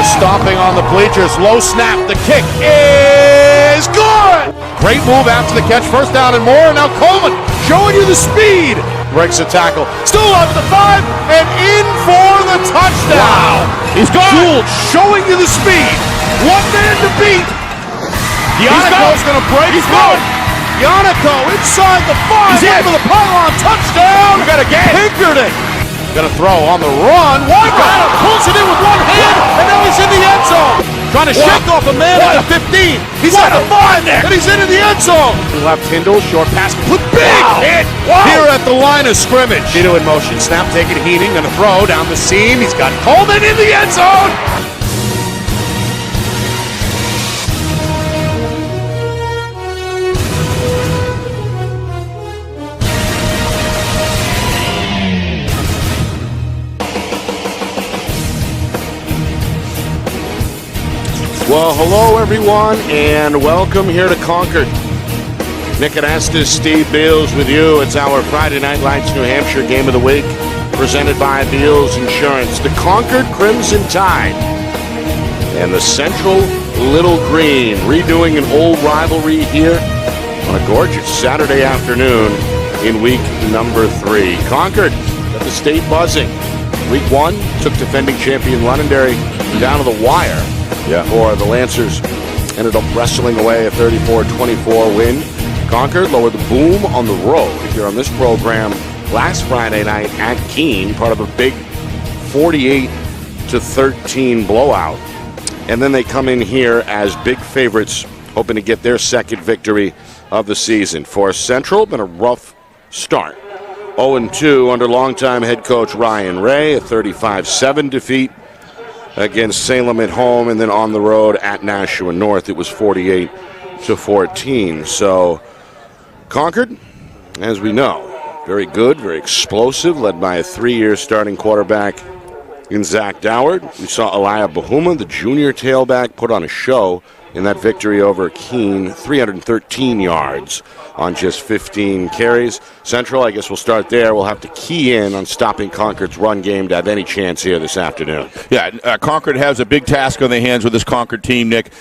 stomping on the bleachers. Low snap. The kick is good. Great move after the catch. First down and more. Now Coleman showing you the speed. Breaks the tackle. Still up the 5 and in for the touchdown. Wow. He's gone. Gould showing you the speed. One man to beat. Yannicko's going to break. He's going. Yannicko inside the 5. He's over the pylon. Touchdown. We got a game. Pinkerton. Going to throw on the run. Got it. Pulls it in with one hand. And now he's in the end zone. Trying to shake off a man at the 15. He's at the 5 there. And he's into the end zone. Left Hindle. Short pass. Big hit. Here at the line of scrimmage. Gino in motion. Snap taken. Heating. Going to throw down the seam. He's got Coleman in the end zone. Well, hello everyone, and welcome here to Concord. Nick Anastas, Steve Beals with you. It's our Friday Night Lights New Hampshire Game of the Week, presented by Beals Insurance. The Concord Crimson Tide and the Central Little Green redoing an old rivalry here on a gorgeous Saturday afternoon in week number 3. Concord got the state buzzing. Week 1 took defending champion Londonderry down to the wire. For the Lancers, ended up wrestling away a 34-24 win. Concord lowered the boom on the road here on this program last Friday night at Keene, part of a big 48-13 blowout. And then they come in here as big favorites, hoping to get their second victory of the season. For Central, been a rough start. 0-2 under longtime head coach Ryan Ray, a 35-7 defeat against Salem at home, and then on the road at Nashua North, it was 48-14. So Concord, as we know, very good, very explosive, led by a 3-year starting quarterback in Zach Doward. We saw Elia Bahuma, the junior tailback, put on a show in that victory over Keene, 313 yards on just 15 carries. Central, I guess we'll start there. We'll have to key in on stopping Concord's run game to have any chance here this afternoon. Yeah, Concord has a big task on their hands with this Concord team, Nick.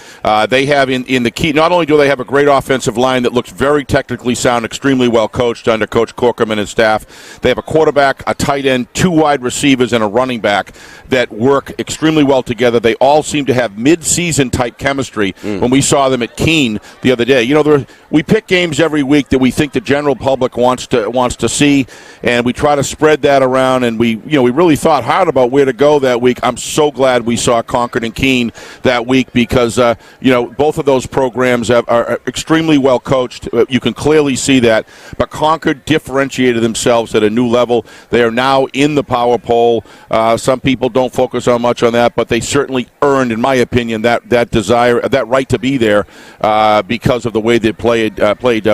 They have in the key, not only do they have a great offensive line that looks very technically sound, extremely well coached under Coach Corcoran and his staff, they have a quarterback, a tight end, 2 wide receivers, and a running back that work extremely well together. They all seem to have mid-season type chemistry. When we saw them at Keene the other day. You know, we pick games every week that we think the general public wants to see, and we try to spread that around, and we really thought hard about where to go that week. I'm so glad we saw Concord and Keene that week because, both of those programs are extremely well coached. You can clearly see that. But Concord differentiated themselves at a new level. They are now in the power poll. Some people don't focus on much on that, but they certainly earned, in my opinion, that desire, that right to be there because of the way they played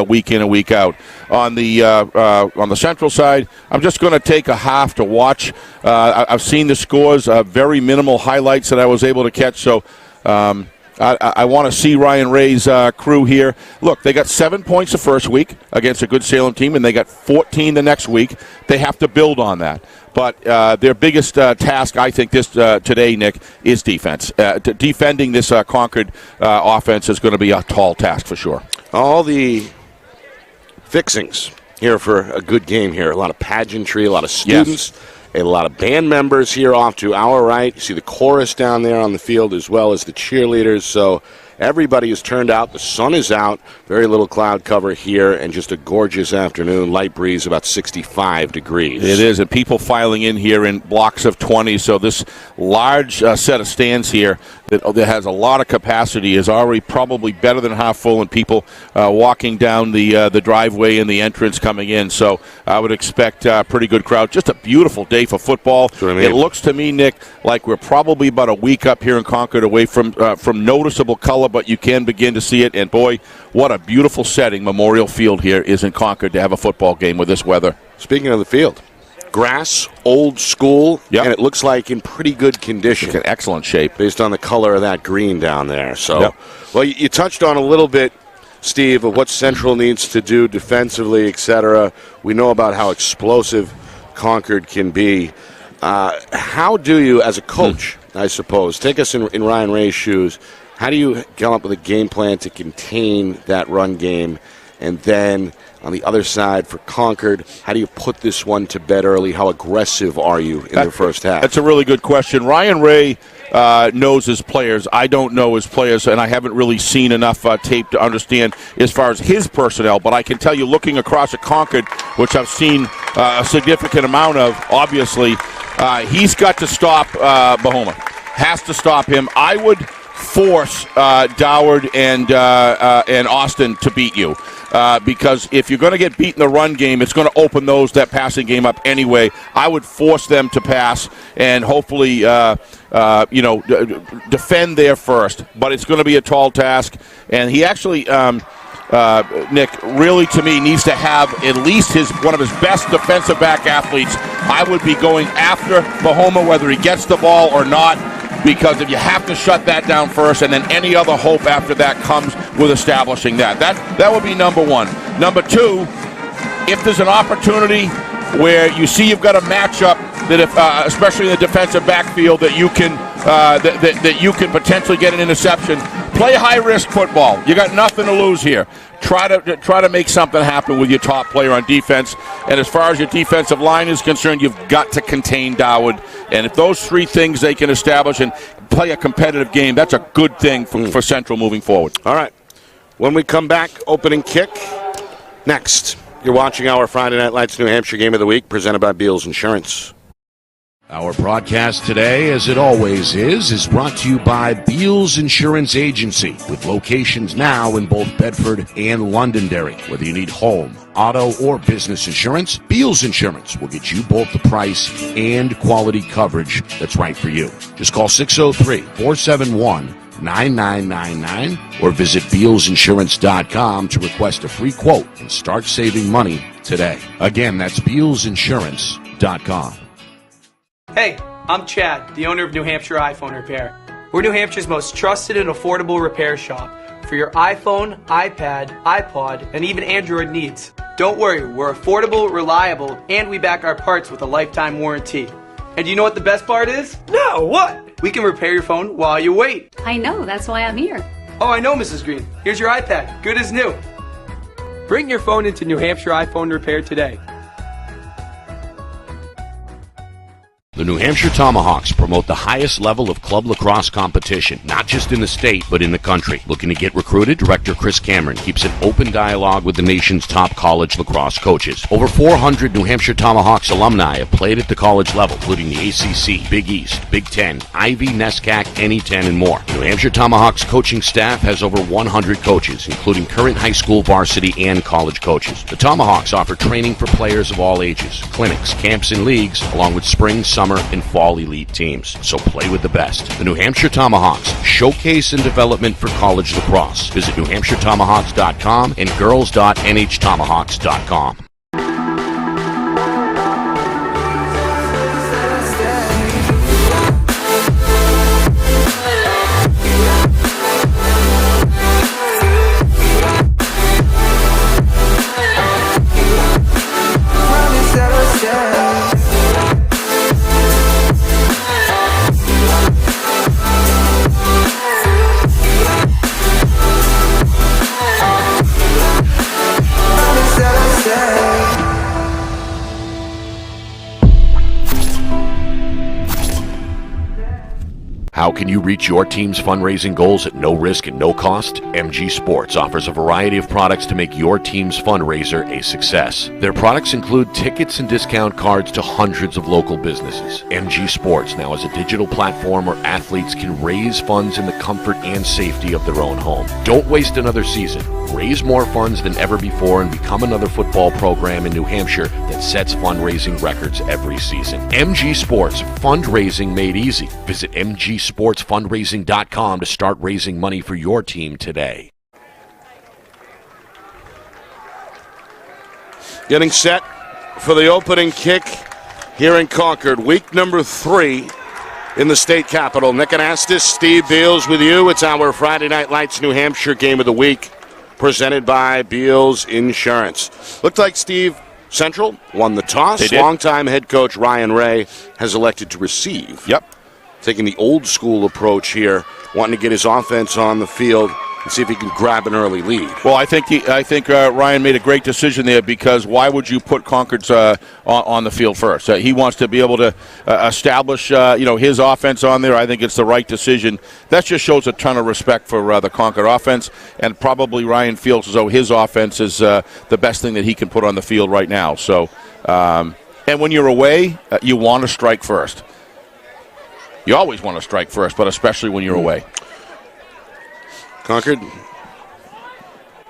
week in and week out. On the Central side, I'm just going to take a half to watch. I've seen the scores, very minimal highlights that I was able to catch. So I want to see Ryan Ray's crew here. Look, they got 7 points the first week against a good Salem team, and they got 14 the next week. They have to build on that. But their biggest task, I think, today, Nick, is defense. Defending this Concord offense is going to be a tall task for sure. All the fixings here for a good game here. A lot of pageantry, a lot of students, a lot of band members here off to our right. You see the chorus down there on the field as well as the cheerleaders. So everybody is turned out. The sun is out. Very little cloud cover here, and just a gorgeous afternoon. Light breeze, about 65 degrees. It is, and people filing in here in blocks of 20. So this large set of stands here that has a lot of capacity is already probably better than half full, and people walking down the driveway and the entrance coming in. So I would expect a pretty good crowd. Just a beautiful day for football. It looks to me, Nick, like we're probably about a week up here in Concord away from noticeable color, but you can begin to see it. And boy, what a beautiful setting Memorial Field here is in Concord to have a football game with this weather. Speaking of the field, grass, old school, and it looks like in pretty good condition. It's in excellent shape. Based on the color of that green down there. So, well, you touched on a little bit, Steve, of what Central needs to do defensively, etc. We know about how explosive Concord can be. How do you, as a coach, I suppose. Take us in Ryan Ray's shoes. How do you come up with a game plan to contain that run game? And then on the other side for Concord, how do you put this one to bed early? How aggressive are you in the first half? That's a really good question. Ryan Ray knows his players. I don't know his players, and I haven't really seen enough tape to understand as far as his personnel. But I can tell you, looking across at Concord, which I've seen a significant amount of, obviously, he's got to stop Bahoma. Has to stop him. I would force Doward and Austin to beat you. Because if you're going to get beat in the run game, it's going to open that passing game up anyway. I would force them to pass and hopefully, defend there first. But it's going to be a tall task. And he actually, Nick, really to me needs to have at least one of his best defensive back athletes. I would be going after Bahoma whether he gets the ball or not. Because if you have to shut that down first, and then any other hope after that comes with establishing that. That would be number one. Number two, if there's an opportunity where you see you've got a matchup that, if especially in the defensive backfield, that you can that you can potentially get an interception, play high-risk football. You got nothing to lose here. Try to make something happen with your top player on defense. And as far as your defensive line is concerned, you've got to contain Dowd. And if those three things they can establish and play a competitive game, that's a good thing for Central moving forward. All right. When we come back, opening kick next. You're watching our Friday Night Lights New Hampshire Game of the Week, presented by Beals Insurance. Our broadcast today, as it always is brought to you by Beals Insurance Agency, with locations now in both Bedford and Londonderry. Whether you need home, auto, or business insurance, Beals Insurance will get you both the price and quality coverage that's right for you. Just call 603-471-9999 or visit BealsInsurance.com to request a free quote and start saving money today. Again, that's BealsInsurance.com. Hey, I'm Chad, the owner of New Hampshire iPhone Repair. We're New Hampshire's most trusted and affordable repair shop for your iPhone, iPad, iPod, and even Android needs. Don't worry, we're affordable, reliable, and we back our parts with a lifetime warranty. And you know what the best part is? No, what? We can repair your phone while you wait. I know, that's why I'm here. Oh, I know, Mrs. Green. Here's your iPad, good as new. Bring your phone into New Hampshire iPhone Repair today. The New Hampshire Tomahawks promote the highest level of club lacrosse competition, not just in the state, but in the country. Looking to get recruited? Director Chris Cameron keeps an open dialogue with the nation's top college lacrosse coaches. Over 400 New Hampshire Tomahawks alumni have played at the college level, including the ACC, Big East, Big Ten, Ivy, NESCAC, NE10, and more. New Hampshire Tomahawks coaching staff has over 100 coaches, including current high school varsity and college coaches. The Tomahawks offer training for players of all ages, clinics, camps, and leagues, along with spring, summer, and fall elite teams. So play with the best. The New Hampshire Tomahawks, showcase and development for college lacrosse. Visit NewHampshireTomahawks.com and girls.nhtomahawks.com. How can you reach your team's fundraising goals at no risk and no cost? MG Sports offers a variety of products to make your team's fundraiser a success. Their products include tickets and discount cards to hundreds of local businesses. MG Sports now has a digital platform where athletes can raise funds in the comfort and safety of their own home. Don't waste another season. Raise more funds than ever before and become another football program in New Hampshire that sets fundraising records every season. MG Sports, fundraising made easy. Visit mgsportsfundraising.com to start raising money for your team today. Getting set for the opening kick here in Concord. Week number 3 in the state capital. Nick Anastas, Steve Beals with you. It's our Friday Night Lights New Hampshire Game of the Week, presented by Beals Insurance. Looked like Steve Central won the toss. Longtime head coach Ryan Ray has elected to receive. Yep. taking the old school approach here, wanting to get his offense on the field and see if he can grab an early lead. Well, I think Ryan made a great decision there, because why would you put Concord's on the field first? He wants to be able to establish his offense on there. I think it's the right decision. That just shows a ton of respect for the Concord offense, and probably Ryan feels as though his offense is the best thing that he can put on the field right now. So, and when you're away, you want to strike first. You always want to strike first, but especially when you're away. Concord,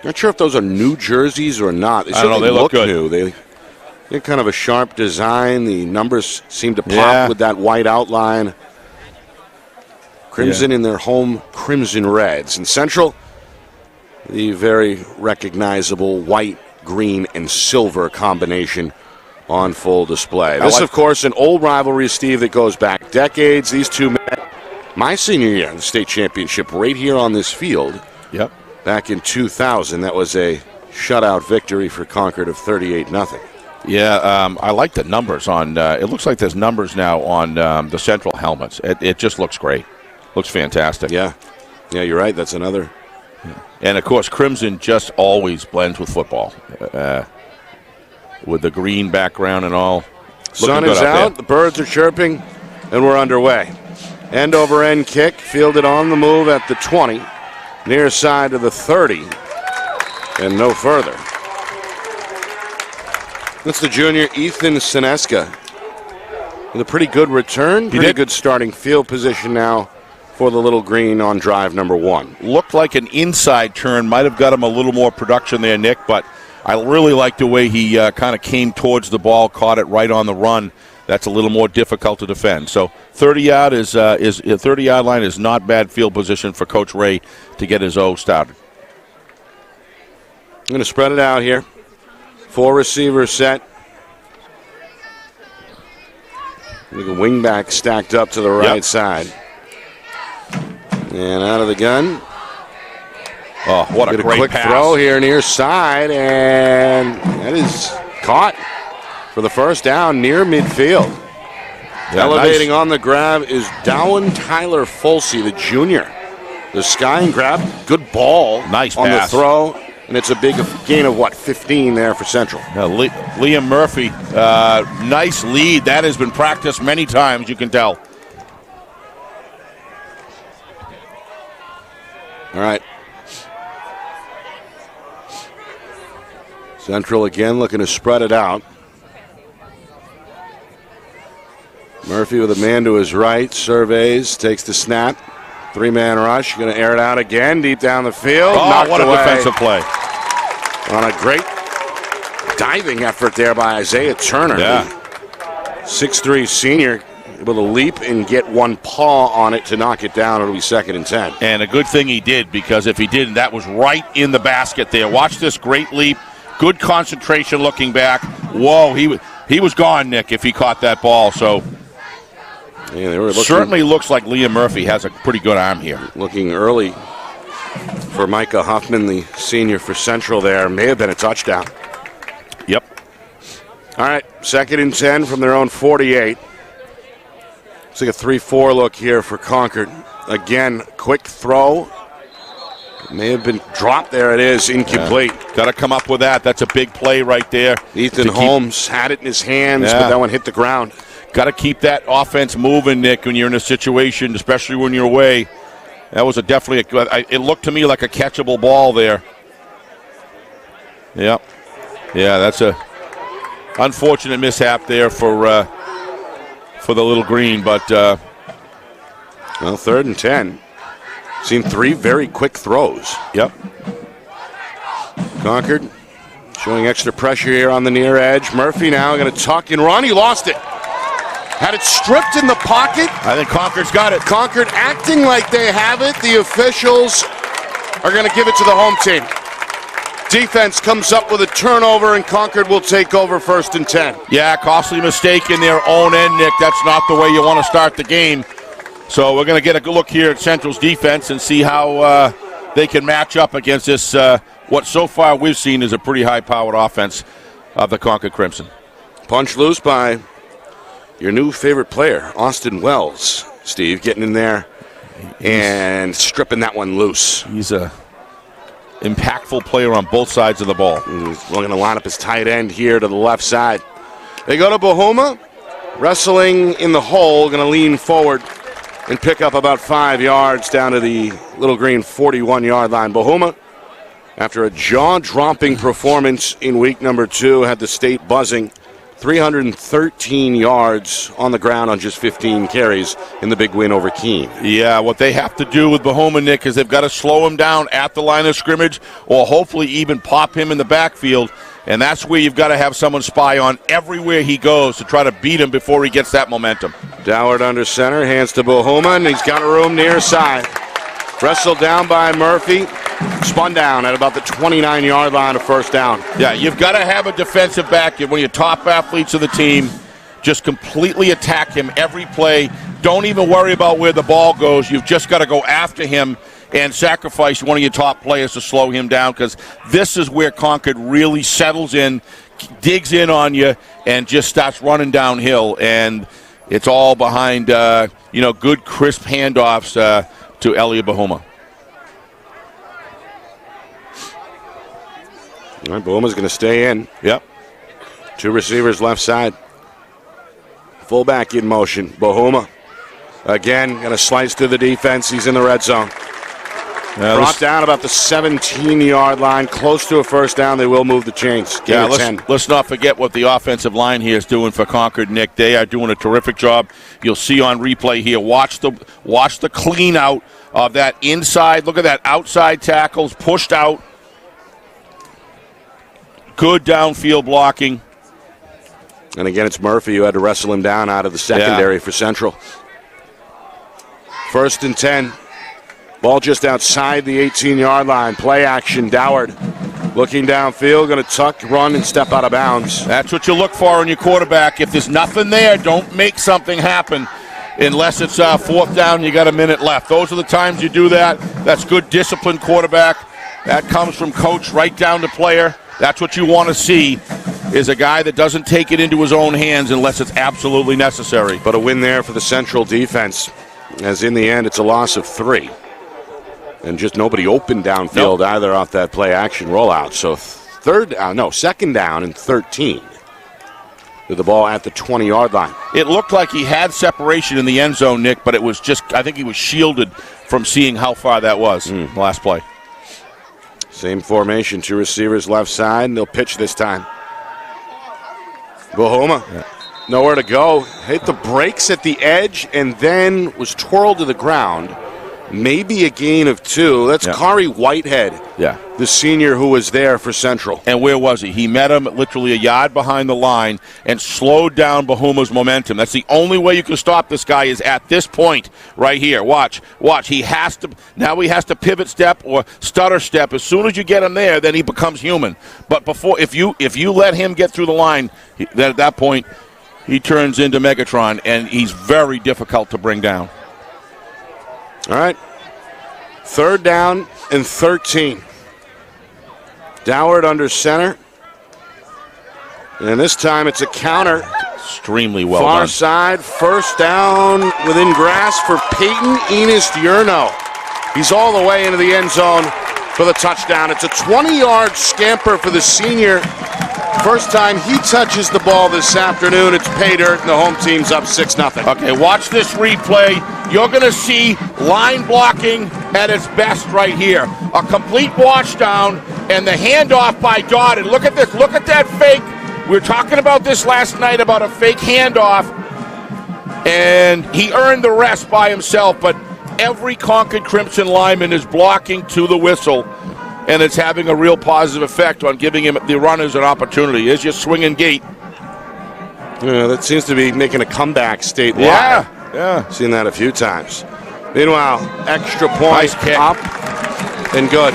not sure if those are new jerseys or not. I don't know. They look good. New. They're kind of a sharp design. The numbers seem to pop with that white outline. Crimson in their home crimson reds. And Central, the very recognizable white, green, and silver combination on full display. This, of course, an old rivalry, Steve, that goes back decades. These two met my senior year in the state championship right here on this field. Yep. Back in 2000, that was a shutout victory for Concord of 38-0. Yeah, I like the numbers on. It looks like there's numbers now on the Central helmets. It just looks great. Looks fantastic. Yeah, you're right. That's another. And of course, crimson just always blends with football, with the green background and all. Sun is out. The birds are chirping, and we're underway. End-over-end kick, fielded on the move at the 20, near side to the 30, and no further. That's the junior Ethan Sineska with a pretty good return, pretty good starting field position now for the Little Green on drive number 1. Looked like an inside turn, might have got him a little more production there, Nick, but I really like the way he kind of came towards the ball, caught it right on the run. That's a little more difficult to defend. So 30-yard line is not bad field position for Coach Ray to get his O started. I'm going to spread it out here. 4 receivers set. With a wingback stacked up to the right side. And out of the gun. Oh, what a great quick pass. Throw here near side, and that is caught for the first down near midfield. Yeah, elevating on the grab is Dowan Tyler Folsey, the junior. The sky and grab, good ball on the throw, and it's a big gain of 15 there for Central. Liam Murphy, nice lead. That has been practiced many times, you can tell. All right. Central again looking to spread it out. Murphy with a man to his right, surveys, takes the snap. 3-man rush, going to air it out again, deep down the field. Oh, what a defensive play. On a great diving effort there by Isaiah Turner. Yeah. 6'3" senior, able to leap and get one paw on it to knock it down. It'll be 2nd and 10. And a good thing he did, because if he didn't, that was right in the basket there. Watch this great leap. Good concentration looking back. Whoa, he was gone, Nick, if he caught that ball. So yeah, they were looking, certainly looks like Liam Murphy has a pretty good arm here. Looking early for Micah Huffman, the senior for Central there. May have been a touchdown. Yep. All right, 2nd and 10 from their own 48. It's like a 3-4 look here for Concord. Again, quick throw. May have been dropped. There it is, incomplete. Got to come up with that. That's a big play right there. Ethan Holmes had it in his hands, but that one hit the ground. Got to keep that offense moving, Nick, when you're in a situation, especially when you're away. That was it looked to me like a catchable ball there. Yep. Yeah, that's a unfortunate mishap there for the Little Green, but 3rd and 10. Seen 3 very quick throws. Yep. Concord showing extra pressure here on the near edge. Murphy now going to tuck and run. He lost it. Had it stripped in the pocket. I think Concord's got it. Concord acting like they have it. The officials are going to give it to the home team. Defense comes up with a turnover, and Concord will take over 1st and 10. Yeah, costly mistake in their own end, Nick. That's not the way you want to start the game. So we're going to get a good look here at Central's defense and see how they can match up against this, what so far we've seen is a pretty high-powered offense of the Concord Crimson. Punch loose by your new favorite player, Austin Wells. Steve, getting in there and stripping that one loose. He's a impactful player on both sides of the ball. He's going to line up his tight end here to the left side. They go to Bahuma, wrestling in the hole, going to lean forward and pick up about 5 yards down to the Little Green 41-yard line. Bahuma, after a jaw-dropping performance in week number 2, had the state buzzing. 313 yards on the ground on just 15 carries in the big win over Keene. Yeah, what they have to do with Bahuma, Nick, is they've got to slow him down at the line of scrimmage or hopefully even pop him in the backfield. And that's where you've got to have someone spy on everywhere he goes to try to beat him before he gets that momentum. Doward under center, hands to Bahuma, and he's got room near side. Wrestled down by Murphy. Spun down at about the 29-yard line of first down. Yeah, you've got to have a defensive back. One of your top athletes of the team. Just completely attack him every play. Don't even worry about where the ball goes. You've just got to go after him and sacrifice one of your top players to slow him down, because this is where Concord really settles in, digs in on you, and just starts running downhill. And it's all behind, good, crisp handoffs to Elliot Bahuma. All right, Bahuma's going to stay in. Yep. 2 receivers left side. Fullback in motion. Bahuma again going to slice through the defense. He's in the red zone. Brought down about the 17-yard line, close to a first down. They will move the chains. Let's not forget what the offensive line here is doing for Concord, Nick. They are doing a terrific job. You'll see on replay here. Watch the clean out of that inside. Look at that outside tackles pushed out. Good downfield blocking. And again, it's Murphy who had to wrestle him down out of the secondary for Central. 1st and 10. Ball just outside the 18-yard line. Play action. Doward looking downfield, going to tuck, run, and step out of bounds. That's what you look for in your quarterback. If there's nothing there, don't make something happen unless it's 4th down and you got a minute left. Those are the times you do that. That's good disciplined quarterback. That comes from coach right down to player. That's what you want to see, is a guy that doesn't take it into his own hands unless it's absolutely necessary. But a win there for the Central defense, as in the end it's a loss of 3. And just nobody open downfield either off that play action rollout. So 2nd down and 13. With the ball at the 20-yard line. It looked like he had separation in the end zone, Nick, but it was just, I think he was shielded from seeing how far that was the last play. Same formation, 2 receivers left side, and they'll pitch this time. Bahuma, nowhere to go. Hit the brakes at the edge and then was twirled to the ground. Maybe a gain of 2. That's Kari Whitehead, the senior who was there for Central. And where was he? He met him literally a yard behind the line and slowed down Bahuma's momentum. That's the only way you can stop this guy, is at this point right here. Watch. He has to pivot step or stutter step. As soon as you get him there, then he becomes human. But before, if you let him get through the line, then at that point he turns into Megatron, and he's very difficult to bring down. All right, 3rd down and 13. Doward under center. And this time it's a counter. Extremely well Far done. side, 1st down within grasp for Peyton Enos-Diurno. He's all the way into the end zone for the touchdown. It's a 20-yard scamper for the senior. First time he touches the ball this afternoon. It's pay dirt, and the home team's up 6-0. Okay, watch this replay. You're going to see line blocking at its best right here. A complete wash down and the handoff by Dodd. And look at this. Look at that fake. We were talking about this last night about a fake handoff. And he earned the rest by himself. But every Concord Crimson lineman is blocking to the whistle. And it's having a real positive effect on giving him the runners an opportunity. Here's your swinging gate. Yeah, that seems to be making a comeback statewide. Yeah. Seen that a few times. Meanwhile, extra point, Nice kick. Up and good.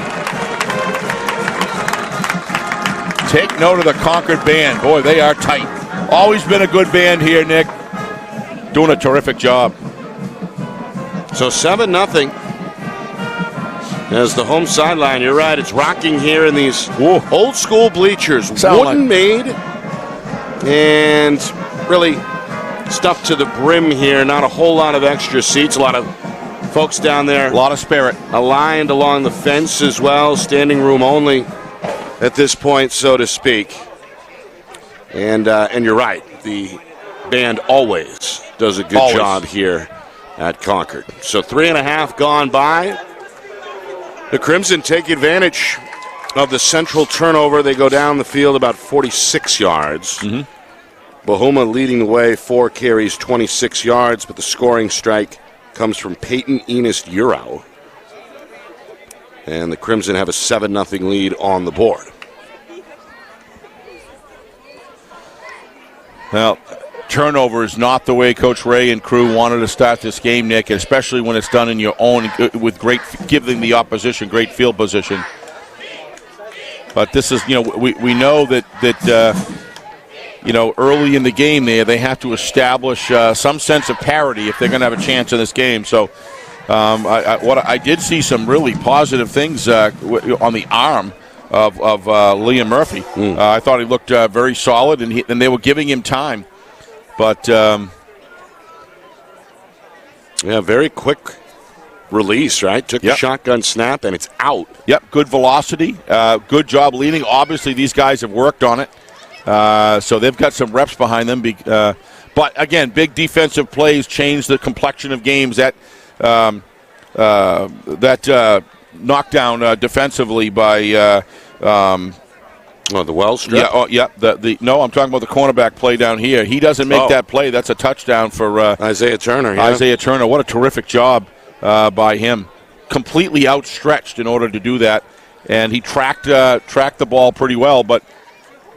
Take note of the Concord band. Boy, they are tight. Always been a good band here, Nick. Doing a terrific job. So 7-0. As the home sideline, you're right, it's rocking here in these old school bleachers. Wooden made and really stuffed to the brim here. Not a whole lot of extra seats. A lot of folks down there. A lot of spirit. Aligned along the fence as well. Standing room only at this point, so to speak. And you're right. The band always does a good job here at Concord. So 3.5 gone by. The Crimson take advantage of the Central turnover. They go down the field about 46 yards. Bahuma leading the way, 4 carries, 26 yards, but the scoring strike comes from Peyton Enos-Urau. And the Crimson have a 7-0 lead on the board. Well, turnover is not the way Coach Ray and crew wanted to start this game, Nick, especially when it's done in your own, with giving the opposition great field position. But this is, we know that early in the game they have to establish some sense of parity if they're going to have a chance in this game. So I did see some really positive things on the arm of Liam Murphy. I thought he looked very solid, and they were giving him time. But, very quick release, right? Took the shotgun snap, and it's out. Yep, good velocity. Good job leading. Obviously, these guys have worked on it. So they've got some reps behind them. But, again, big defensive plays change the complexion of games. That knockdown defensively by the Wells strip? No, I'm talking about the cornerback play down here. He doesn't make that play. That's a touchdown for Isaiah Turner. Isaiah Turner. What a terrific job by him. Completely outstretched in order to do that. And he tracked the ball pretty well. But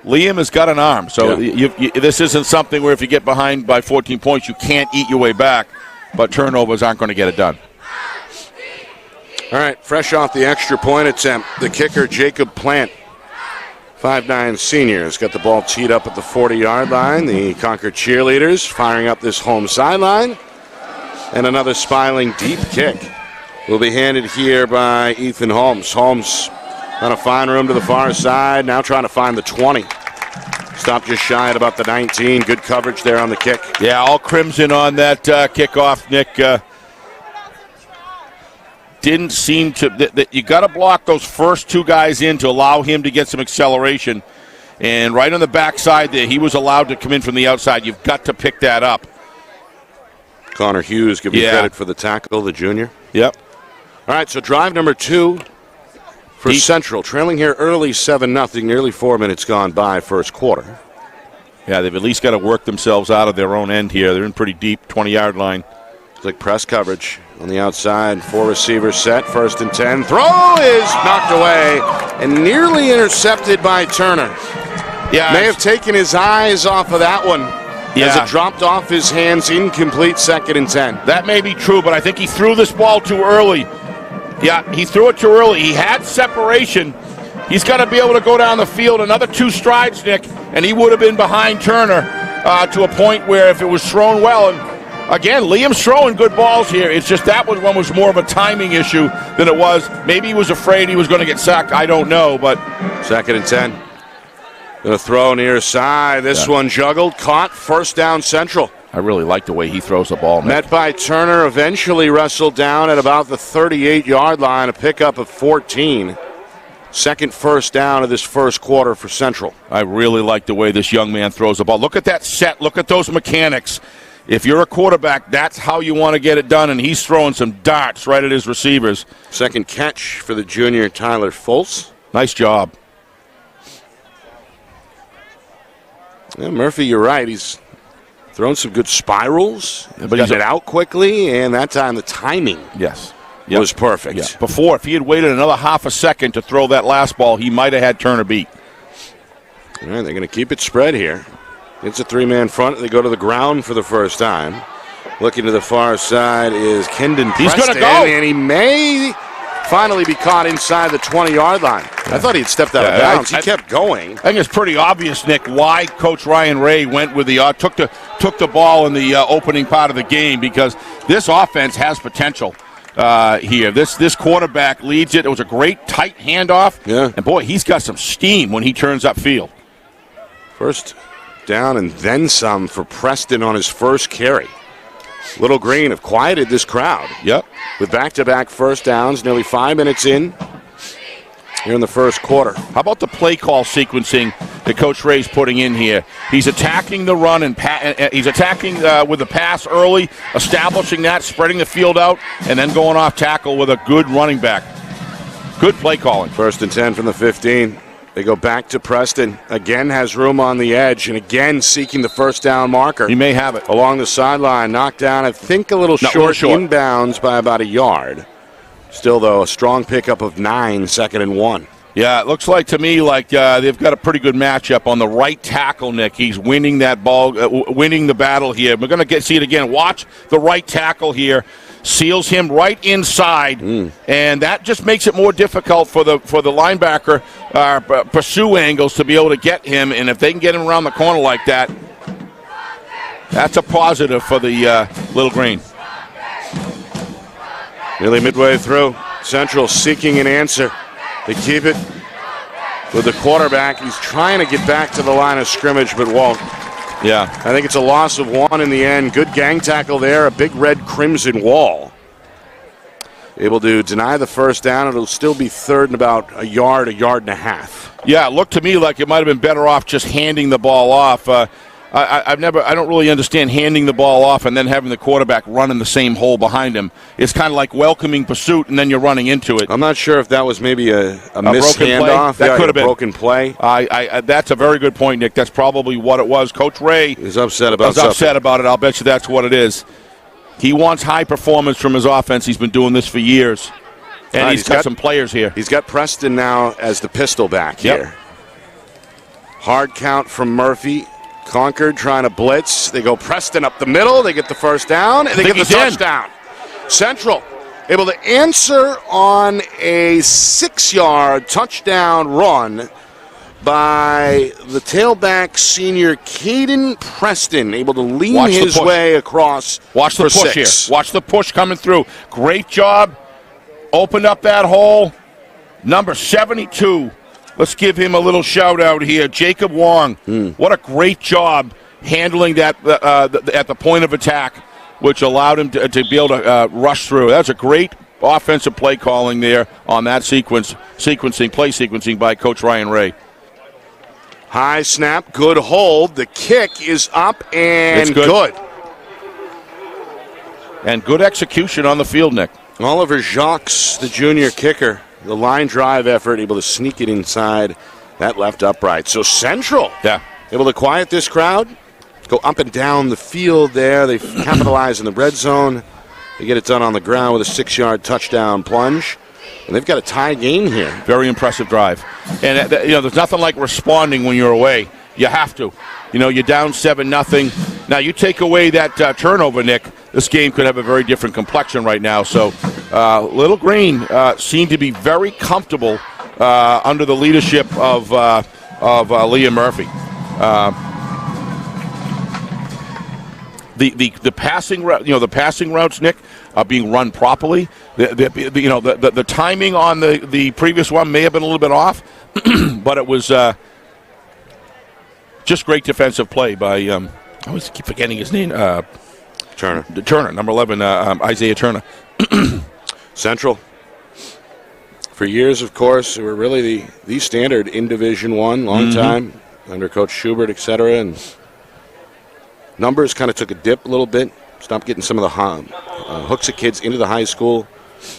Liam has got an arm. So this isn't something where if you get behind by 14 points, you can't eat your way back. But turnovers aren't going to get it done. All right, fresh off the extra point attempt, the kicker, Jacob Plant. 5'9" senior has got the ball teed up at the 40-yard line. The Concord cheerleaders firing up this home sideline. And another spiraling deep kick will be handed here by Ethan Holmes. Holmes on a fine room to the far side, now trying to find the 20. Stopped just shy at about the 19. Good coverage there on the kick. Yeah, all Crimson on that kickoff, Nick. Didn't seem to. You got to block those first 2 guys in to allow him to get some acceleration. And right on the backside there, he was allowed to come in from the outside. You've got to pick that up. Connor Hughes, give you credit for the tackle, the junior. Yep. All right, so drive number 2 for Central. Trailing here early 7-0, nearly 4 minutes gone by first quarter. Yeah, they've at least got to work themselves out of their own end here. They're in pretty deep, 20-yard line. It's like press coverage on the outside. 4 receivers set, 1st and 10. Throw is knocked away and nearly intercepted by Turner. Yeah, may have taken his eyes off of that one as it dropped off his hands. Incomplete, 2nd and 10. That may be true, but I think he threw this ball too early. Yeah, he threw it too early. He had separation. He's got to be able to go down the field another 2 strides, Nick, and he would have been behind Turner to a point where if it was thrown well. And again, Liam's throwing good balls here. It's just that one was more of a timing issue than it was. Maybe he was afraid he was going to get sacked. I don't know, but 2nd and 10. Going to throw near side. This one juggled, caught, 1st down Central. I really like the way he throws the ball, Nick. Met by Turner, eventually wrestled down at about the 38-yard line, a pickup of 14. 2nd first down of this first quarter for Central. I really like the way this young man throws the ball. Look at that set. Look at those mechanics. If you're a quarterback, that's how you want to get it done, and he's throwing some darts right at his receivers. 2nd catch for the junior Tyler Fultz. Nice job. Yeah, Murphy, you're right. He's thrown some good spirals, but he's got it out quickly, and that time the timing was perfect. Yeah. Before, if he had waited another half a second to throw that last ball, he might have had Turner beat. All right, they're going to keep it spread here. It's a 3-man front. They go to the ground for the first time. Looking to the far side is Kendon Preston. He's going to go. And he may finally be caught inside the 20-yard line. I thought he had stepped out of bounds. He kept going. I think it's pretty obvious, Nick, why Coach Ryan Ray went with the took the ball in the opening part of the game, because this offense has potential here. This quarterback leads it. It was a great tight handoff. Yeah. And, boy, he's got some steam when he turns upfield. First down and then some for Preston on his first carry. Little Green have quieted this crowd. Yep. With back-to-back first downs, nearly 5 minutes in here in the first quarter. How about the play call sequencing that Coach Ray's putting in here? He's attacking the run and he's attacking with the pass early, establishing that, spreading the field out, and then going off tackle with a good running back. Good play calling. 1st and 10 from the 15. They go back to Preston. Again has room on the edge, and again seeking the first down marker. He may have it. Along the sideline, knocked down, I think a little short inbounds by about a yard. Still, though, a strong pickup of 9, 2nd and 1. Yeah, it looks like to me like they've got a pretty good matchup on the right tackle, Nick. He's winning that ball, winning the battle here. We're going to see it again. Watch the right tackle here. Seals him right inside, and that just makes it more difficult for the linebacker pursue angles to be able to get him. And if they can get him around the corner like that, that's a positive for the Little Green. Nearly midway through, Central seeking an answer. They keep it with the quarterback. He's trying to get back to the line of scrimmage, but won't. Yeah. I think it's a loss of 1 in the end. Good gang tackle there, a big red crimson wall. Able to deny the first down. It'll still be 3rd and about a yard and a half. Yeah, it looked to me like it might have been better off just handing the ball off. I don't really understand handing the ball off and then having the quarterback run in the same hole behind him. It's kind of like welcoming pursuit and then you're running into it. I'm not sure if that was maybe a missed handoff. That could have been a broken play. That's a very good point, Nick. That's probably what it was. Coach Ray is upset about it. I'll bet you that's what it is. He wants high performance from his offense. He's been doing this for years. And he's got some players here. He's got Preston now as the pistol back here. Hard count from Murphy. Concord trying to blitz. They go Preston up the middle. They get the first down, and they get the touchdown. Central able to answer on a 6-yard touchdown run by the tailback senior Caden Preston, able to lean his way across. Watch the push here. Watch the push coming through. Great job. Opened up that hole. Number 72. Let's give him a little shout out here. Jacob Wong. What a great job handling that at the point of attack, which allowed him to be able to rush through. That's a great offensive play calling there on that play sequencing by Coach Ryan Ray. High snap, good hold. The kick is up and good. And good execution on the field, Nick. Oliver Jacques, the junior kicker. The line drive effort, able to sneak it inside that left upright. So Central, able to quiet this crowd, go up and down the field there. They capitalize in the red zone. They get it done on the ground with a 6-yard touchdown plunge. And they've got a tie game here. Very impressive drive. And, there's nothing like responding when you're away. You have to. You're down 7-0. Now, you take away that turnover, Nick, this game could have a very different complexion right now. So, Little Green seemed to be very comfortable under the leadership of Liam Murphy. The passing the passing routes, Nick, are being run properly. The timing on the previous one may have been a little bit off, but it was just great defensive play by I always keep forgetting his name. Turner, number 11, Isaiah Turner. Central, for years, of course, they were really the standard in Division I, long time, under Coach Schubert, etc. And numbers kind of took a dip a little bit, stopped getting some of the hooks of kids into the high school.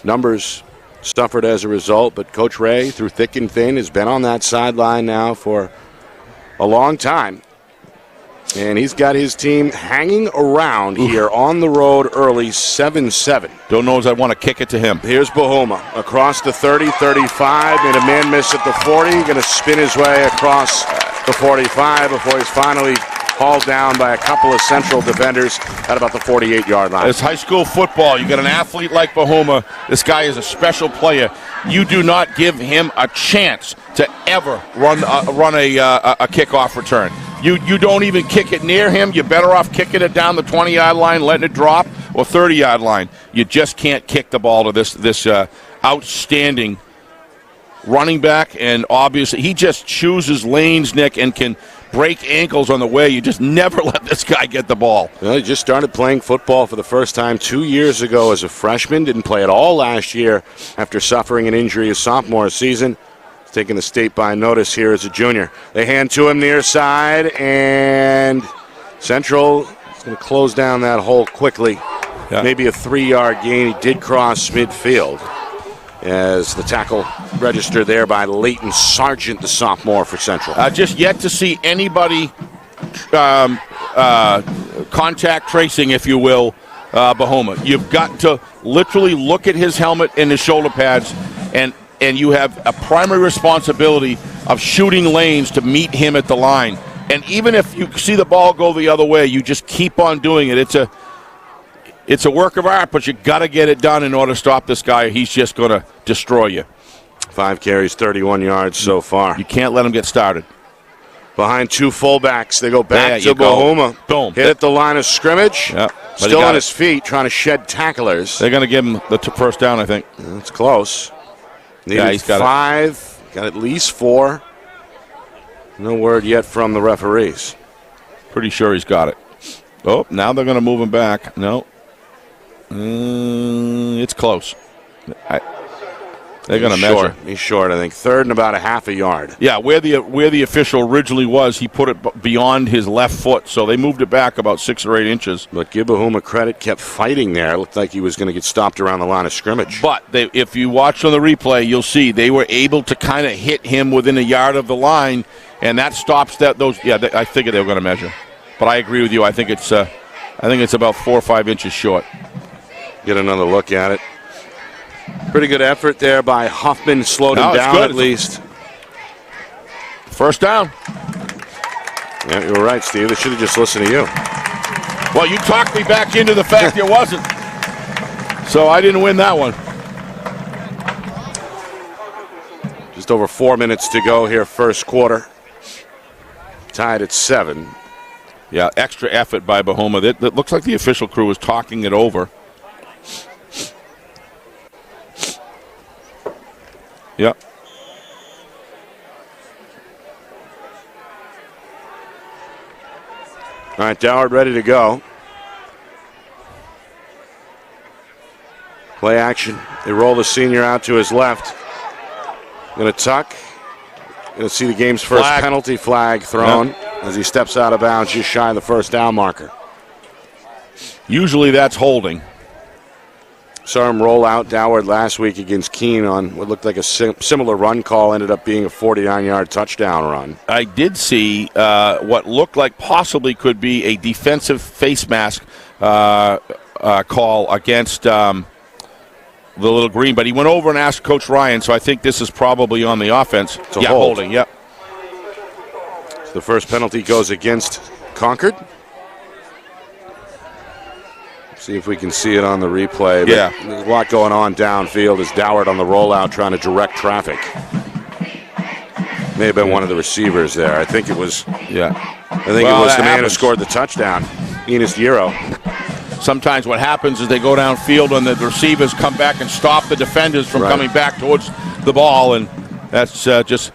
Numbers suffered as a result, but Coach Ray, through thick and thin, has been on that sideline now for a long time. And he's got his team hanging around here on the road early, 7-7. Don't know as I want to kick it to him. Here's Bahuma across the 30, 35, made a man miss at the 40. Going to spin his way across the 45 before he's finally hauled down by a couple of Central defenders at about the 48-yard line. It's high school football. You got an athlete like Bahuma. This guy is a special player. You do not give him a chance to ever run a kickoff return. You don't even kick it near him. You're better off kicking it down the 20-yard line, letting it drop, or 30-yard line. You just can't kick the ball to this outstanding running back, and obviously he just chooses lanes, Nick, and can break ankles on the way. You just never let this guy get the ball. Well, he just started playing football for the first time 2 years ago as a freshman. Didn't play at all last year after suffering an injury his sophomore season. He's taking the state by notice here as a junior. They hand to him near side, and Central is going to close down that hole quickly. Yeah. Maybe a 3-yard gain. He did cross midfield as the tackle registered there by Leighton Sargent, the sophomore for Central. Just yet to see anybody contact tracing, if you will, Bahoma. You've got to literally look at his helmet and his shoulder pads, and you have a primary responsibility of shooting lanes to meet him at the line. And even if you see the ball go the other way, you just keep on doing it. It's a work of art, but you got to get it done in order to stop this guy. He's just going to destroy you. 5 carries, 31 yards so far. You can't let him get started. Behind 2 fullbacks, they go back to go. Bahoma. Boom. Hit at the line of scrimmage. Yep. Still on his feet, trying to shed tacklers. They're going to give him the first down, I think. That's close. Needed he's got 5. Got at least 4. No word yet from the referees. Pretty sure he's got it. Oh, now they're going to move him back. No. It's close. They're going to measure. He's short, I think. 3rd and about a half a yard. Yeah, where the official originally was, he put it beyond his left foot, so they moved it back about 6 or 8 inches. But give Bahuma credit, kept fighting there. It looked like he was going to get stopped around the line of scrimmage. But if you watch on the replay, you'll see they were able to kind of hit him within a yard of the line, and that stops those. Yeah, I figured they were going to measure. But I agree with you. I think it's about 4 or 5 inches short. Get another look at it. Pretty good effort there by Huffman. Slowed him down at least. First down. Yeah, you were right, Steve. They should have just listened to you. Well, you talked me back into the fact it wasn't. So I didn't win that one. Just over 4 minutes to go here, first quarter. Tied at 7. Yeah, extra effort by Bahoma. That looks like the official crew was talking it over. Yep. All right, Doward ready to go. Play action. They roll the senior out to his left. Going to tuck. Going to see the game's first penalty flag thrown as he steps out of bounds just shy of the first down marker. Usually that's holding. Saw him roll out Doward last week against Keene on what looked like a similar run call. Ended up being a 49-yard touchdown run. I did see what looked like possibly could be a defensive face mask call against the Little Green, but he went over and asked Coach Ryan, so I think this is probably on the offense. It's a hold. Holding, yep. So the first penalty goes against Concord. See if we can see it on the replay. But yeah. There's a lot going on downfield as Doward on the rollout trying to direct traffic. May have been one of the receivers there. I think it was. Yeah. I think it was the man who scored the touchdown, Enos Giro. Sometimes what happens is they go downfield and the receivers come back and stop the defenders from coming back towards the ball, and that's just.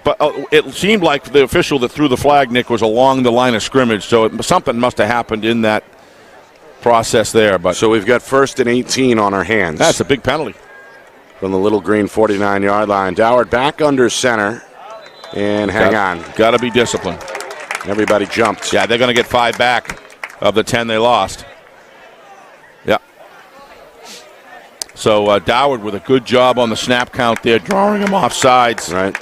But it seemed like the official that threw the flag, Nick, was along the line of scrimmage, so something must have happened in that process there. But so we've got 1st and 18 on our hands. That's a big penalty. From the Little Green 49-yard line. Doward back under center. And hang on. Got to be disciplined. Everybody jumped. Yeah, they're going to get 5 back of the 10 they lost. Yeah. So Doward with a good job on the snap count there, drawing him off sides. Right.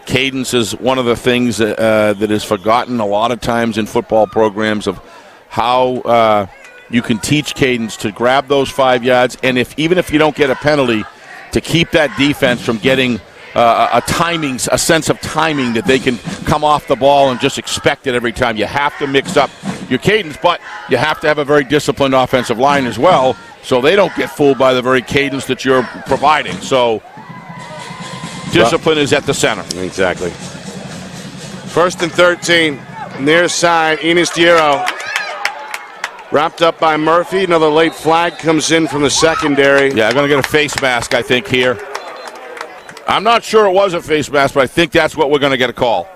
Cadence is one of the things that is forgotten a lot of times in football programs of how you can teach cadence to grab those 5 yards, and even if you don't get a penalty, to keep that defense from getting a sense of timing that they can come off the ball and just expect it every time. You have to mix up your cadence, but you have to have a very disciplined offensive line as well, so they don't get fooled by the very cadence that you're providing. So discipline is at the center. Exactly. 1st and 13, near side, Enos Giro. Wrapped up by Murphy. Another late flag comes in from the secondary. Yeah, going to get a face mask, I think, here. I'm not sure it was a face mask, but I think that's what we're going to get a call.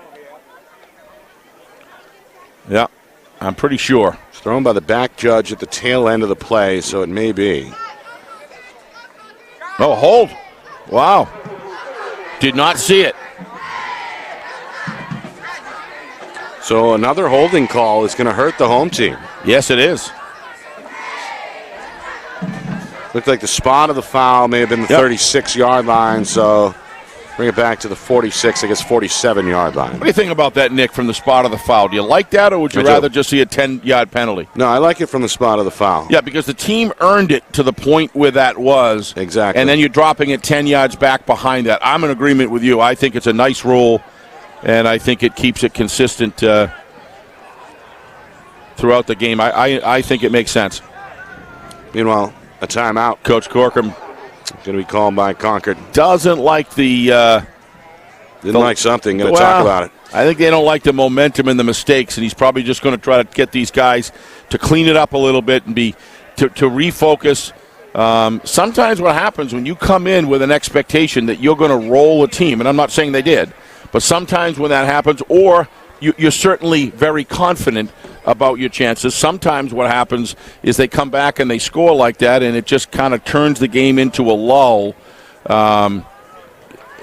Yeah, I'm pretty sure. It's thrown by the back judge at the tail end of the play, so it may be. Oh, hold. Wow. Did not see it. So another holding call is going to hurt the home team. Yes, it is. Looked like the spot of the foul may have been the 36-yard line, so bring it back to the 46, I guess 47-yard line. What do you think about that, Nick, from the spot of the foul? Do you like that, or would you rather just see a 10-yard penalty? No, I like it from the spot of the foul. Yeah, because the team earned it to the point where that was. Exactly. And then you're dropping it 10 yards back behind that. I'm in agreement with you. I think it's a nice rule, and I think it keeps it consistent throughout the game. I think it makes sense. Meanwhile, a timeout. Coach Corcoran going to be called by Concord. Doesn't like the Didn't like something. Going to talk about it. I think they don't like the momentum and the mistakes, and he's probably just going to try to get these guys to clean it up a little bit and to refocus. Sometimes what happens when you come in with an expectation that you're going to roll a team, and I'm not saying they did, but sometimes when that happens, or you're certainly very confident about your chances. Sometimes what happens is they come back and they score like that, and it just kind of turns the game into a lull,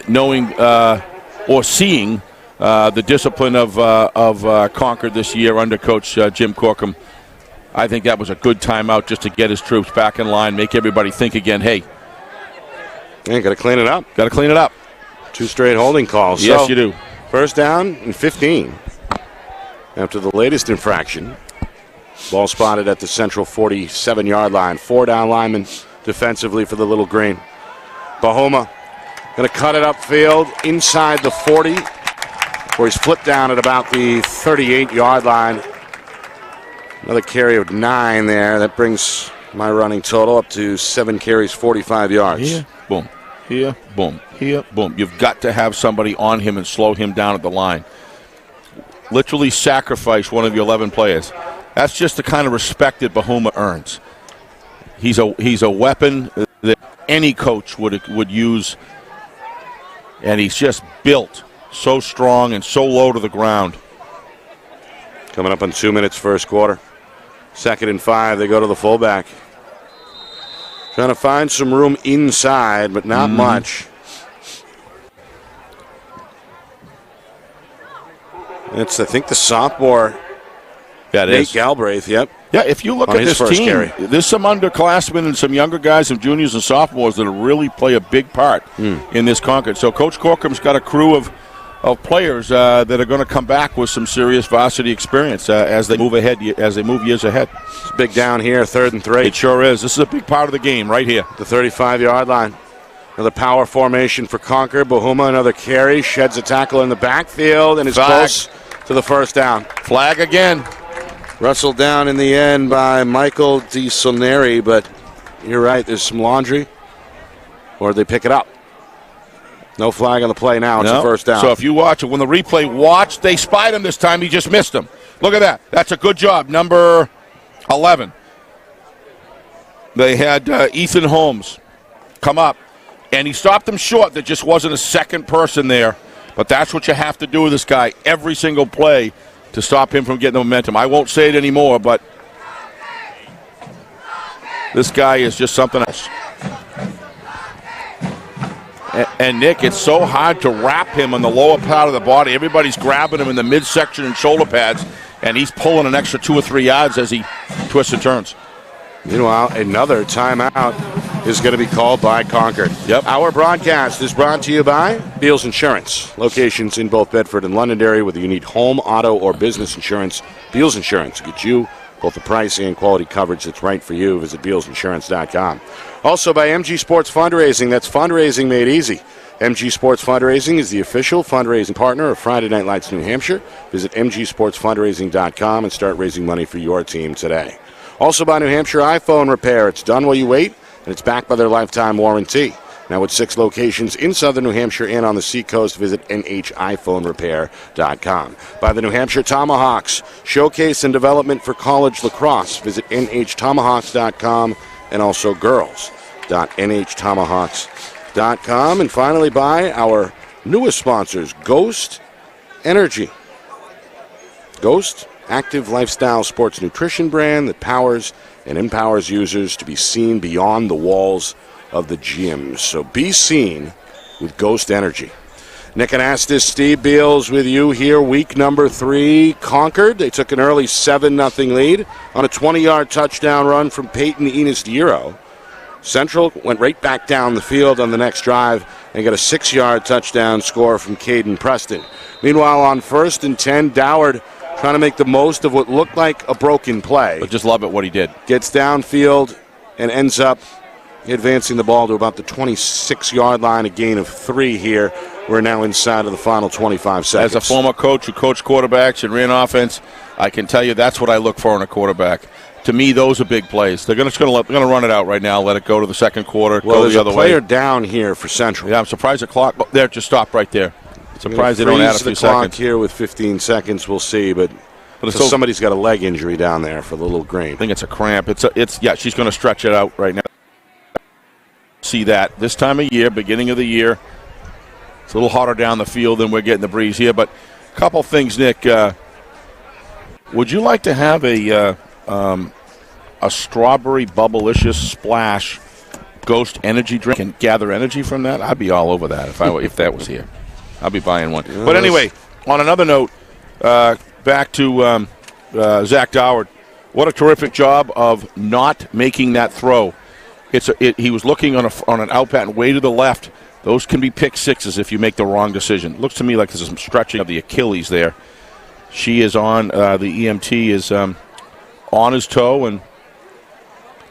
knowing or seeing the discipline of Concord this year under Coach Jim Corcoran. I think that was a good timeout just to get his troops back in line, make everybody think again, hey. Yeah, got to clean it up. Got to clean it up. 2 straight holding calls. Yes, you do. First down and 15. After the latest infraction. Ball spotted at the central 47-yard line. 4 down linemen defensively for the Little Green. Bahoma going to cut it upfield inside the 40, where he's flipped down at about the 38-yard line. Another carry of 9 there. That brings my running total up to 7 carries, 45 yards. Here, boom. Here, boom. Here, boom. You've got to have somebody on him and slow him down at the line. Literally sacrifice one of your 11 players. That's just the kind of respect that Bahoma earns. He's a weapon that any coach would use, and he's just built so strong and so low to the ground. Coming up on 2 minutes first quarter. 2nd and 5, they go to the fullback. Trying to find some room inside, but not much. It's, I think, the sophomore, Nate Galbraith, yep. Yeah, if you look at this team, there's some underclassmen and some younger guys, some juniors and sophomores that really play a big part in this Concord. So Coach Corcoran's got a crew of players that are going to come back with some serious varsity experience as they move ahead, as they move years ahead. It's big down here, 3rd and 3. It sure is. This is a big part of the game right here. The 35-yard line. Another power formation for Concord. Bahoma, another carry, sheds a tackle in the backfield, and is close to the first down. Flag again. Wrestled down in the end by Michael DiSolneri, but you're right, there's some laundry. Or they pick it up. No flag on the play now. It's a first down. So if you watch it, when the replay they spied him this time. He just missed him. Look at that. That's a good job. Number 11. They had Ethan Holmes come up, and he stopped him short. There just wasn't a second person there. But that's what you have to do with this guy every single play to stop him from getting the momentum. I won't say it anymore, but this guy is just something else. And Nick, it's so hard to wrap him on the lower part of the body. Everybody's grabbing him in the midsection and shoulder pads, and he's pulling an extra 2 or 3 yards as he twists and turns. Meanwhile, another timeout is going to be called by Concord. Yep. Our broadcast is brought to you by Beals Insurance. Locations in both Bedford and Londonderry. Whether you need home, auto, or business insurance, Beals Insurance gets you both the price and quality coverage that's right for you. Visit BealsInsurance.com. Also by MG Sports Fundraising. That's fundraising made easy. MG Sports Fundraising is the official fundraising partner of Friday Night Lights New Hampshire. Visit MGSportsFundraising.com and start raising money for your team today. Also by New Hampshire iPhone Repair. It's done while you wait, and it's backed by their lifetime warranty. Now with 6 locations in southern New Hampshire and on the Seacoast, visit NHiPhoneRepair.com. By the New Hampshire Tomahawks, showcase and development for college lacrosse. Visit NHTomahawks.com and also girls.NHTomahawks.com. Beansinsurance.com. And finally, by our newest sponsors, Ghost Energy. Ghost, active lifestyle sports nutrition brand that powers and empowers users to be seen beyond the walls of the gyms. So be seen with Ghost Energy. Nick Anastas, Steve Beals with you here. Week number 3, Concord. They took an early 7-0 lead on a 20-yard touchdown run from Peyton Enos-Diero. Central went right back down the field on the next drive and got a 6-yard touchdown score from Caden Preston. Meanwhile, on 1st and 10, Doward trying to make the most of what looked like a broken play. But just love it what he did. Gets downfield and ends up advancing the ball to about the 26-yard line, a gain of 3 here. We're now inside of the final 25 seconds. As a former coach who coached quarterbacks and ran offense, I can tell you that's what I look for in a quarterback. To me, those are big plays. They're going to run it out right now, let it go to the second quarter, well, go the other way. There's a player down here for Central. Yeah, I'm surprised the clock there just stopped right there. Surprised they don't add a few the clock seconds here with 15 seconds. We'll see, but so somebody's got a leg injury down there for the little green. I think it's a cramp. Yeah. She's going to stretch it out right now. See that this time of year, beginning of the year. It's a little hotter down the field than we're getting the breeze here. But a couple things, Nick. Would you like to have a strawberry bubblicious splash Ghost energy drink and gather energy from that? I'd be all over that if that was here. I'd be buying one. Yeah, but anyway, on another note, back to Zach Doward. What a terrific job of not making that throw. He was looking on an out pattern way to the left. Those can be pick sixes if you make the wrong decision. Looks to me like there's some stretching of the Achilles there. She is on, the EMT is on his toe. And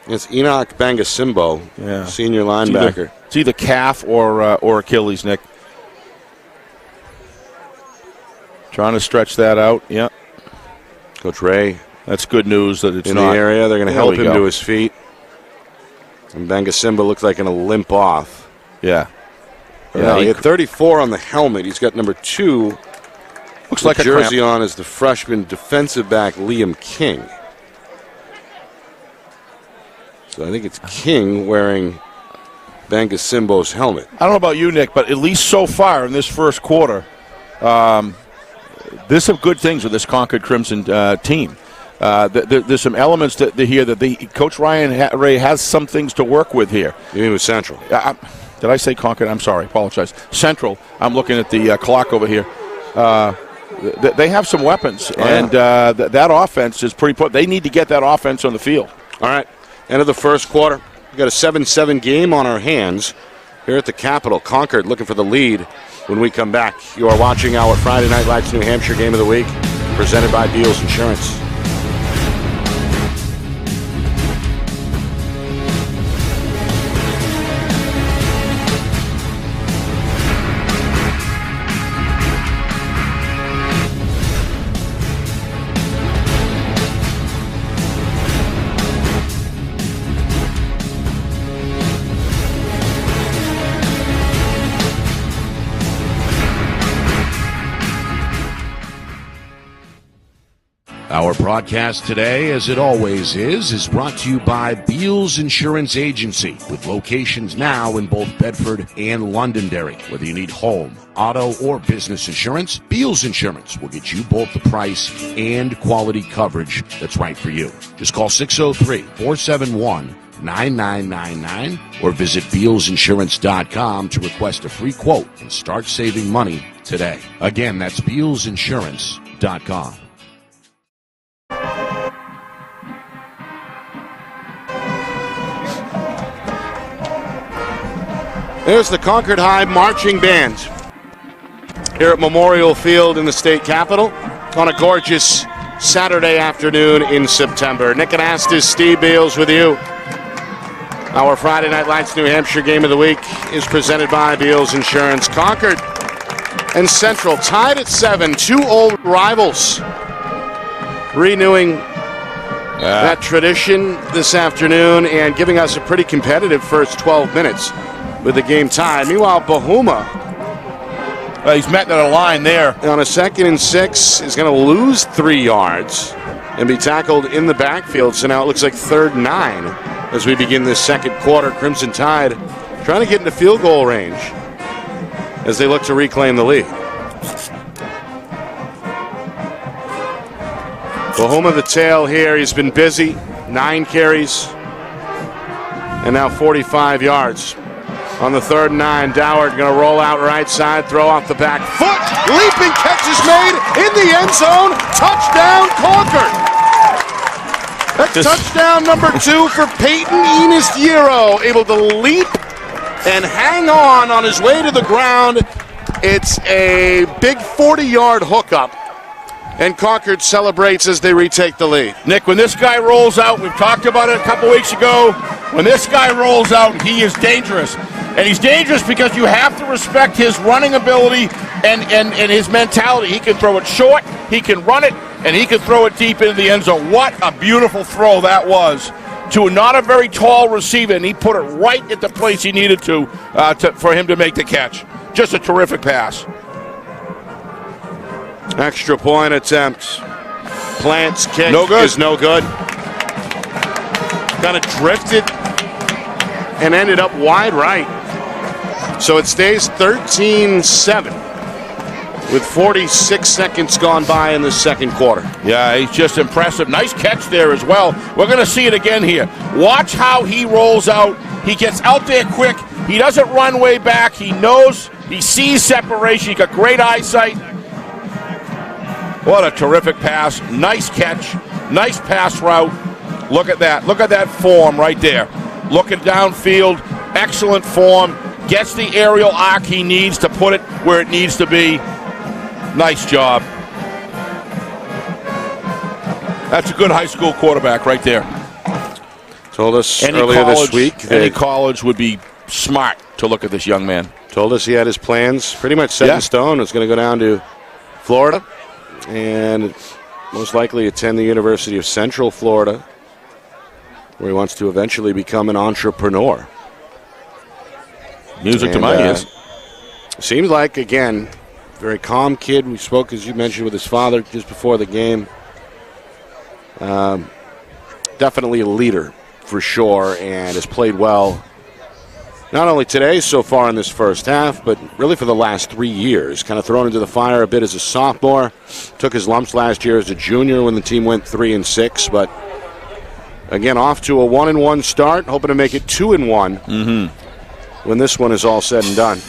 it's Enoch Bangasimbo, senior linebacker. It's either calf or Achilles, Nick. Trying to stretch that out, yeah. Coach Ray. That's good news that it's in not. The area. They're going to help him to his feet. And Bangasimba looks like going to limp off. Yeah. He had 34 on the helmet. He's got number 2. Looks like a jersey on is the freshman defensive back Liam King. So I think it's King wearing Bangasimbo's helmet. I don't know about you, Nick, but at least so far in this first quarter, there's some good things with this Concord Crimson team. There's some elements here that Coach Ryan Ray has some things to work with here. You mean with Central? Did I say Concord? I'm sorry. Apologize. Central. I'm looking at the clock over here. They have some weapons, and that offense is pretty put. They need to get that offense on the field. All right. End of the first quarter. We've got a 7-7 game on our hands here at the Capitol. Concord looking for the lead when we come back. You are watching our Friday Night Lights New Hampshire Game of the Week, presented by Beals Insurance. Our broadcast today, as it always is brought to you by Beals Insurance Agency, with locations now in both Bedford and Londonderry. Whether you need home, auto, or business insurance, Beals Insurance will get you both the price and quality coverage that's right for you. Just call 603-471-9999 or visit BealsInsurance.com to request a free quote and start saving money today. Again, that's BealsInsurance.com. There's the Concord High Marching Band here at Memorial Field in the state capitol on a gorgeous Saturday afternoon in September. Nick Anastas, Steve Beals with you. Our Friday Night Lights New Hampshire Game of the Week is presented by Beals Insurance. Concord and Central tied at 7, 2 old rivals renewing that tradition this afternoon and giving us a pretty competitive first 12 minutes with the game tied. Meanwhile, Bahuma, he's met at a line there. On a 2nd and 6, is going to lose 3 yards and be tackled in the backfield. So now it looks like 3rd and 9 as we begin this second quarter. Crimson Tide trying to get into field goal range as they look to reclaim the lead. Bahuma the tail here. He's been busy. 9 carries and now 45 yards. On the 3rd and 9, Doward going to roll out right side, throw off the back foot. Leaping catch is made in the end zone. Touchdown, Concord. That's touchdown number 2 for Peyton Inistiero. Able to leap and hang on his way to the ground. It's a big 40-yard hookup. And Concord celebrates as they retake the lead. Nick, when this guy rolls out, we've talked about it a couple weeks ago. When this guy rolls out, he is dangerous. And he's dangerous because you have to respect his running ability and his mentality. He can throw it short, he can run it, and he can throw it deep into the end zone. What a beautiful throw that was to not a very tall receiver, and he put it right at the place he needed to for him to make the catch. Just a terrific pass. Extra point attempt. Plant's kick is no good. Kind of drifted and ended up wide right. So it stays 13-7 with 46 seconds gone by in the second quarter. Yeah, he's just impressive. Nice catch there as well. We're going to see it again here. Watch how he rolls out. He gets out there quick. He doesn't run way back. He knows, he sees separation. He's got great eyesight. What a terrific pass. Nice catch. Nice pass route. Look at that. Look at that form right there. Looking downfield. Excellent form. Gets the aerial arc he needs to put it where it needs to be. Nice job. That's a good high school quarterback right there. Told us earlier this week that any college would be smart to look at this young man. Told us he had his plans pretty much set in stone. Was going to go down to Florida and most likely attend the University of Central Florida, where he wants to eventually become an entrepreneur. Music to my ears. Seems like, again, very calm kid. We spoke, as you mentioned, with his father just before the game. Definitely a leader for sure, and has played well. Not only today so far in this first half, but really for the last 3 years. Kind of thrown into the fire a bit as a sophomore. Took his lumps last year as a junior when the team went 3-6. But again, off to a 1-1 start, hoping to make it 2-1 when this one is all said and done.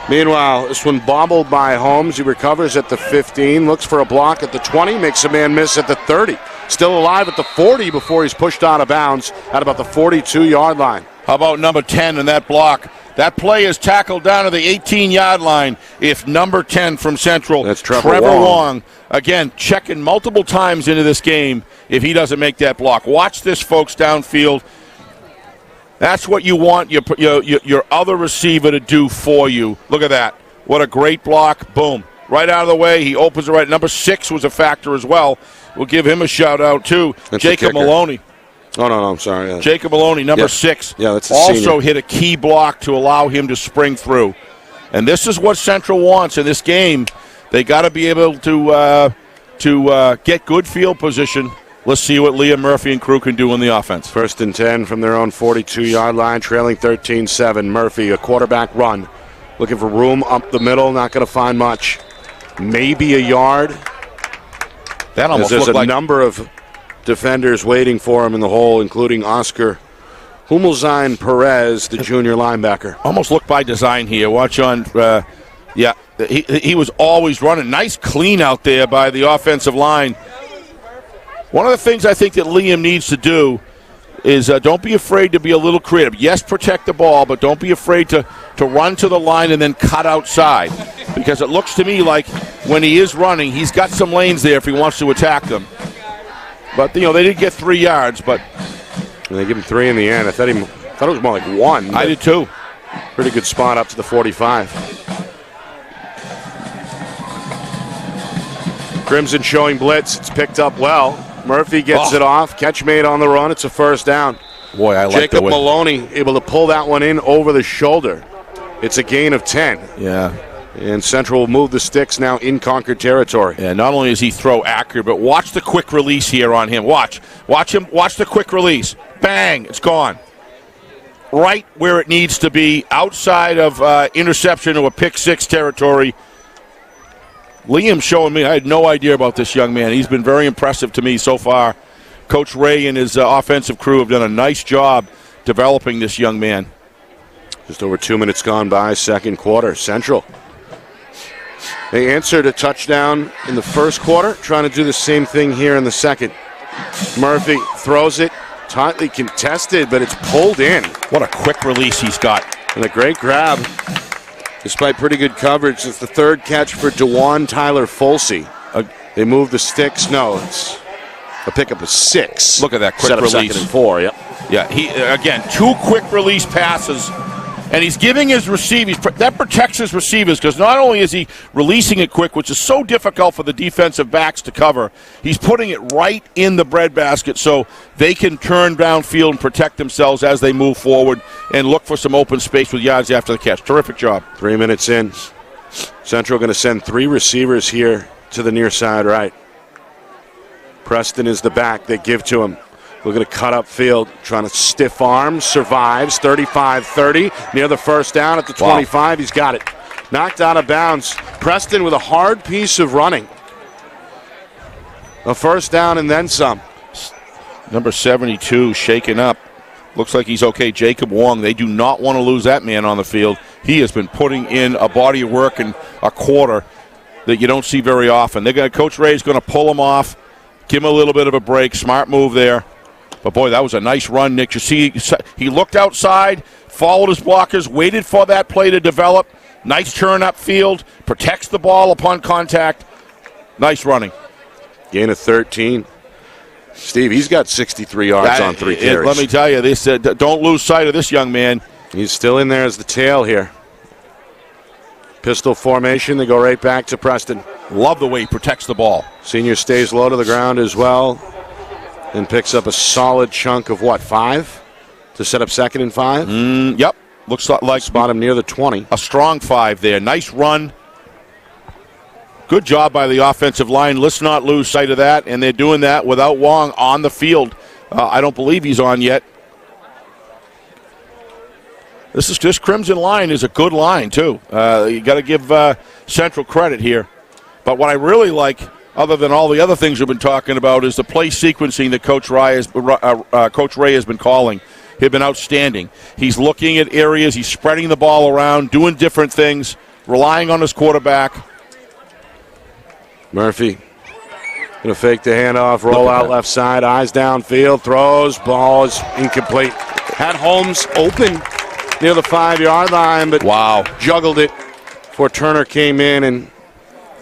Meanwhile, this one bobbled by Holmes. He recovers at the 15, looks for a block at the 20, makes a man miss at the 30. Still alive at the 40 before he's pushed out of bounds at about the 42-yard line. How about number 10 in that block? That play is tackled down to the 18-yard line. If number 10 from Central, that's Trevor Wong, again, checking multiple times into this game if he doesn't make that block. Watch this, folks, downfield. That's what you want your other receiver to do for you. Look at that. What a great block. Boom. Right out of the way. He opens it right. Number 6 was a factor as well. We'll give him a shout-out, too. That's Jacob Maloney. Oh, no, I'm sorry. Yeah. Jacob Maloney, number 6. Yeah, that's also senior. Hit a key block to allow him to spring through. And this is what Central wants in this game. They got to be able to get good field position. Let's see what Liam Murphy and crew can do in the offense. 1st and 10 from their own 42-yard line, trailing 13-7. Murphy, a quarterback run. Looking for room up the middle, not going to find much. Maybe a yard. That almost there's looked a like number of defenders waiting for him in the hole, including Oscar Humelzine Perez, the junior linebacker. Almost looked by design here. Watch on, he was always running. Nice clean out there by the offensive line. One of the things I think that Liam needs to do is don't be afraid to be a little creative. Yes, protect the ball, but don't be afraid to run to the line and then cut outside. Because it looks to me like when he is running, he's got some lanes there if he wants to attack them. But, they did get 3 yards, but they give him 3 in the end. I thought it was more like 1. I did too. Pretty good spot up to the 45. Crimson showing blitz. It's picked up well. Murphy gets it off. Catch made on the run. It's a first down. Boy, I like Jacob Maloney able to pull that one in over the shoulder. It's a gain of 10. Yeah. And Central will move the sticks now in Concord territory. Yeah, not only is he throw accurate, but watch the quick release here on him. Watch him. Watch the quick release. Bang, it's gone. right where it needs to be, outside of interception or a pick-six territory. Liam showing me, I had no idea about this young man. He's been very impressive to me so far. Coach Ray and his offensive crew have done a nice job developing this young man. Just over 2 minutes gone by, second quarter. Central. They answered a touchdown in the first quarter, trying to do the same thing here in the second. Murphy throws it, tightly contested, but it's pulled in. What a quick release he's got. And a great grab, despite pretty good coverage. It's the third catch for DeJuan Tyler Folsey. They move the sticks. No, it's a pickup of 6. Look at that quick Set up release. Second and 4, yep. Yeah, he again, 2 quick release passes. And he's giving his receivers, that protects his receivers, because not only is he releasing it quick, which is so difficult for the defensive backs to cover, he's putting it right in the breadbasket so they can turn downfield and protect themselves as they move forward and look for some open space with yards after the catch. Terrific job. 3 minutes in. Central going to send 3 receivers here to the near side right. Preston is the back. They give to him. Looking to cut upfield, trying to stiff arm, survives, 35-30, near the first down at the 25. Wow. He's got it. Knocked out of bounds. Preston with a hard piece of running. A first down and then some. Number 72 shaken up. Looks like he's okay. Jacob Wong, they do not want to lose that man on the field. He has been putting in a body of work in a quarter that you don't see very often. Coach Ray's going to pull him off, give him a little bit of a break. Smart move there. But, boy, that was a nice run, Nick. You see, he looked outside, followed his blockers, waited for that play to develop. Nice turn upfield, protects the ball upon contact. Nice running. Gain of 13. Steve, he's got 63 yards on 3 carries. Let me tell you, this don't lose sight of this young man. He's still in there as the tail here. Pistol formation, they go right back to Preston. Love the way he protects the ball. Senior stays low to the ground as well. And picks up a solid chunk of 5 to set up second and 5? Yep. Looks like spot him near the 20. A strong 5 there. Nice run. Good job by the offensive line. Let's not lose sight of that. And they're doing that without Wong on the field. I don't believe he's on yet. This Crimson line is a good line, too. You got to give Central credit here. But what I really like, other than all the other things we've been talking about, is the play sequencing that Coach Ray has been calling. He's been outstanding. He's looking at areas, he's spreading the ball around, doing different things, relying on his quarterback. Murphy going to fake the handoff, roll out left side, eyes downfield, throws, ball is incomplete. Had Holmes open near the 5-yard line, but juggled it before Turner came in and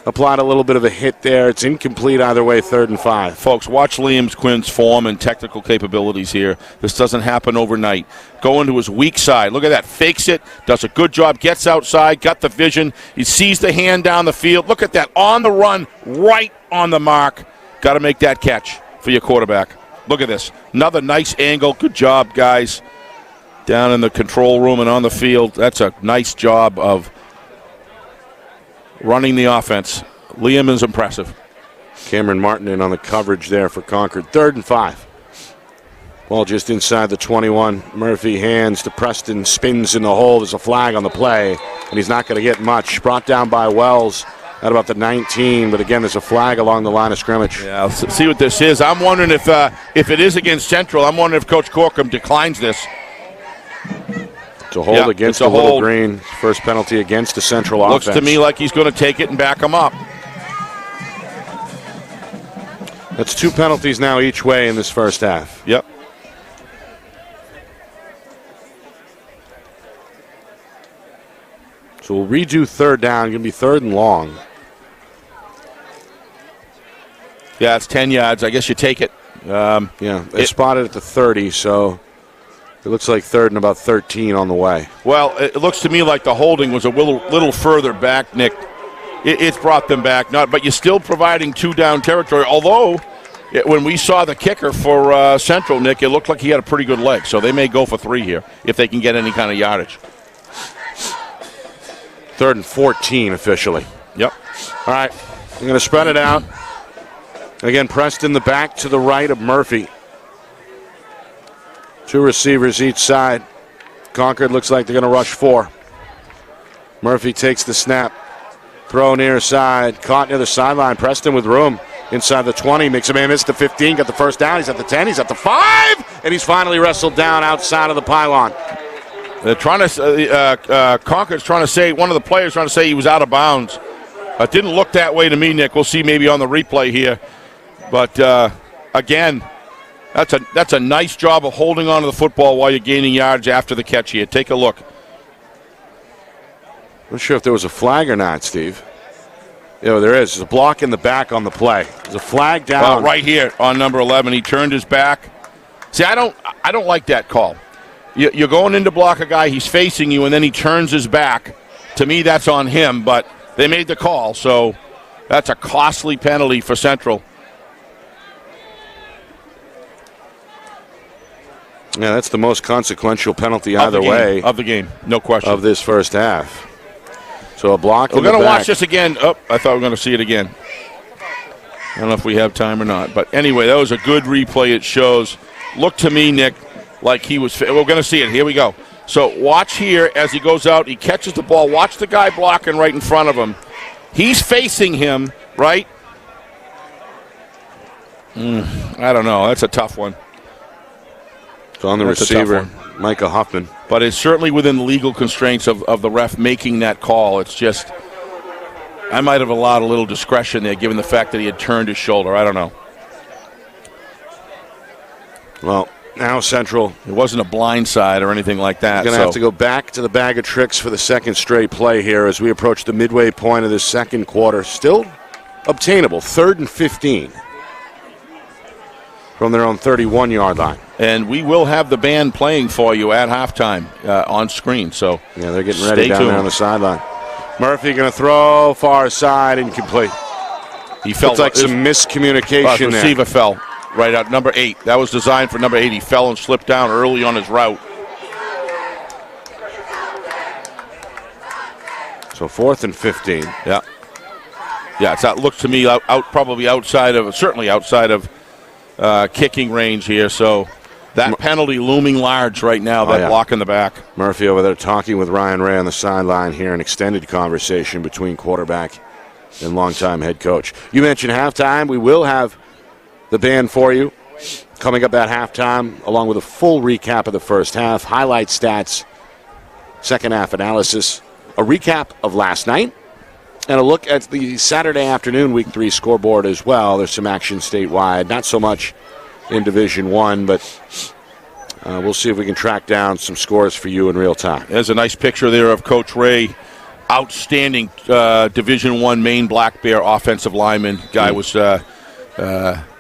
applied a little bit of a hit there. It's incomplete either way, 3rd and 5. Folks, watch Liam Quinn's form and technical capabilities here. This doesn't happen overnight. Going to his weak side. Look at that. Fakes it. Does a good job. Gets outside. Got the vision. He sees the hand down the field. Look at that. On the run. Right on the mark. Got to make that catch for your quarterback. Look at this. Another nice angle. Good job, guys. Down in the control room and on the field. That's a nice job of running the offense. Liam is impressive. Cameron Martin in on the coverage there for Concord. 3rd and 5. Ball just inside the 21. Murphy hands to Preston, spins in the hole. There's a flag on the play, and he's not going to get much. Brought down by Wells at about the 19, but again, there's a flag along the line of scrimmage. Yeah, let's see what this is. I'm wondering if it is against Central. I'm wondering if Coach Corcoran declines this. It's a hold against the Little Green. First penalty against the Central offense. Looks to me like he's going to take it and back him up. That's 2 penalties now each way in this first half. Yep. So we'll redo 3rd down. Going to be 3rd and long. Yeah, it's 10 yards. I guess you take it. They spotted at the 30, so it looks like 3rd and about 13 on the way. Well, it looks to me like the holding was a little further back, Nick. It's brought them back, but you're still providing 2-down territory. Although, when we saw the kicker for Central, Nick, it looked like he had a pretty good leg. So they may go for 3 here if they can get any kind of yardage. 3rd and 14 officially. Yep. All right, I'm going to spread it out. Again, Preston the back to the right of Murphy. 2 receivers each side. Concord looks like they're going to rush 4. Murphy takes the snap. Throw near side. Caught near the sideline. Preston with room. Inside the 20. Makes a man miss the 15. Got the first down. He's at the 10. He's at the 5. And he's finally wrestled down outside of the pylon. They're trying to, Concord's trying to say, one of the players trying to say he was out of bounds. It didn't look that way to me, Nick. We'll see maybe on the replay here. But, again, that's a nice job of holding on to the football while you're gaining yards after the catch here. Take a look. Not sure if there was a flag or not, Steve. Yeah, there is. There's a block in the back on the play. There's a flag down. Right here on number 11. He turned his back. See, I don't like that call. You're going in to block a guy, he's facing you, and then he turns his back. To me, that's on him, but they made the call, so that's a costly penalty for Central. Yeah, that's the most consequential penalty either way. Of the game, no question. Of this first half. So a block in We're the going to back. watch this again. Oh, I thought we were going to see it again. I don't know if we have time or not. But anyway, that was a good replay. It shows. Look to me, Nick, like he was. We're going to see it. Here we go. So watch here as he goes out. He catches the ball. Watch the guy blocking right in front of him. He's facing him, right? I don't know. That's a tough one. It's on the receiver, Micah Huffman. But it's certainly within the legal constraints of the ref making that call. It's just, I might have allowed a little discretion there given the fact that he had turned his shoulder. I don't know. Well, now Central. It wasn't a blind side or anything like that. Going to have to go back to the bag of tricks for the second straight play here as we approach the midway point of the second quarter. Still obtainable, 3rd and 15 from their own 31-yard line. And we will have the band playing for you at halftime on screen. So yeah, they're getting ready down there on the sideline. Murphy going to throw far side, incomplete. He felt like some miscommunication there. Receiver fell right out. Number 8. That was designed for number 8. He fell and slipped down early on his route. So 4th and 15. Yeah. Yeah, it looks to me probably certainly outside of kicking range here. So that penalty looming large right now, that block in the back. Murphy over there talking with Ryan Ray on the sideline here, an extended conversation between quarterback and longtime head coach. You mentioned halftime. We will have the band for you coming up at halftime, along with a full recap of the first half, highlight stats, second half analysis, a recap of last night, and a look at the Saturday afternoon Week 3 scoreboard as well. There's some action statewide, not so much in Division 1, but we'll see if we can track down some scores for you in real time. There's a nice picture there of Coach Ray, outstanding Division 1 Maine Black Bear offensive lineman. Guy was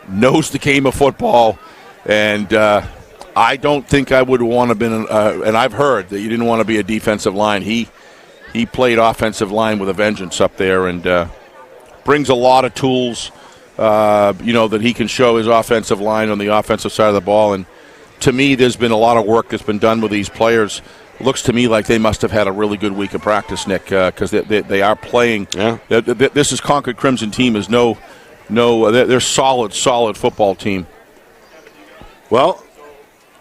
knows the game of football, and I don't think I would want to have been, and I've heard that you didn't want to be a defensive line. He played offensive line with a vengeance up there, and brings a lot of tools, that he can show his offensive line on the offensive side of the ball. And to me, there's been a lot of work that's been done with these players. Looks to me like they must have had a really good week of practice, Nick, because they are playing. Yeah. This is Concord Crimson team is they're solid football team. Well,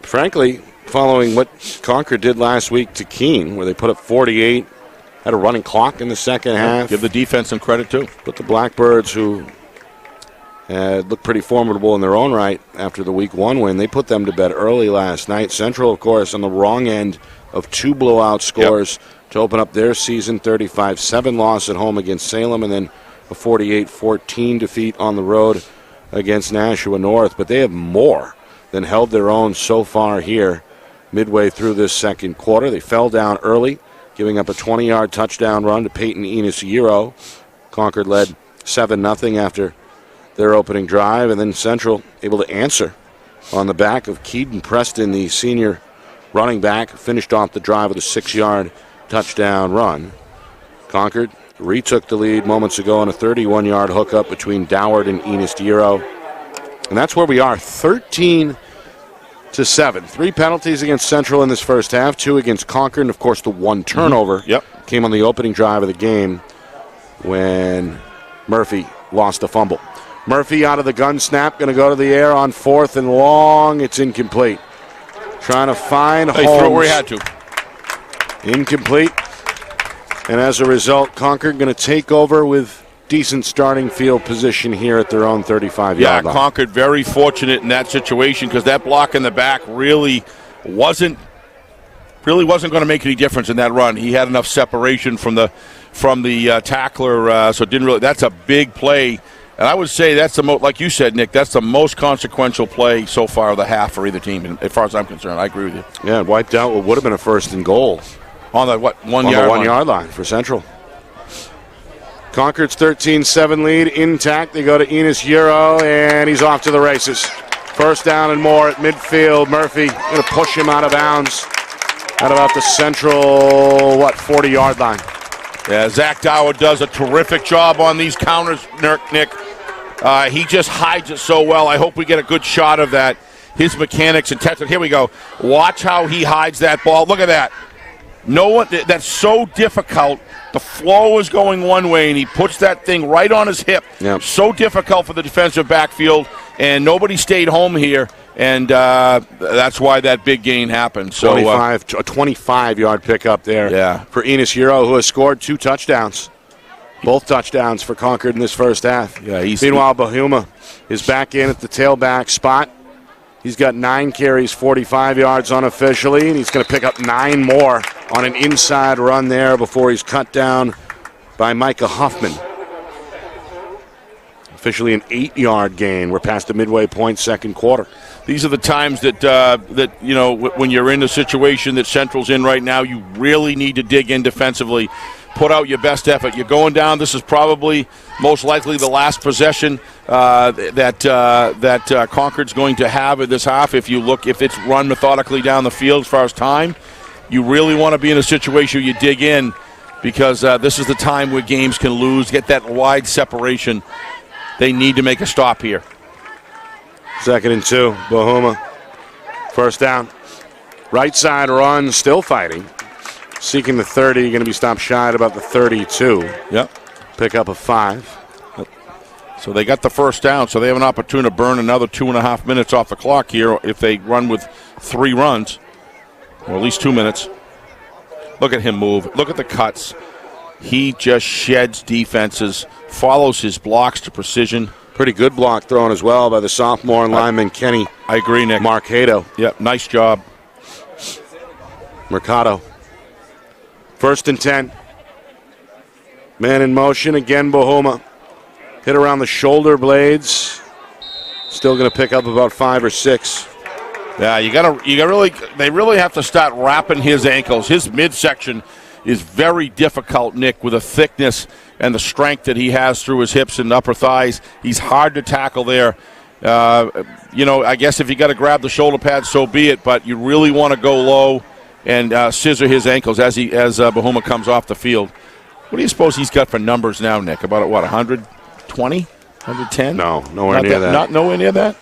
frankly, following what Concord did last week to Keene, where they put up 48, had a running clock in the second half. Give the defense some credit, too. But the Blackbirds, who looked pretty formidable in their own right after the Week 1 win, they put them to bed early last night. Central, of course, on the wrong end of 2 blowout scores to open up their season, 35-7 loss at home against Salem, and then a 48-14 defeat on the road against Nashua North. But they have more than held their own so far here midway through this second quarter. They fell down early, giving up a 20-yard touchdown run to Peyton Enos-Euro. Concord led 7-0 after their opening drive, and then Central able to answer on the back of Keaton Preston, the senior running back, finished off the drive with a 6-yard touchdown run. Concord retook the lead moments ago on a 31-yard hookup between Doward and Enos-Euro. And that's where we are, 13-7. 3 penalties against Central in this first half, 2 against Concord, and of course the 1 turnover came on the opening drive of the game when Murphy lost the fumble. Murphy out of the gun snap, going to go to the air on 4th and long. It's incomplete. Trying to find Holmes. He threw it where he had to. Incomplete. And as a result, Concord going to take over with decent starting field position here at their own 35-yard line. Concord very fortunate in that situation because that block in the back really wasn't going to make any difference in that run. He had enough separation from the tackler, so it didn't really. That's a big play, and I would say that's the most, like you said, Nick. That's the most consequential play so far of the half for either team, and as far as I'm concerned. I agree with you. Yeah, it wiped out what would have been a first and goal on the 1 yard line. 1 yard line for Central. Concord's 13-7 lead intact. They go to Enos Euro, and he's off to the races. First down and more at midfield. Murphy going to push him out of bounds at about the Central, 40-yard line. Yeah, Zach Dower does a terrific job on these counters, Nick. He just hides it so well. I hope we get a good shot of that. His mechanics and technique. Here we go. Watch how he hides that ball. Look at that. No one. That's so difficult. The flow is going one way, and he puts that thing right on his hip. Yep. So difficult for the defensive backfield, and nobody stayed home here, and that's why that big gain happened. So a 25-yard pickup there for Enos Euro, who has scored 2 touchdowns. Both touchdowns for Concord in this first half. Yeah, Meanwhile, Bahuma is back in at the tailback spot. He's got 9 carries, 45 yards unofficially, and he's going to pick up 9 more on an inside run there before he's cut down by Micah Huffman. Officially an 8-yard gain. We're past the midway point, second quarter. These are the times that when you're in the situation that Central's in right now, you really need to dig in defensively. Put out your best effort. You're going down. This is probably most likely the last possession that Concord's going to have in this half. If it's run methodically down the field as far as time, you really want to be in a situation where you dig in because this is the time where games can lose. Get that wide separation. They need to make a stop here. 2nd and 2, Bahuma. First down. Right side run, still fighting. Seeking the 30, going to be stopped shy at about the 32. Yep. Pick up a 5. Yep. So they got the first down, so they have an opportunity to burn another 2.5 minutes off the clock here if they run with 3 runs, or at least 2 minutes. Look at him move. Look at the cuts. He just sheds defenses, follows his blocks to precision. Pretty good block thrown as well by the sophomore and lineman Kenny. I agree, Nick. Marcado. Yep, nice job. Mercado. 1st and 10. Man in motion again, Bahuma. Hit around the shoulder blades. Still going to pick up about 5 or 6. Yeah, they really have to start wrapping his ankles. His midsection is very difficult, Nick, with the thickness and the strength that he has through his hips and upper thighs. He's hard to tackle there. I guess if you got to grab the shoulder pad, so be it, but you really want to go low and scissor his ankles as Bahuma comes off the field. What do you suppose he's got for numbers now, Nick? About, 120? 110? No, nowhere near that. Not nowhere near that?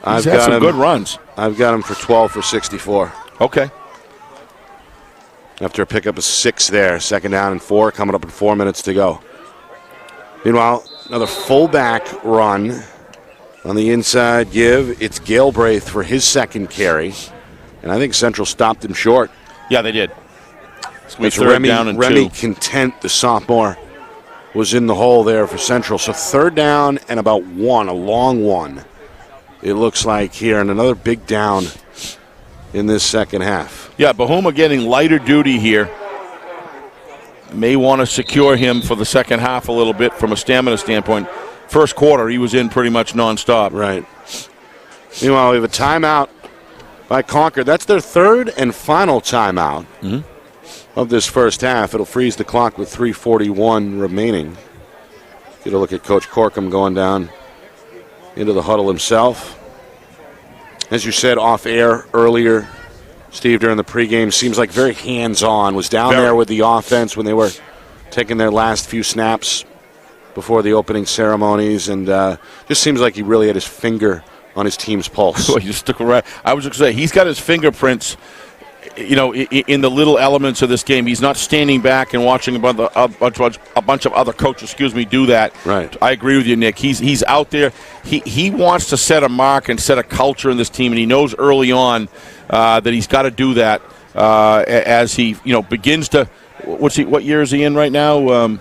He's had some good runs. I've got him for 12 for 64. Okay. After a pickup of 6 there. 2nd down and 4, coming up in 4 minutes to go. Meanwhile, another fullback run on the inside give. It's Galbraith for his 2nd carry. And I think Central stopped him short. Yeah, they did. It's Remy Content, the sophomore, was in the hole there for Central. So 3rd down and about 1, a long one. It looks like here, and another big down in this second half. Yeah, Bahuma getting lighter duty here. May want to secure him for the second half a little bit from a stamina standpoint. First quarter, he was in pretty much nonstop. Right. Meanwhile, we have a timeout by Concord. That's their 3rd and final timeout of this first half. It'll freeze the clock with 3:41 remaining. Get a look at Coach Corkum going down into the huddle himself. As you said off air earlier, Steve, during the pregame, seems like very hands-on. Was down there with the offense when they were taking their last few snaps before the opening ceremonies, and just seems like he really had his finger on his team's pulse. He just stuck around. I was going to say, he's got his fingerprints, in the little elements of this game. He's not standing back and watching a bunch of other coaches, do that. Right. I agree with you, Nick. He's out there. He wants to set a mark and set a culture in this team, and he knows early on that he's got to do that. as he begins to. What year is he in right now?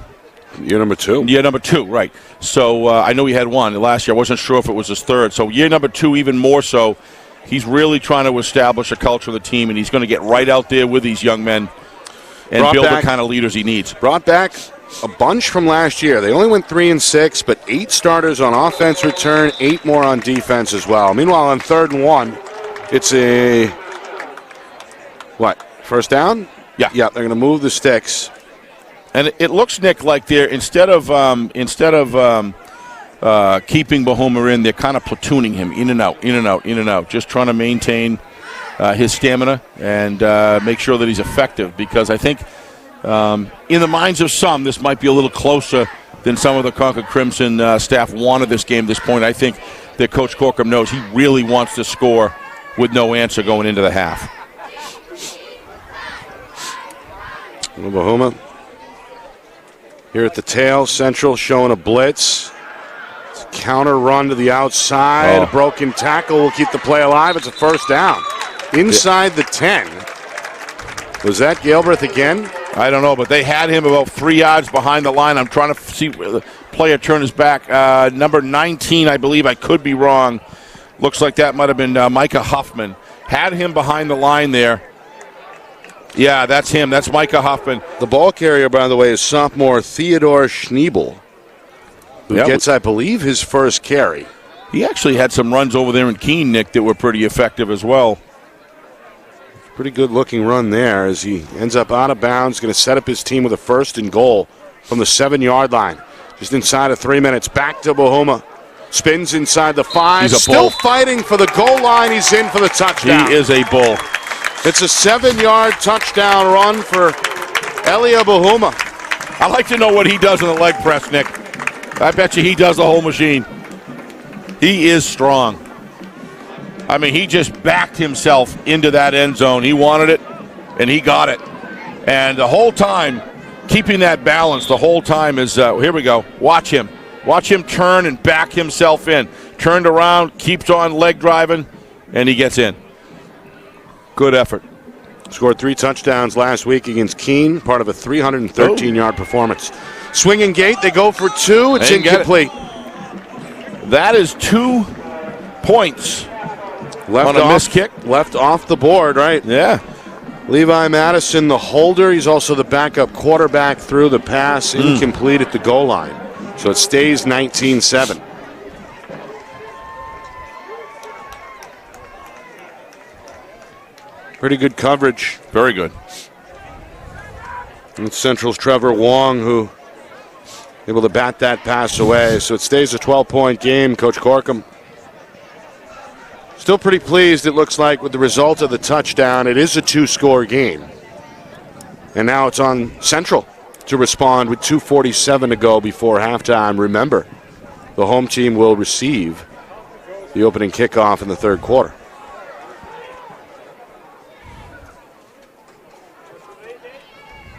Year number 2. Year number 2, right. So I know he had one last year. I wasn't sure if it was his third. So year number 2, even more so. He's really trying to establish a culture of the team, and he's going to get right out there with these young men and build the kind of leaders he needs. Brought back a bunch from last year. They only went 3-6, but 8 starters on offense return, 8 more on defense as well. Meanwhile, on 3rd and 1, it's a first down? Yeah. They're going to move the sticks. And it looks, Nick, like they're instead of keeping Bahoma in, they're kind of platooning him in and out, just trying to maintain his stamina and make sure that he's effective. Because I think in the minds of some, this might be a little closer than some of the Concord Crimson staff wanted this game at this point. I think that Coach Corcoran knows he really wants to score with no answer going into the half. Bahoma here at the tail. Central showing a blitz. It's a counter run to the outside. A broken tackle will keep the play alive. It's a first down. Inside the 10. Was that Galbraith again? I don't know, but they had him about 3 yards behind the line. I'm trying to see the player turn his back. Number 19, I believe. I could be wrong. Looks like that might have been Micah Huffman. Had him behind the line there. Yeah, that's him. That's Micah Huffman. The ball carrier, by the way, is sophomore Theodore Schneebel, who gets, I believe, his first carry. He actually had some runs over there in Keene, Nick, that were pretty effective as well. Pretty good-looking run there as he ends up out of bounds. Going to set up his team with a 1st and goal from the 7-yard line. Just inside of 3 minutes. Back to Bahoma. Spins inside the 5. He's a Still bull. fighting for the goal line. He's in for the touchdown. He is a bull. It's a 7-yard touchdown run for Elia Bahoma. I'd like to know what he does in the leg press, Nick. I bet you he does the whole machine. He is strong. I mean, he just backed himself into that end zone. He wanted it, and he got it. And the whole time, keeping that balance the whole time is, here we go. Watch him. Watch him turn and back himself in. Turned around, keeps on leg driving, and he gets in. Good effort. Scored 3 touchdowns last week against Keene, part of a 313-yard performance. Swinging gate, they go for 2. It's incomplete. That is 2 points Left on a missed kick. Left off the board, right? Yeah. Levi Madison, the holder. He's also the backup quarterback through the pass. Incomplete at the goal line. So it stays 19-7. Pretty good coverage. Very good. And Central's Trevor Wong, who able to bat that pass away. So it stays a 12-point game. Coach Corcoran still pretty pleased, it looks like, with the result of the touchdown. It is a 2-score game. And now it's on Central to respond with 2:47 to go before halftime. Remember, the home team will receive the opening kickoff in the 3rd quarter.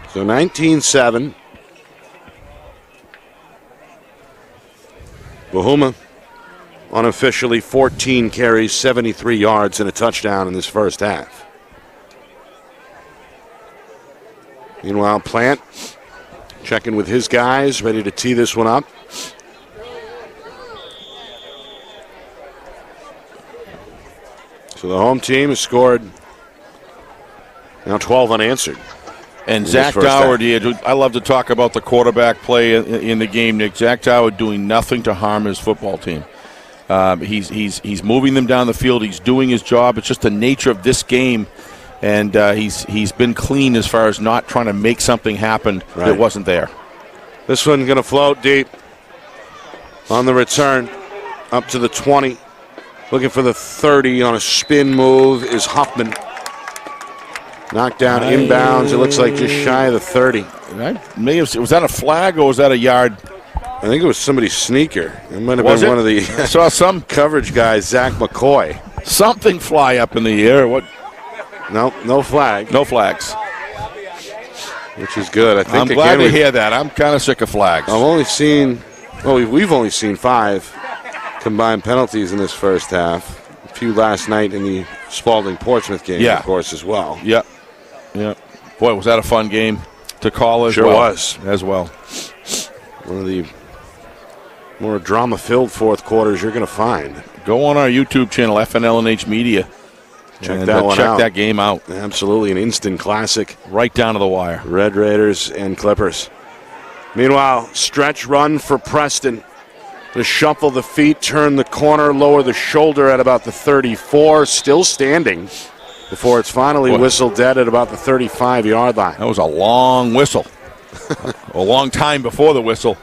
So 19-7. Bahoma unofficially 14 carries, 73 yards, and a touchdown in this first half. Meanwhile, Plant checking with his guys, ready to tee this one up. So the home team has scored now 12 unanswered. And Zach Dougherty, I love to talk about the quarterback play in the game, Nick. Zach Dougherty doing nothing to harm his football team. He's moving them down the field. He's doing his job. It's just the nature of this game. And he's been clean as far as not trying to make something happen that wasn't there. This one going to float deep on the return up to the 20. Looking for the 30 on a spin move is Huffman. Knocked down inbounds. It looks like just shy of the 30. Was that a flag or was that a yard? I think it was somebody's sneaker. It might have been one of the I saw some coverage guys, Zach McCoy. Something fly up in the air. What? No flag. No flags. Which is good. I think I'm glad to hear that. I'm kind of sick of flags. We've only seen 5 combined penalties in this first half. A few last night in the Spalding-Portsmouth game, of course, as well. Yeah. Yeah. Boy, was that a fun game to call as Sure well. was. As well. One of the more drama-filled fourth quarters you're going to find. Go on our YouTube channel, FNLNH Media. Check that one check out. that game out. Absolutely an instant classic. Right down to the wire. Red Raiders and Clippers. Meanwhile, stretch run for Preston. To shuffle the feet, turn the corner, lower the shoulder at about the 34. Still standing before it's finally whistled dead at about the 35-yard line. That was a long whistle. A long time before the whistle.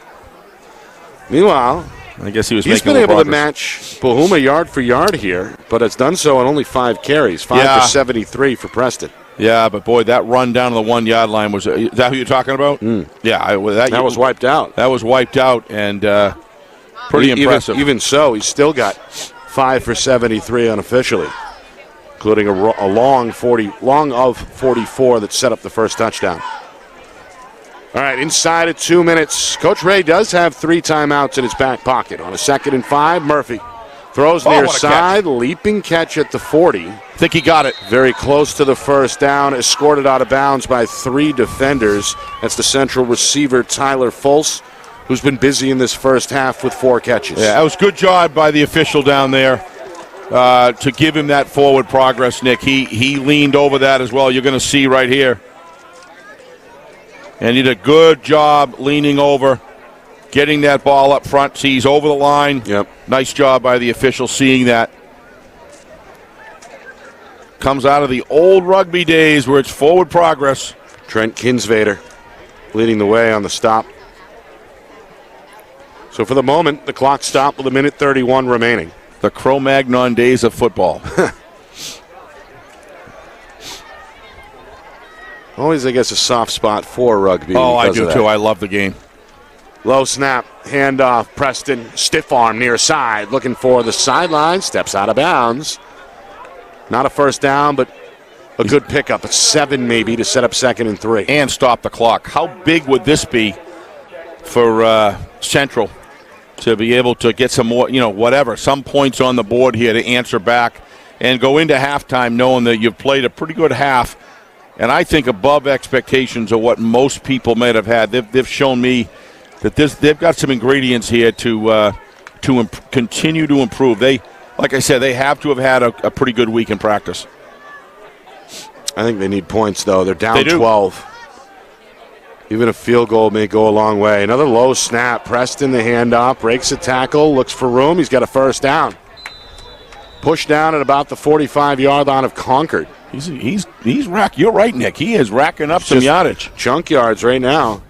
Meanwhile, I guess he's been able to match Bahuma yard for yard here, but it's done so on only 5 carries. 5 for 73 for Preston. Yeah, but boy, that run down to the 1-yard line was. Is that who you're talking about? Yeah, that was wiped out. That was wiped out, and pretty impressive. Even so, he's still got 5 for 73 unofficially, including a long of 44 that set up the first touchdown. All right, inside of 2 minutes. Coach Ray does have 3 timeouts in his back pocket. On a 2nd and 5, Murphy throws near side, leaping catch at the 40. I think he got it. Very close to the first down, escorted out of bounds by 3 defenders. That's the central receiver, Tyler Fultz, who's been busy in this first half with 4 catches. Yeah, that was good job by the official down there to give him that forward progress, Nick. He leaned over that as well. You're going to see right here. And he did a good job leaning over, getting that ball up front. See, he's over the line. Yep. Nice job by the official seeing that. Comes out of the old rugby days where it's forward progress. Trent Kinsvader leading the way on the stop. So for the moment, the clock stopped with 1:31 remaining. The Cro-Magnon days of football. Always, I guess, a soft spot for rugby. Oh, I do too. I love the game. Low snap, handoff, Preston, stiff arm near side, looking for the sideline, steps out of bounds. Not a first down, but a good pickup, a 7 maybe to set up 2nd and 3. And stop the clock. How big would this be for Central to be able to get some more, whatever, some points on the board here to answer back and go into halftime knowing that you've played a pretty good half. And I think above expectations of what most people might have had. They've shown me that they've got some ingredients here to continue to improve. Like I said, they have to have had a pretty good week in practice. I think they need points, though. They're down 12. Even a field goal may go a long way. Another low snap. Preston, the handoff, breaks a tackle, looks for room. He's got a first down. Pushed down at about the 45-yard line of Concord. He's You're right, Nick. He is racking up some yardage. Chunk yards right now.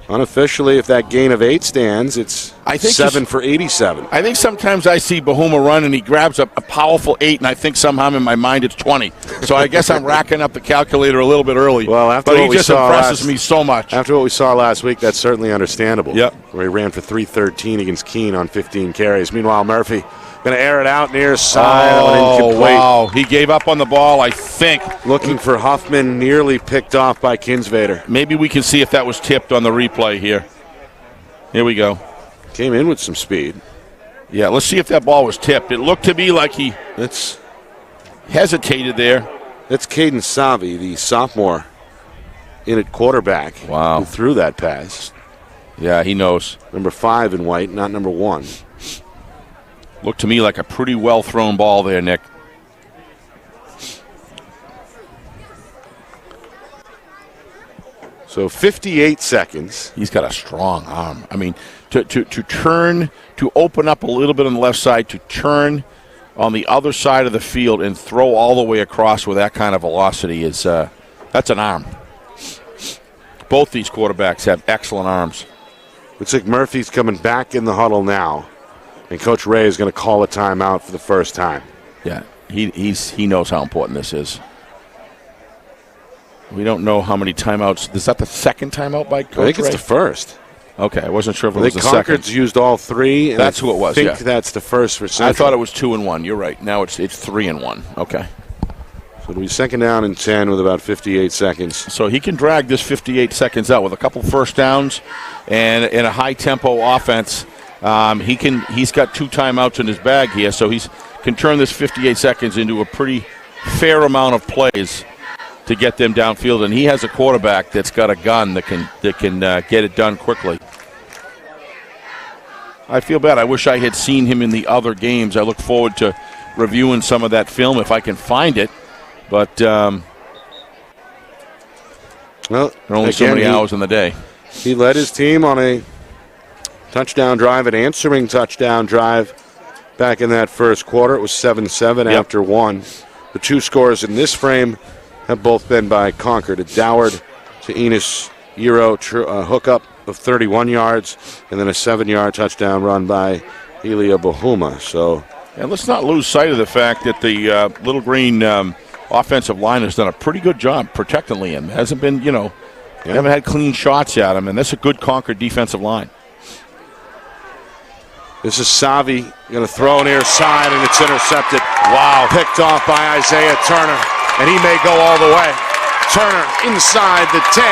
Unofficially, if that gain of 8 stands, it's 7 for 87. I think sometimes I see Bahuma run and he grabs a powerful 8, and I think somehow in my mind it's 20. So I guess I'm racking up the calculator a little bit early. Well, but he just impresses me so much. After what we saw last week, that's certainly understandable. Yep. Where he ran for 313 against Keene on 15 carries. Meanwhile, Murphy going to air it out near side. Incomplete. Wow. He gave up on the ball, I think. Looking for Huffman, nearly picked off by Kinsvader. Maybe we can see if that was tipped on the replay here. Here we go. Came in with some speed. Yeah, let's see if that ball was tipped. It looked to me like he hesitated there. That's Caden Savi, the sophomore in at quarterback. Wow. Who threw that pass. Yeah, he knows. Number 5 in white, not number 1. Looked to me like a pretty well-thrown ball there, Nick. So 58 seconds. He's got a strong arm. I mean, to turn, to open up a little bit on the left side, to turn on the other side of the field and throw all the way across with that kind of velocity is that's an arm. Both these quarterbacks have excellent arms. Looks like Murphy's coming back in the huddle now. And Coach Ray is going to call a timeout for the first time. Yeah, he knows how important this is. We don't know how many timeouts. Is that the second timeout by Coach Ray? I think it's the first. Okay, I wasn't sure if it was the second. Concord's used all 3. And that's who it was, I think that's the first for Central. I thought it was 2 and 1. You're right. Now it's 3 and 1. Okay. So it'll be 2nd down and 10 with about 58 seconds. So he can drag this 58 seconds out with a couple first downs and in a high-tempo offense. He's got 2 timeouts in his bag here, so he can turn this 58 seconds into a pretty fair amount of plays to get them downfield, and he has a quarterback that's got a gun that can get it done quickly. I feel bad. I wish I had seen him in the other games. I look forward to reviewing some of that film if I can find it, but well, there are only so many hours in the day. He led his team on a touchdown drive, an answering touchdown drive back in that first quarter. It was 7-7 after one. The two scores in this frame have both been by Concord. A Doward to Enos Euro hookup of 31 yards, and then a 7-yard touchdown run by Elia Bahuma. So, and let's not lose sight of the fact that the Little Green offensive line has done a pretty good job protecting Liam. It hasn't been, they haven't had clean shots at him, and that's a good Concord defensive line. This is Savi going to throw near side, and it's intercepted. Wow. Picked off by Isaiah Turner, and he may go all the way. Turner inside the 10.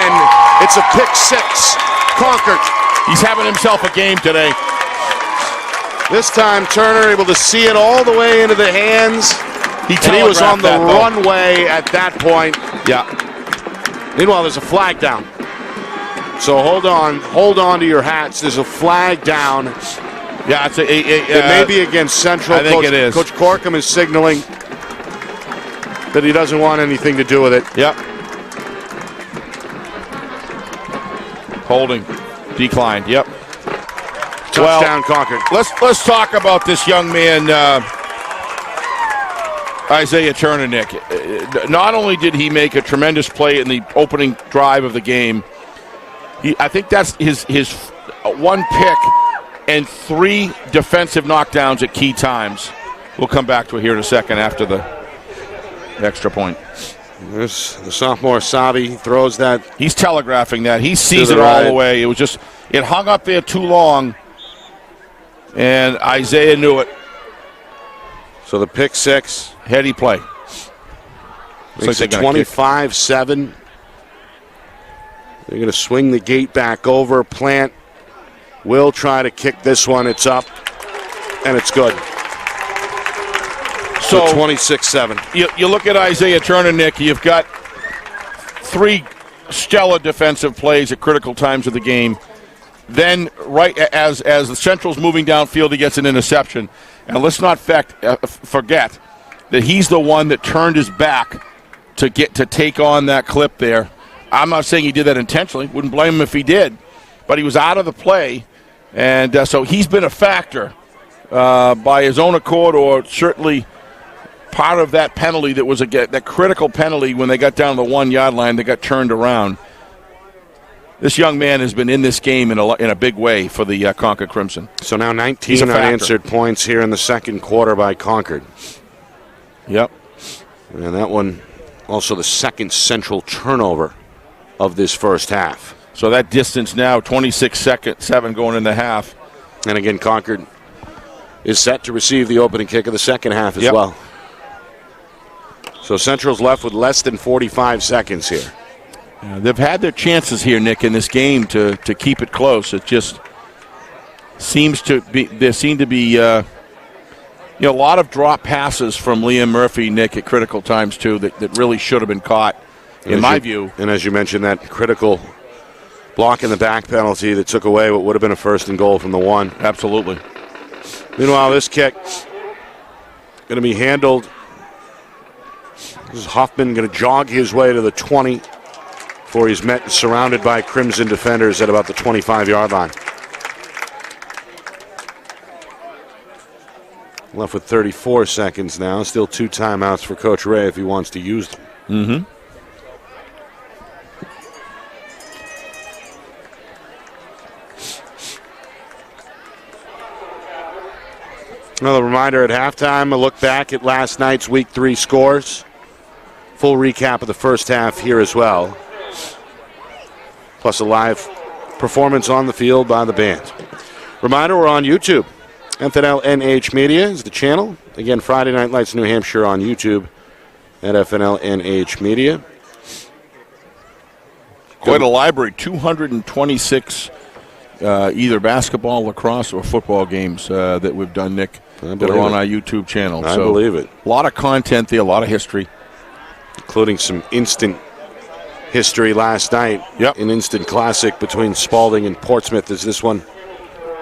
It's a pick six. Concord. He's having himself a game today. This time Turner able to see it all the way into the hands. He was on the runway at that point. Yeah. Meanwhile, there's a flag down. So hold on to your hats. There's a flag down. Yeah, it may be against Central. I think it is. Coach Corkum is signaling that he doesn't want anything to do with it. Yep. Holding. Declined. Yep. Touchdown, Concord. Let's talk about this young man, Isaiah Turner, Nick. Not only did he make a tremendous play in the opening drive of the game, I think that's his one pick and 3 defensive knockdowns at key times. We'll come back to it here in a second after the extra point. There's the sophomore Savi throws that. He's telegraphing that. He sees it all the way. It was just, it hung up there too long, and Isaiah knew it. So the pick six. Heady play. Makes it 25-7. They're going to swing the gate back over. Plant will try to kick this one. It's up, and it's good. So 26-7. You look at Isaiah Turner, Nick. You've got 3 stellar defensive plays at critical times of the game. Then, right as the Central's moving downfield, he gets an interception. And let's not forget that he's the one that turned his back to take on that clip there. I'm not saying he did that intentionally. Wouldn't blame him if he did. But he was out of the play. And so he's been a factor by his own accord, or certainly part of that penalty that was that critical penalty when they got down the 1-yard line. They got turned around. This young man has been in this game in a big way for the Concord Crimson. So now 19 unanswered points here in the second quarter by Concord. Yep. And that one also the second Central turnover of this first half. So that distance now, 26-7 going in the half. And again, Concord is set to receive the opening kick of the second half as well. So Central's left with less than 45 seconds here. They've had their chances here, Nick, in this game to keep it close. It just seems to be, there seem to be a lot of drop passes from Liam Murphy, Nick, at critical times too that really should have been caught, in my view. And as you mentioned, that critical block in the back penalty that took away what would have been a first and goal from the 1. Absolutely. Meanwhile, this kick going to be handled. This is Huffman going to jog his way to the 20 before he's met and surrounded by Crimson defenders at about the 25-yard line. Left with 34 seconds now. Still 2 timeouts for Coach Ray if he wants to use them. Mm-hmm. Another reminder at halftime, a look back at last night's Week 3 scores. Full recap of the first half here as well. Plus a live performance on the field by the band. Reminder, we're on YouTube. FNL NH Media is the channel. Again, Friday Night Lights New Hampshire on YouTube at FNL NH Media. Quite a library, 226 either basketball, lacrosse, or football games that we've done, Nick, that are on our YouTube channel. I believe it. A lot of content there, a lot of history. including some instant history last night. Yep. An instant classic between Spalding and Portsmouth as this one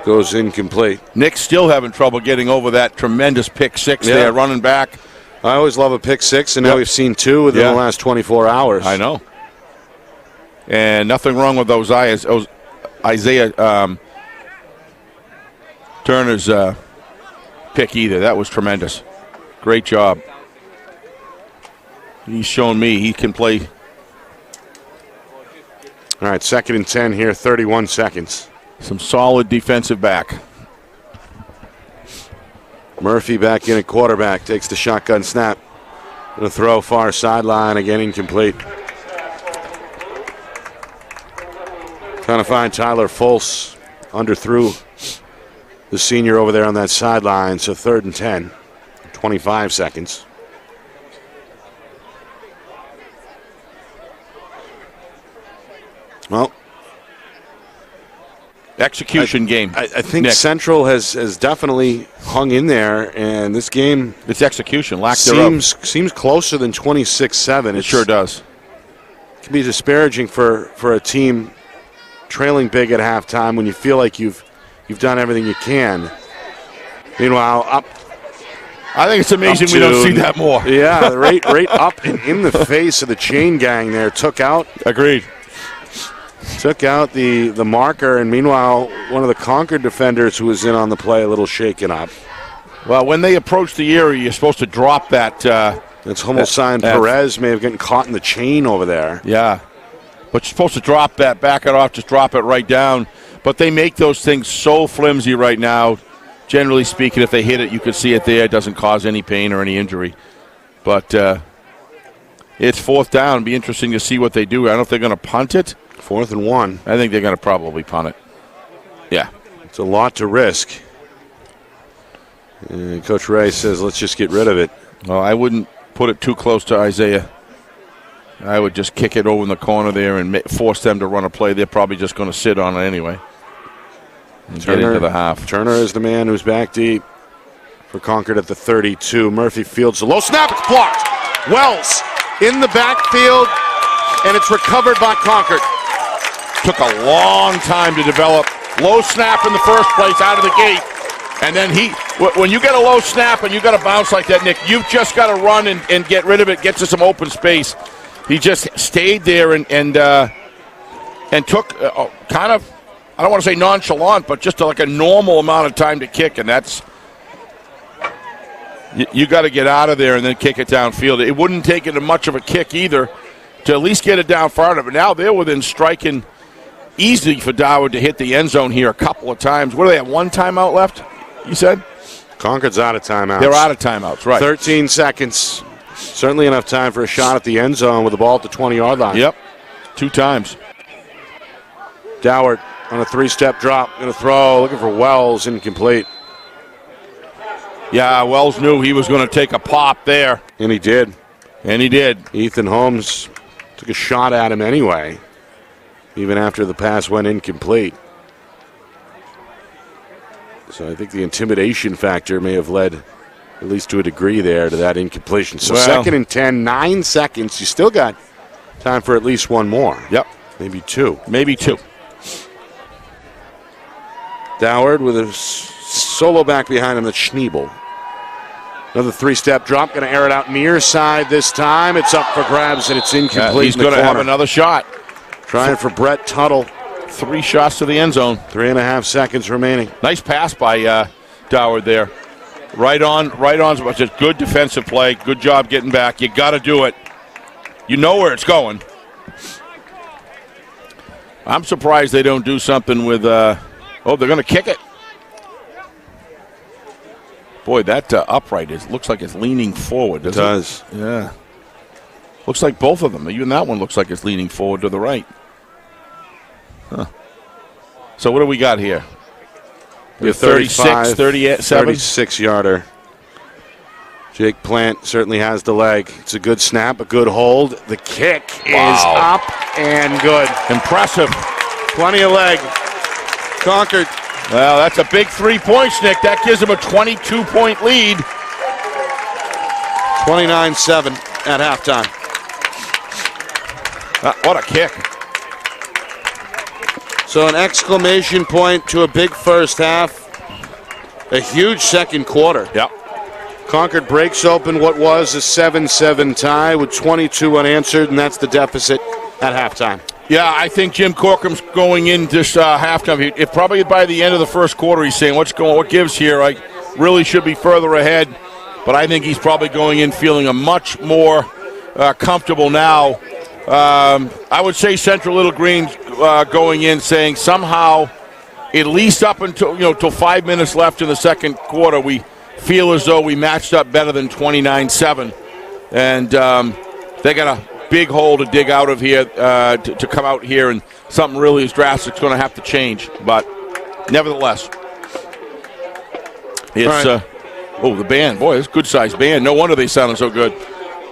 goes incomplete. Nick's still having trouble getting over that tremendous pick six there, running back. I always love a pick six, and now we've seen two within the last 24 hours. I know. And nothing wrong with those Isaiah Turner's pick either. That was tremendous. Great job. He's shown me he can play. All right, 2nd and 10 here, 31 seconds. Some solid defensive back. Murphy back in at quarterback, takes the shotgun snap. Going to throw far sideline, again incomplete. Trying to find Tyler Fultz, underthrew the senior over there on that sideline, so 3rd and 10, 25 seconds. Well, execution game. I think Nick. Central has definitely hung in there, and this game It's execution. seems closer than 26-7. It sure does. It can be disparaging for a team trailing big at halftime when you feel like you've done everything you can. Meanwhile, up. I think it's amazing we don't see that more. Yeah, right up and in the face of the chain gang there. Took out the marker, and meanwhile, one of the Concord defenders who was in on the play a little shaken up. Well, when they approach the area, you're supposed to drop that. It's Homicide Perez may have gotten caught in the chain over there. Yeah. But you're supposed to drop that, back it off, just drop it right down. But they make those things so flimsy right now. Generally speaking, if they hit it, you can see it there. It doesn't cause any pain or any injury. But it's 4th down. It'll be interesting to see what they do. I don't know if they're going to punt it. 4th and 1. I think they're going to probably punt it. Yeah. It's a lot to risk. Coach Ray says, let's just get rid of it. Well, I wouldn't put it too close to Isaiah. I would just kick it over in the corner there and force them to run a play. They're probably just going to sit on it anyway. And get into the half. Turner is the man who's back deep for Concord at the 32. Murphy fields a low snap. It's blocked. Wells in the backfield, and it's recovered by Concord. Took a long time to develop. Low snap in the first place out of the gate. And then when you get a low snap and you got to bounce like that, Nick, you've just got to run and get rid of it, get to some open space. He just stayed there and took kind of, I don't want to say nonchalant, but just like a normal amount of time to kick, and that's, you got to get out of there and then kick it downfield. It wouldn't take it much of a kick either to at least get it down far enough. But now they're within striking easy for Doward to hit the end zone here a couple of times. What do they have, 1 timeout left, you said? Concord's out of timeouts. They're out of timeouts, right. 13 seconds. Certainly enough time for a shot at the end zone with the ball at the 20-yard line. Yep, 2 times. Doward on a 3-step drop. Going to throw, looking for Wells, incomplete. Yeah, Wells knew he was going to take a pop there. And he did. Ethan Holmes took a shot at him anyway, even after the pass went incomplete. So I think the intimidation factor may have led, at least to a degree there, to that incompletion. So 2nd and 10, 9 seconds. You still got time for at least one more. Yep. Maybe two. Doward with a solo back behind him, that's Schneebel. Another 3-step drop, going to air it out near side this time. It's up for grabs, and it's incomplete. He's going to have another shot. Trying for Brett Tuttle. 3 shots to the end zone. 3.5 seconds remaining. Nice pass by Doward there. Right on. Just good defensive play. Good job getting back. You got to do it. You know where it's going. I'm surprised they don't do something with. They're going to kick it. Boy, that upright looks like it's leaning forward. It does. Yeah. Looks like both of them. Even that one looks like it's leaning forward to the right. Huh. So what do we got here? We have 36, 37? 36-yarder. Jake Plant certainly has the leg. It's a good snap, a good hold. The kick is up and good. Impressive. Plenty of leg. Concord. Well, that's a big 3 points, Nick. That gives them a 22-point lead. 29-7 at halftime. What a kick. So an exclamation point to a big first half. A huge second quarter. Yep. Concord breaks open what was a 7-7 tie with 22 unanswered, and that's the deficit at halftime. Yeah, I think Jim Corcom's going in this halftime. If probably by the end of the first quarter, he's saying, what gives here? I really should be further ahead. But I think he's probably going in feeling a much more comfortable now. I would say Central Little Green going in saying somehow, at least up until till 5 minutes left in the second quarter, we feel as though we matched up better than 29-7. And they got a big hole to dig out of here to come out here, and something really as drastic is going to have to change. But nevertheless, it's the band. Boy, it's a good-sized band. No wonder they sounded so good.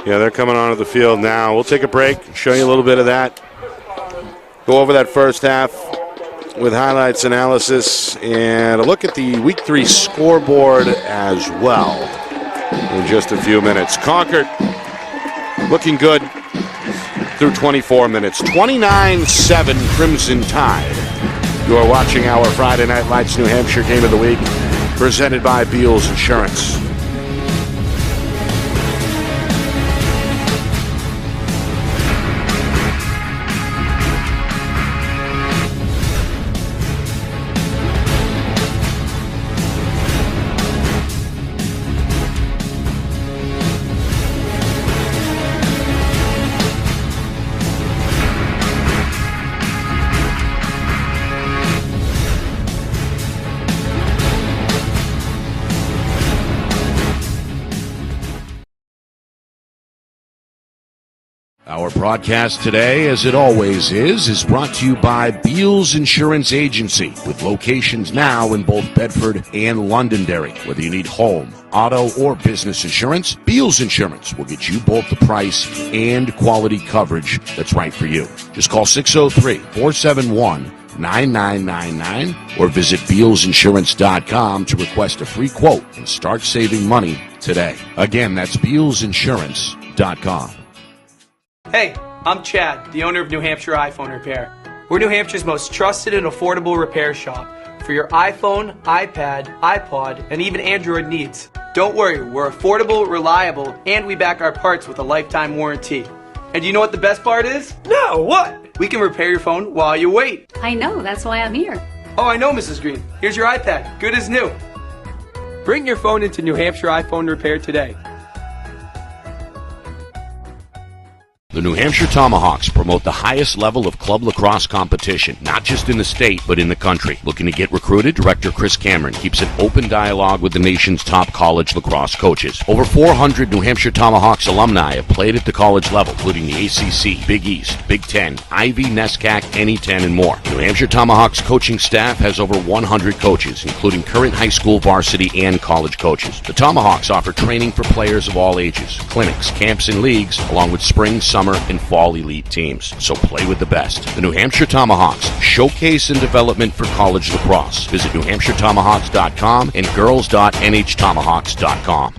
Yeah, they're coming onto the field now. We'll take a break, show you a little bit of that. Go over that first half with highlights, analysis, and a look at the Week 3 scoreboard as well in just a few minutes. Concord looking good through 24 minutes. 29-7 Crimson Tide. You are watching our Friday Night Lights New Hampshire Game of the Week, presented by Beals Insurance. Our broadcast today, as it always is brought to you by Beals Insurance Agency, with locations now in both Bedford and Londonderry. Whether you need home, auto, or business insurance, Beals Insurance will get you both the price and quality coverage that's right for you. Just call 603-471-9999 or visit BealsInsurance.com to request a free quote and start saving money today. Again, that's BealsInsurance.com. Hey, I'm Chad, the owner of New Hampshire iPhone Repair. We're New Hampshire's most trusted and affordable repair shop for your iPhone, iPad, iPod, and even Android needs. Don't worry, we're affordable, reliable, and we back our parts with a lifetime warranty. And do you know what the best part is? No, what? We can repair your phone while you wait. I know, that's why I'm here. Oh, I know, Mrs. Green. Here's your iPad, good as new. Bring your phone into New Hampshire iPhone Repair today. The New Hampshire Tomahawks promote the highest level of club lacrosse competition, not just in the state, but in the country. Looking to get recruited? Director Chris Cameron keeps an open dialogue with the nation's top college lacrosse coaches. Over 400 New Hampshire Tomahawks alumni have played at the college level, including the ACC, Big East, Big Ten, Ivy, NESCAC, NE10, and more. New Hampshire Tomahawks coaching staff has over 100 coaches, including current high school varsity and college coaches. The Tomahawks offer training for players of all ages, clinics, camps, and leagues, along with spring, summer, and fall elite teams. So play with the best. The New Hampshire Tomahawks, showcase and development for college lacrosse. Visit NewHampshireTomahawks.com and girls.nhtomahawks.com.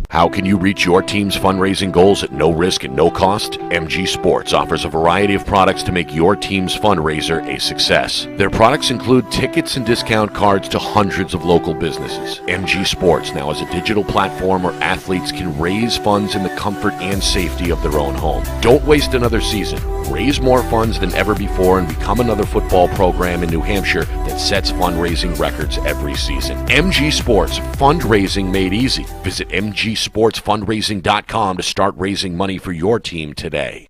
How can you reach your team's fundraising goals at no risk and no cost? MG Sports offers a variety of products to make your team's fundraiser a success. Their products include tickets and discount cards to hundreds of local businesses. MG Sports now has a digital platform where athletes can raise funds in the comfort and safety of their own home. Don't waste another season. Raise more funds than ever before and become another football program in New Hampshire that sets fundraising records every season. MG Sports, fundraising made easy. Visit MGSportsFundraising.com to start raising money for your team today.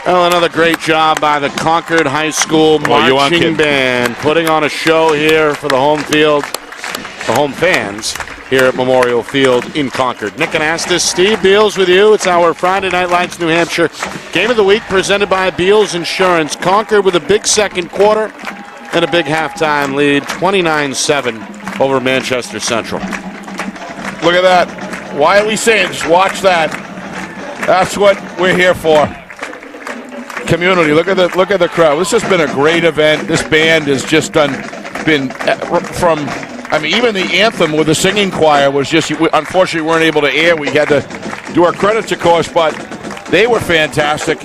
Well, another great job by the Concord High School marching band, putting on a show here for the home field, the home fans here at Memorial Field in Concord. Nick Anastas, Steve Beals with you. It's our Friday Night Lights New Hampshire Game of the Week presented by Beals Insurance. Concord with a big second quarter and a big halftime lead, 29-7 over Manchester Central. Look at that. Wiley saying, just watch that. That's what we're here for. Community, look at the crowd. This has been a great event. This band has just been from, I mean, even the anthem with the singing choir was just, unfortunately, we weren't able to air. We had to do our credits, of course, but they were fantastic.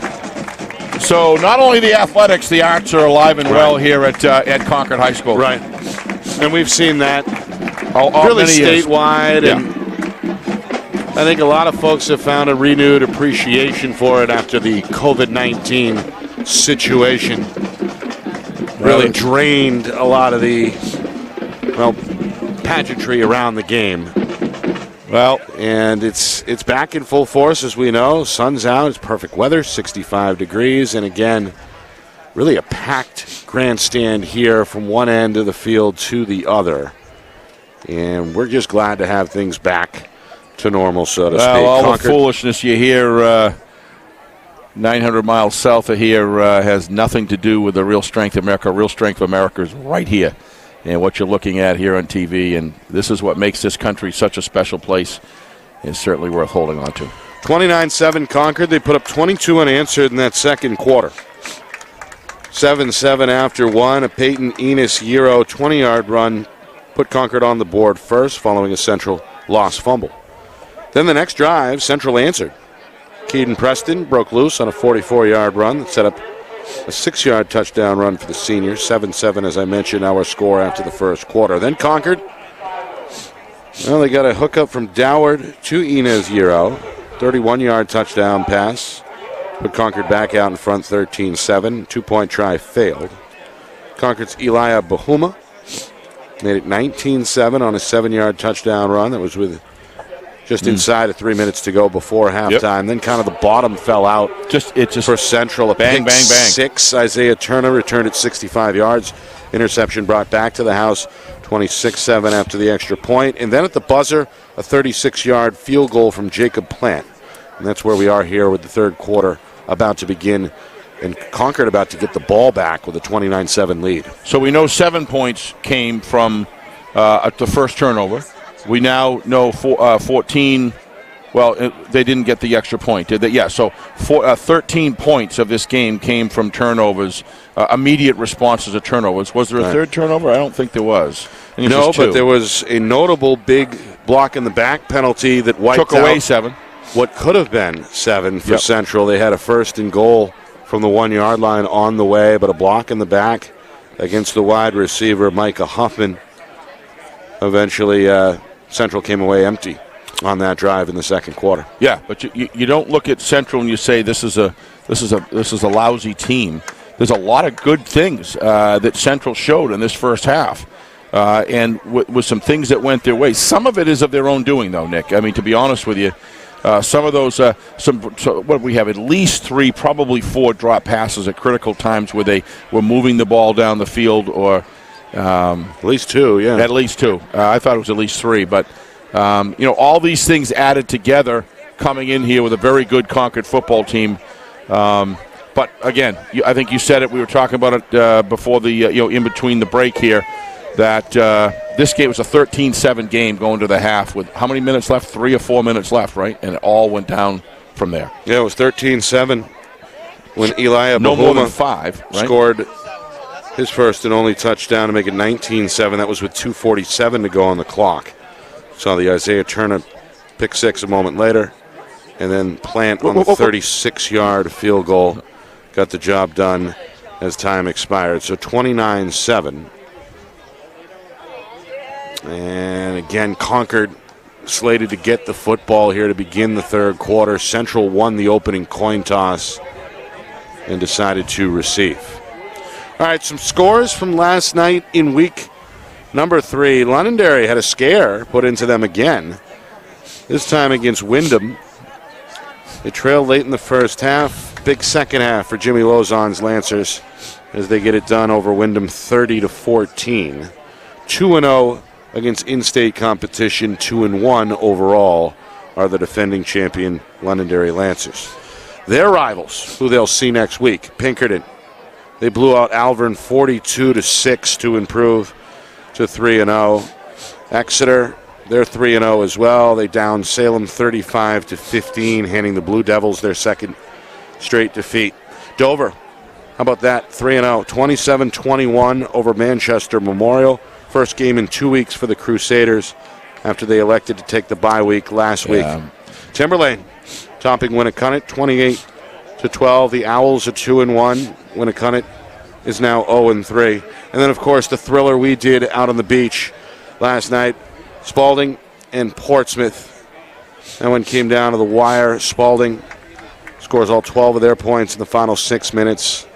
So not only the athletics, the arts are alive and well here at Concord High School. Right. And we've seen that really statewide. Yeah. And I think a lot of folks have found a renewed appreciation for it after the COVID-19 situation. Really drained a lot of the, pageantry around the game. Well, and it's back in full force, as we know. Sun's out. It's perfect weather, 65 degrees. And again, really a packed grandstand here from one end of the field to the other. And we're just glad to have things back to normal, so to speak. All Concord, the foolishness you hear 900 miles south of here has nothing to do with the real strength of America. Real strength of America is right here. And what you're looking at here on TV, and this is what makes this country such a special place, is certainly worth holding on to. 29-7 Concord. They put up 22 unanswered in that second quarter. 7-7 after one. A Peyton Enos Euro 20-yard run put Concord on the board first, following a Central lost fumble. Then the next drive, Central answered. Keaton Preston broke loose on a 44-yard run that set up a 6-yard touchdown run for the seniors. 7-7, as I mentioned, our score after the first quarter. Then Concord, well, they got a hookup from Doward to Enos Euro. 31-yard touchdown pass. Put Concord back out in front 13-7. Two-point try failed. Concord's Elia Bahuma made it 19-7 on a 7-yard touchdown run. That was with just inside of 3 minutes to go before halftime. Then kind of the bottom fell out for Central. A bang, bang, bang. 6. Isaiah Turner returned it 65 yards. Interception brought back to the house. 26-7 after the extra point. And then at the buzzer, a 36-yard field goal from Jacob Plant. And that's where we are here with the third quarter about to begin. And Concord about to get the ball back with a 29-7 lead. So we know 7 points came from the first turnover. We now know 14. Well, they didn't get the extra point, did they? Yeah, so 13 points of this game came from turnovers, immediate responses to turnovers. Was there a third turnover? I don't think there was. No, but there was a notable big block in the back penalty that wiped took away 7. What could have been 7 for Central. They had a first and goal from the 1-yard line on the way, but a block in the back against the wide receiver, Micah Huffman. Eventually, Central came away empty on that drive in the second quarter. Yeah, but you don't look at Central and you say this is a lousy team. There's a lot of good things that Central showed in this first half, and with some things that went their way. Some of it is of their own doing, though, Nick. I mean, to be honest with you, Some of those, what we have, at least 3, probably 4 drop passes at critical times where they were moving the ball down the field, or at least 2, yeah. At least 2. I thought it was at least 3, but all these things added together, coming in here with a very good Concord football team. But again, I think you said it. We were talking about it before the in between the break here, that this game was a 13-7 game going to the half with how many minutes left? 3 or 4 minutes left, right? And it all went down from there. Yeah, it was 13-7 when Eli no more than 5, right? Scored his first and only touchdown to make it 19-7. That was with 2:47 to go on the clock. Saw the Isaiah Turner pick 6 a moment later, and then Plant on the 36-yard field goal got the job done as time expired. So 29-7. And again, Concord slated to get the football here to begin the third quarter. Central won the opening coin toss and decided to receive. All right, some scores from last night in week number 3. Londonderry had a scare put into them again, this time against Wyndham. They trailed late in the first half. Big second half for Jimmy Lozon's Lancers as they get it done over Wyndham 30-14. 2-0 against in-state competition, 2-1 overall are the defending champion Londonderry Lancers. Their rivals, who they'll see next week, Pinkerton. They blew out Alvern 42-6 to improve to 3-0. Exeter, they're 3-0 as well. They downed Salem 35-15, handing the Blue Devils their second straight defeat. Dover, how about that? 3-0, 27-21 over Manchester Memorial. First game in 2 weeks for the Crusaders after they elected to take the bye week last week. Timberlane topping Winnicott 28-12. The Owls are 2-1. Winnicott is now 0-3. And then, of course, the thriller we did out on the beach last night, Spalding and Portsmouth. That one came down to the wire. Spalding scores all 12 of their points in the final 6 minutes.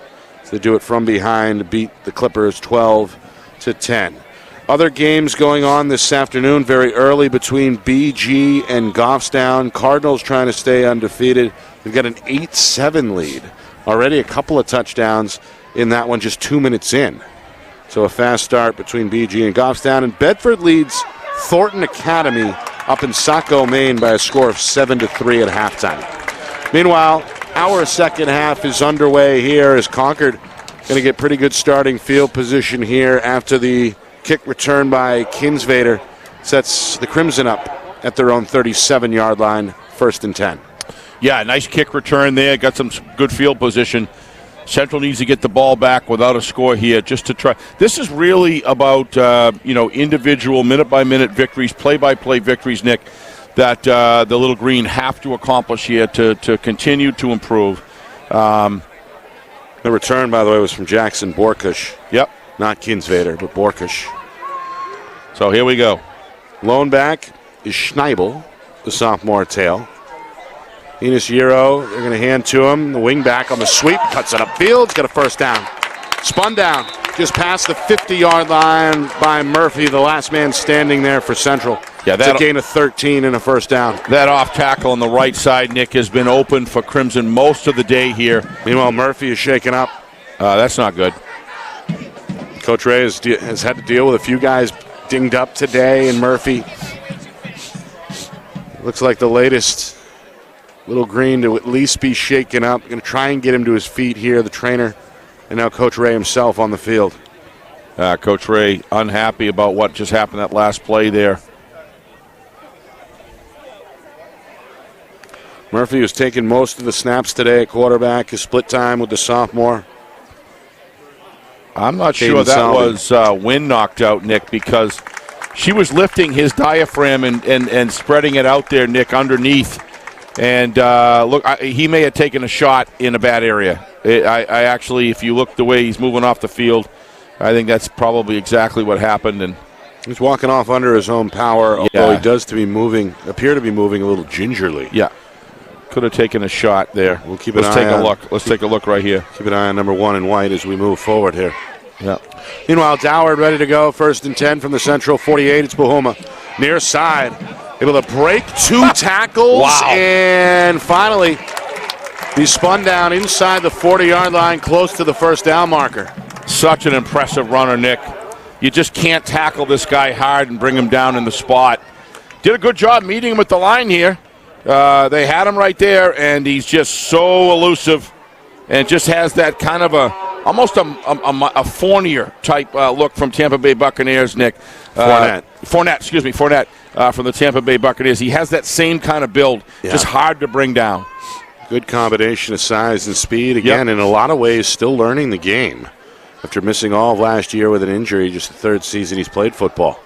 They do it from behind to beat the Clippers 12-10. Other games going on this afternoon very early between BG and Goffstown. Cardinals trying to stay undefeated. They've got an 8-7 lead. Already a couple of touchdowns in that one just 2 minutes in. So a fast start between BG and Goffstown. And Bedford leads Thornton Academy up in Saco, Maine by a score of 7-3 at halftime. Meanwhile, our second half is underway here as Concord going to get pretty good starting field position here after the kick return by Kinsvader sets the Crimson up at their own 37-yard line, 1st and 10. Yeah, nice kick return there. Got some good field position. Central needs to get the ball back without a score here just to try. This is really about, individual minute-by-minute victories, play-by-play victories, Nick, that the Little Green have to accomplish here to continue to improve. The return, by the way, was from Jackson Borkush. Yep. Not Kinsvader, but Borkush. So here we go. Lone back is Schneibel, the sophomore tail. Enos Euro, they're going to hand to him. The wing back on the sweep, cuts it upfield, he's got a first down. Spun down, just past the 50-yard line by Murphy, the last man standing there for Central. Yeah, that's a gain of 13 and a first down. That off tackle on the right side, Nick, has been open for Crimson most of the day here. Meanwhile, Murphy is shaken up. That's not good. Coach Ray has had to deal with a few guys dinged up today, and Murphy looks like the latest Little Green to at least be shaken up. Going to try and get him to his feet here, the trainer, and now Coach Ray himself on the field. Coach Ray unhappy about what just happened that last play there. Murphy was taking most of the snaps today at quarterback, his split time with the sophomore. I'm not sure that was wind knocked out, Nick, because she was lifting his diaphragm and spreading it out there, Nick, underneath. And he may have taken a shot in a bad area. I actually, if you look the way he's moving off the field, I think that's probably exactly what happened. And he's walking off under his own power, although he does appear to be moving a little gingerly. Yeah. Could have taken a shot there. We'll keep an eye on. Let's take a look. Let's take a look right here. Keep an eye on number 1 in white as we move forward here. Yeah. Meanwhile, Doward ready to go. 1st and 10 from the Central 48. It's Bahuma. Near side. Able to break 2 tackles. Wow. And finally, he spun down inside the 40-yard line, close to the first down marker. Such an impressive runner, Nick. You just can't tackle this guy hard and bring him down in the spot. Did a good job meeting him at the line here. They had him right there, and he's just so elusive and just has that kind of almost a Fournier type look from Tampa Bay Buccaneers, Nick. Fournette from the Tampa Bay Buccaneers. He has that same kind of build, just hard to bring down. Good combination of size and speed. Again, in a lot of ways, still learning the game. After missing all of last year with an injury, just the 3rd season he's played football.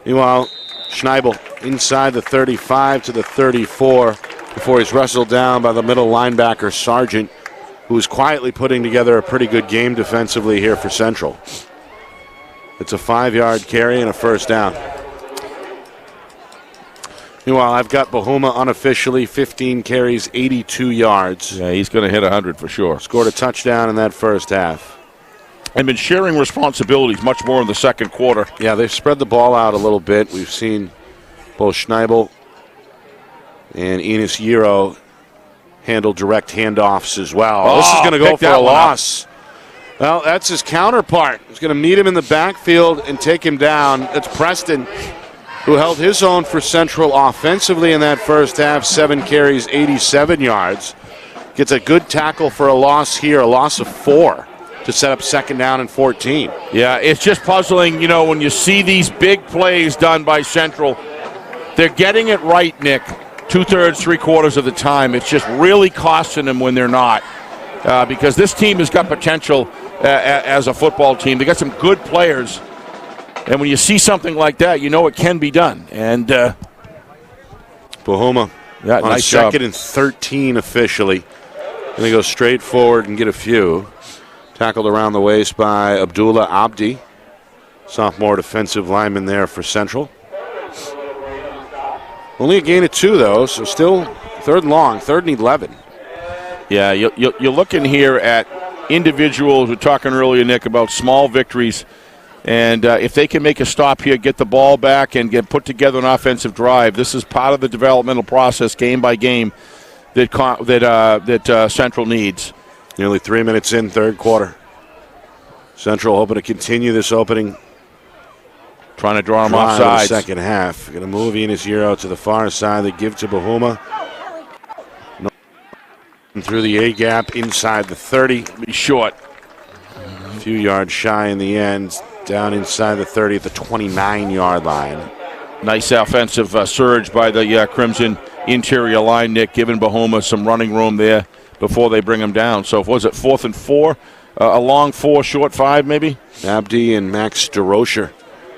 Meanwhile, Schneibel inside the 35 to the 34 before he's wrestled down by the middle linebacker, Sargent, who's quietly putting together a pretty good game defensively here for Central. It's a 5-yard carry and a first down. Meanwhile, I've got Bahuma unofficially, 15 carries, 82 yards. Yeah, he's going to hit 100 for sure. Scored a touchdown in that first half. And been sharing responsibilities much more in the second quarter. Yeah, they've spread the ball out a little bit. We've seen both Schneibel and Enos Yero handle direct handoffs as well. This is going to go for a loss. Well, that's his counterpart. He's going to meet him in the backfield and take him down. It's Preston, who held his own for Central offensively in that first half. 7 carries, 87 yards. Gets a good tackle for a loss here, a loss of 4. To set up second down and 14. Yeah, it's just puzzling, when you see these big plays done by Central. They're getting it right, Nick, 2/3, 3/4 of the time. It's just really costing them when they're not. Because this team has got potential as a football team. They got some good players. And when you see something like that, it can be done. And Bahuma on nice second job. and 13 officially. And they go straight forward and get a few. Tackled around the waist by Abdullah Abdi, sophomore defensive lineman there for Central. Only a gain of 2, though, so still 3rd and long, 3rd and 11. Yeah, you're looking here at individuals. We were talking earlier, Nick, about small victories. And if they can make a stop here, get the ball back, and get put together an offensive drive, this is part of the developmental process, game by game, that Central needs. Nearly 3 minutes in, 3rd quarter. Central hoping to continue this opening. Trying to draw him off sides. Second half. Going to move Enos Yero to the far side. They give to Bahuma. Through the A-gap inside the 30. Be short. A few yards shy in the end. Down inside the 30 at the 29-yard line. Nice offensive surge by the Crimson interior line, Nick, giving Bahuma some running room there before they bring him down. So was it 4th and 4? A long 4, short 5 maybe? Abdi and Max DeRocher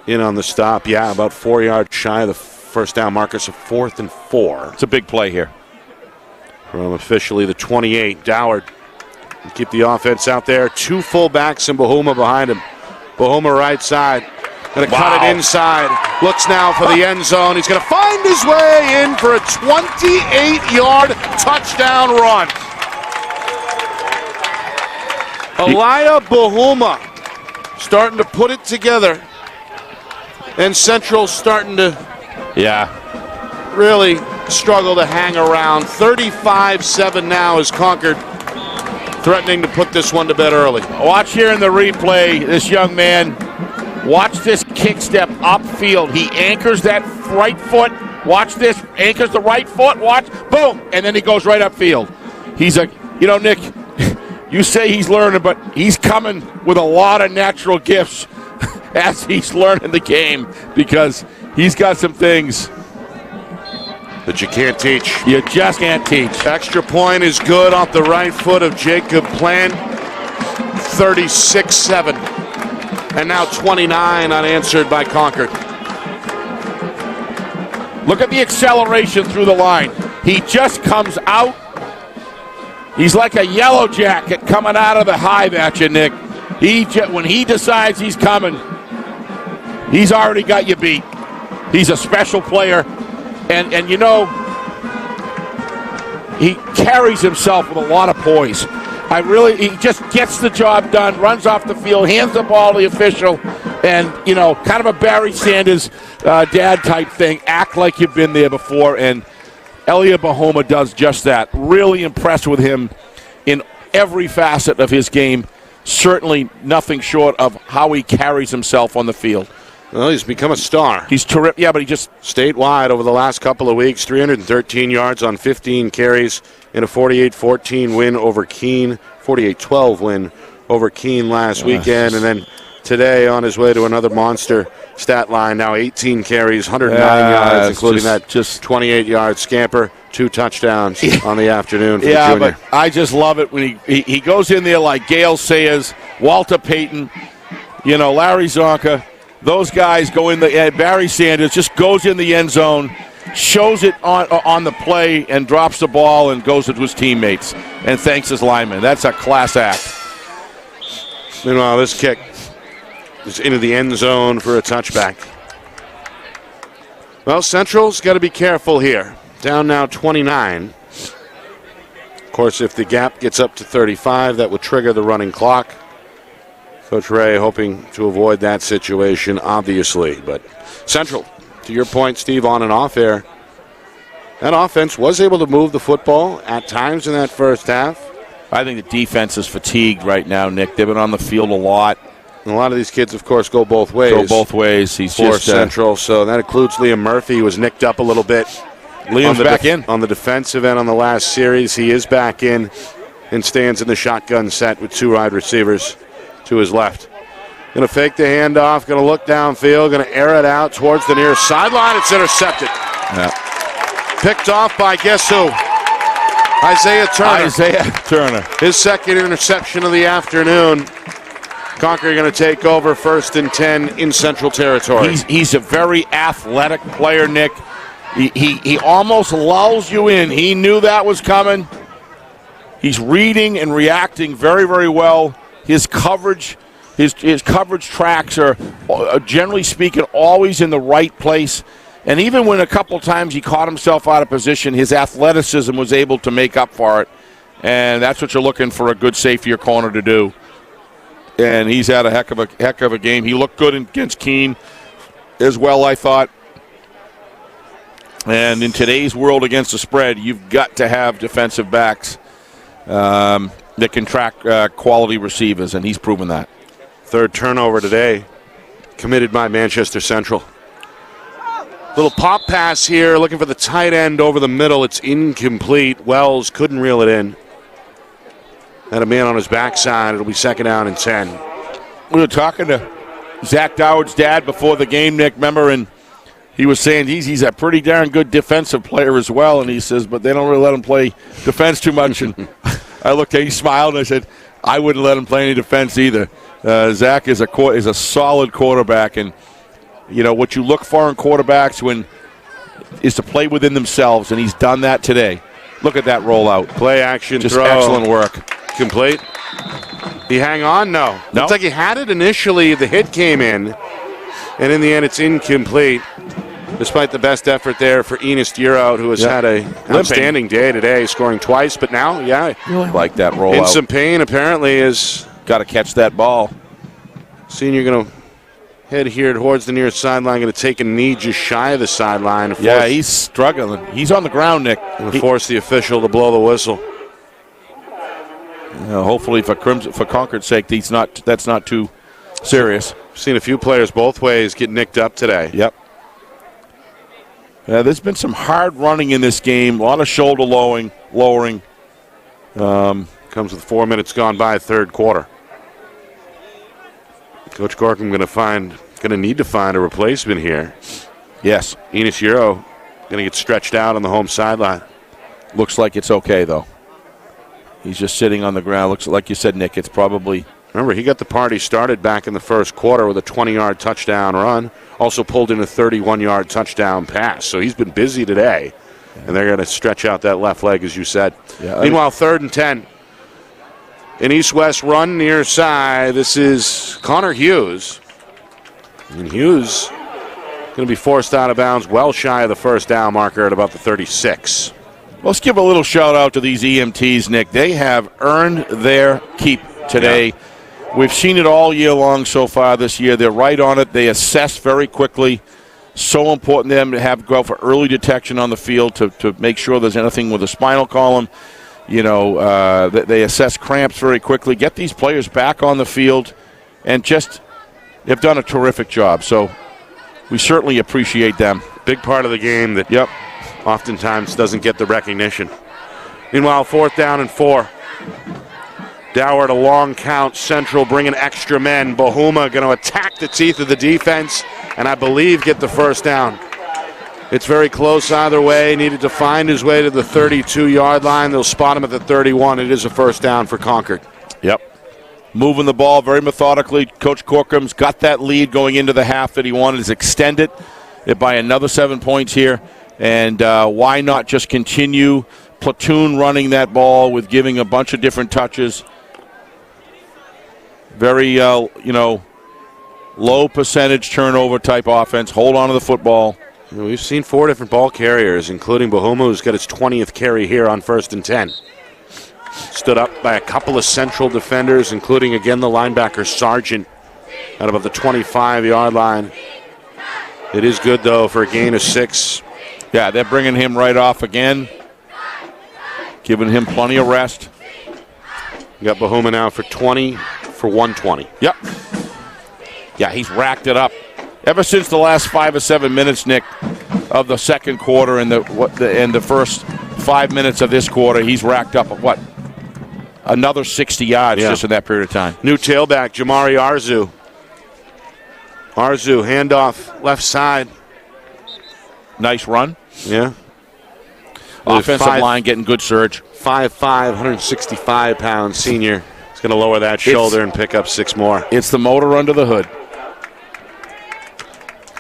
in on the stop. Yeah, about 4 yards shy of the first down marker, so 4th and 4. It's a big play here. From officially the 28, Doward. Keep the offense out there. 2 fullbacks and Bahuma behind him. Bahuma right side. Going to cut it inside. Looks now for the end zone. He's going to find his way in for a 28-yard touchdown run. Elia Bahuma starting to put it together. And Central starting to really struggle to hang around. 35-7 now is Concord threatening to put this one to bed early. Watch here in the replay, this young man. Watch this kick step upfield. He anchors that right foot. Watch this. Anchors the right foot. Watch. Boom. And then he goes right upfield. He's Nick, you say he's learning, but he's coming with a lot of natural gifts as he's learning the game because he's got some things that you can't teach. You just can't teach. Extra point is good off the right foot of Jacob Plant. 36-7. And now 29 unanswered by Concord. Look at the acceleration through the line. He just comes out. He's like a yellow jacket coming out of the hive at you, Nick. When he decides he's coming, he's already got you beat. He's a special player. And he carries himself with a lot of poise. He just gets the job done, runs off the field, hands the ball to the official, And, kind of a Barry Sanders dad type thing. Act like you've been there before. And Elia Bahoma does just that. Really impressed with him in every facet of his game. Certainly nothing short of how he carries himself on the field. Well, he's become a star. He's terrific. Yeah, but he just... Statewide over the last couple of weeks, 313 yards on 15 carries in a 48-14 win over Keene, 48-12 win over Keene last weekend. And then today on his way to another monster stat line, now 18 carries, 109 yards, including that 28-yard scamper, 2 touchdowns on the afternoon for the junior. But I just love it when he goes in there like Gale Sayers, Walter Payton, Larry Zonka. Those guys go in Barry Sanders just goes in the end zone, shows it on the play, and drops the ball and goes to his teammates and thanks his lineman. That's a class act. Meanwhile, this kick is into the end zone for a touchback. Well, Central's got to be careful here. Down now 29. Of course, if the gap gets up to 35, that would trigger the running clock. Coach Ray hoping to avoid that situation, obviously. But Central, to your point, Steve, on and off air, that offense was able to move the football at times in that first half. I think the defense is fatigued right now, Nick. They've been on the field a lot. And a lot of these kids, of course, go both ways. He's for just Central, so that includes Liam Murphy, who was nicked up a little bit. Liam's back in. On the defensive end on the last series. He is back in and stands in the shotgun set with 2 wide receivers to his left. Going to fake the handoff, going to look downfield, going to air it out towards the near sideline. It's intercepted. Yeah. Picked off by guess who? Isaiah Turner. His second interception of the afternoon. Concord going to take over 1st and 10 in Central Territory. He's a very athletic player, Nick. He almost lulls you in. He knew that was coming. He's reading and reacting very, very well. His coverage, his coverage tracks are, generally speaking, always in the right place. And even when a couple times he caught himself out of position, his athleticism was able to make up for it. And that's what you're looking for a good safety or corner to do. And he's had a heck of a game. He looked good against Keene as well, I thought. And in today's world against the spread, you've got to have defensive backs that can track quality receivers, and he's proven that. 3rd turnover today, committed by Manchester Central. Little pop pass here, looking for the tight end over the middle. It's incomplete. Wells couldn't reel it in. Had a man on his backside. It'll be 2nd down and 10. We were talking to Zach Doward's dad before the game, Nick, remember, and he was saying he's a pretty darn good defensive player as well, and he says, but they don't really let him play defense too much. And I looked at him, he smiled, and I said, I wouldn't let him play any defense either. Zach is a solid quarterback, and what you look for in quarterbacks is to play within themselves, and he's done that today. Look at that rollout. Play action just throw. Excellent work. Complete. He hang on? No. Looks like he had it initially. The hit came in, and in the end it's incomplete. Despite the best effort there for Enos Deerout, who has had an outstanding day today, scoring twice. But now, really like that rollout. In some pain, apparently, is got to catch that ball. Senior going to head here towards the near sideline, going to take a knee just shy of the sideline. Yeah, he's struggling. He's on the ground, Nick. Going to force the official to blow the whistle. Hopefully, for Concord's sake, that's not too serious. Seen a few players both ways get nicked up today. Yep. There's been some hard running in this game. A lot of shoulder lowering. Comes with 4 minutes gone by, 3rd quarter. Coach Corkum going to need to find a replacement here. Yes. Enos Euro going to get stretched out on the home sideline. Looks like it's okay, though. He's just sitting on the ground. Looks like you said, Nick, it's probably... Remember, he got the party started back in the 1st quarter with a 20-yard touchdown run. Also pulled in a 31-yard touchdown pass. So he's been busy today. And they're going to stretch out that left leg, as you said. Yeah, meanwhile, 3rd and 10. An east-west run near side. This is Connor Hughes. And Hughes going to be forced out of bounds well shy of the 1st down marker at about the 36. Let's give a little shout-out to these EMTs, Nick. They have earned their keep today. We've seen it all year long so far this year. They're right on it. They assess very quickly. So important to them to go for early detection on the field to make sure there's anything with the spinal column. They assess cramps very quickly. Get these players back on the field, and just they've done a terrific job. So we certainly appreciate them. Big part of the game that oftentimes doesn't get the recognition. Meanwhile, 4th down and 4. Doward a long count. Central bringing extra men. Bahuma going to attack the teeth of the defense and I believe get the first down. It's very close either way. Needed to find his way to the 32-yard line. They'll spot him at the 31. It is a first down for Concord. Yep. Moving the ball very methodically. Coach Corcom's got that lead going into the half that he wanted to extend it by another 7 points here. And why not just continue platoon running that ball with giving a bunch of different touches. Very, low percentage turnover type offense. Hold on to the football. We've seen 4 different ball carriers, including Bahuma, who's got his 20th carry here on 1st and 10. Stood up by a couple of Central defenders, including, again, the linebacker Sargent at about the 25-yard line. It is good, though, for a gain of 6. Yeah, they're bringing him right off again, giving him plenty of rest. You got Bahuma now for 20 for 120. Yep. Yeah, he's racked it up. Ever since the last 5 or 7 minutes, Nick, of the second quarter and the first 5 minutes of this quarter, he's racked up another 60 yards just in that period of time. New tailback, Jamari Arzu. Arzu, handoff, left side. Nice run. Yeah. Offensive line getting good surge. 5'5", 165-pound senior. He's going to lower that shoulder and pick up 6 more. It's the motor under the hood.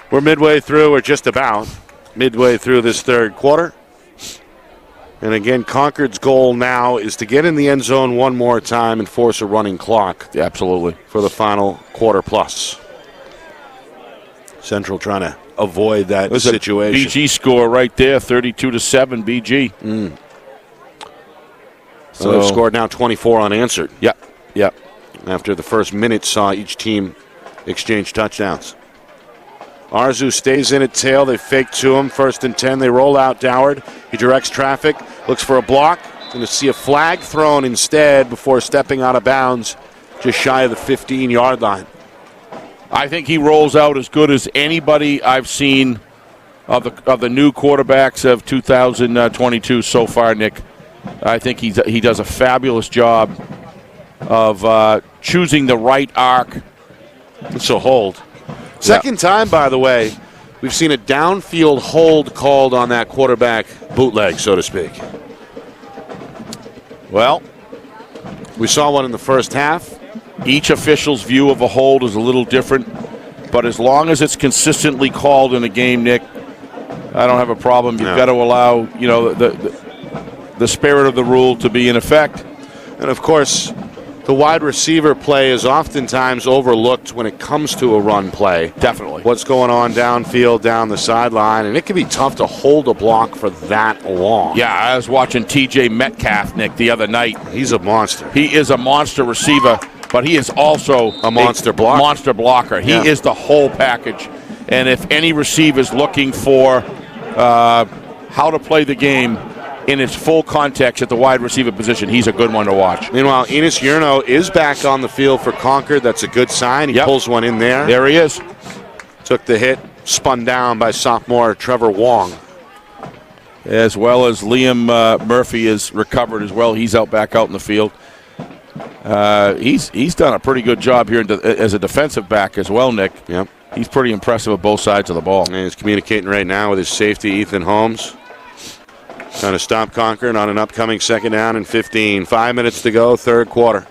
We're midway through, or just about midway through this third quarter. And again, Concord's goal now is to get in the end zone one more time and force a running clock. Yeah, absolutely. For the final quarter plus. Central trying to avoid that situation. BG score right there, 32-7 BG. So they've scored now 24 unanswered. Yep. After the first minute saw each team exchange touchdowns. Arzu stays in at tail. They fake to him. 1st and 10. They roll out Doward. He directs traffic. Looks for a block. Going to see a flag thrown instead before stepping out of bounds just shy of the 15-yard line. I think he rolls out as good as anybody I've seen of the new quarterbacks of 2022 so far, Nick. I think he does a fabulous job of choosing the right arc. It's a hold. Second time, by the way, we've seen a downfield hold called on that quarterback bootleg, so to speak. Well, we saw one in the first half. Each official's view of a hold is a little different, but as long as it's consistently called in a game, Nick, I don't have a problem. You've got to allow, the spirit of the rule to be in effect. And of course, the wide receiver play is oftentimes overlooked when it comes to a run play. Definitely. What's going on downfield, down the sideline, and it can be tough to hold a block for that long. Yeah, I was watching TJ Metcalf, Nick, the other night. He's a monster. He is a monster receiver, but he is also a monster blocker. Monster blocker. He is the whole package. And if any receiver is looking for how to play the game in its full context at the wide receiver position, he's a good one to watch. Meanwhile, Enos Yurno is back on the field for Concord. That's a good sign. He pulls one in there. There he is. Took the hit, spun down by sophomore Trevor Wong. As well as Liam Murphy is recovered as well. He's back out in the field. He's done a pretty good job here as a defensive back as well, Nick. Yep. He's pretty impressive at both sides of the ball. And he's communicating right now with his safety, Ethan Holmes. Trying to stop Concord on an upcoming 2nd down and 15. 5 minutes to go, third quarter.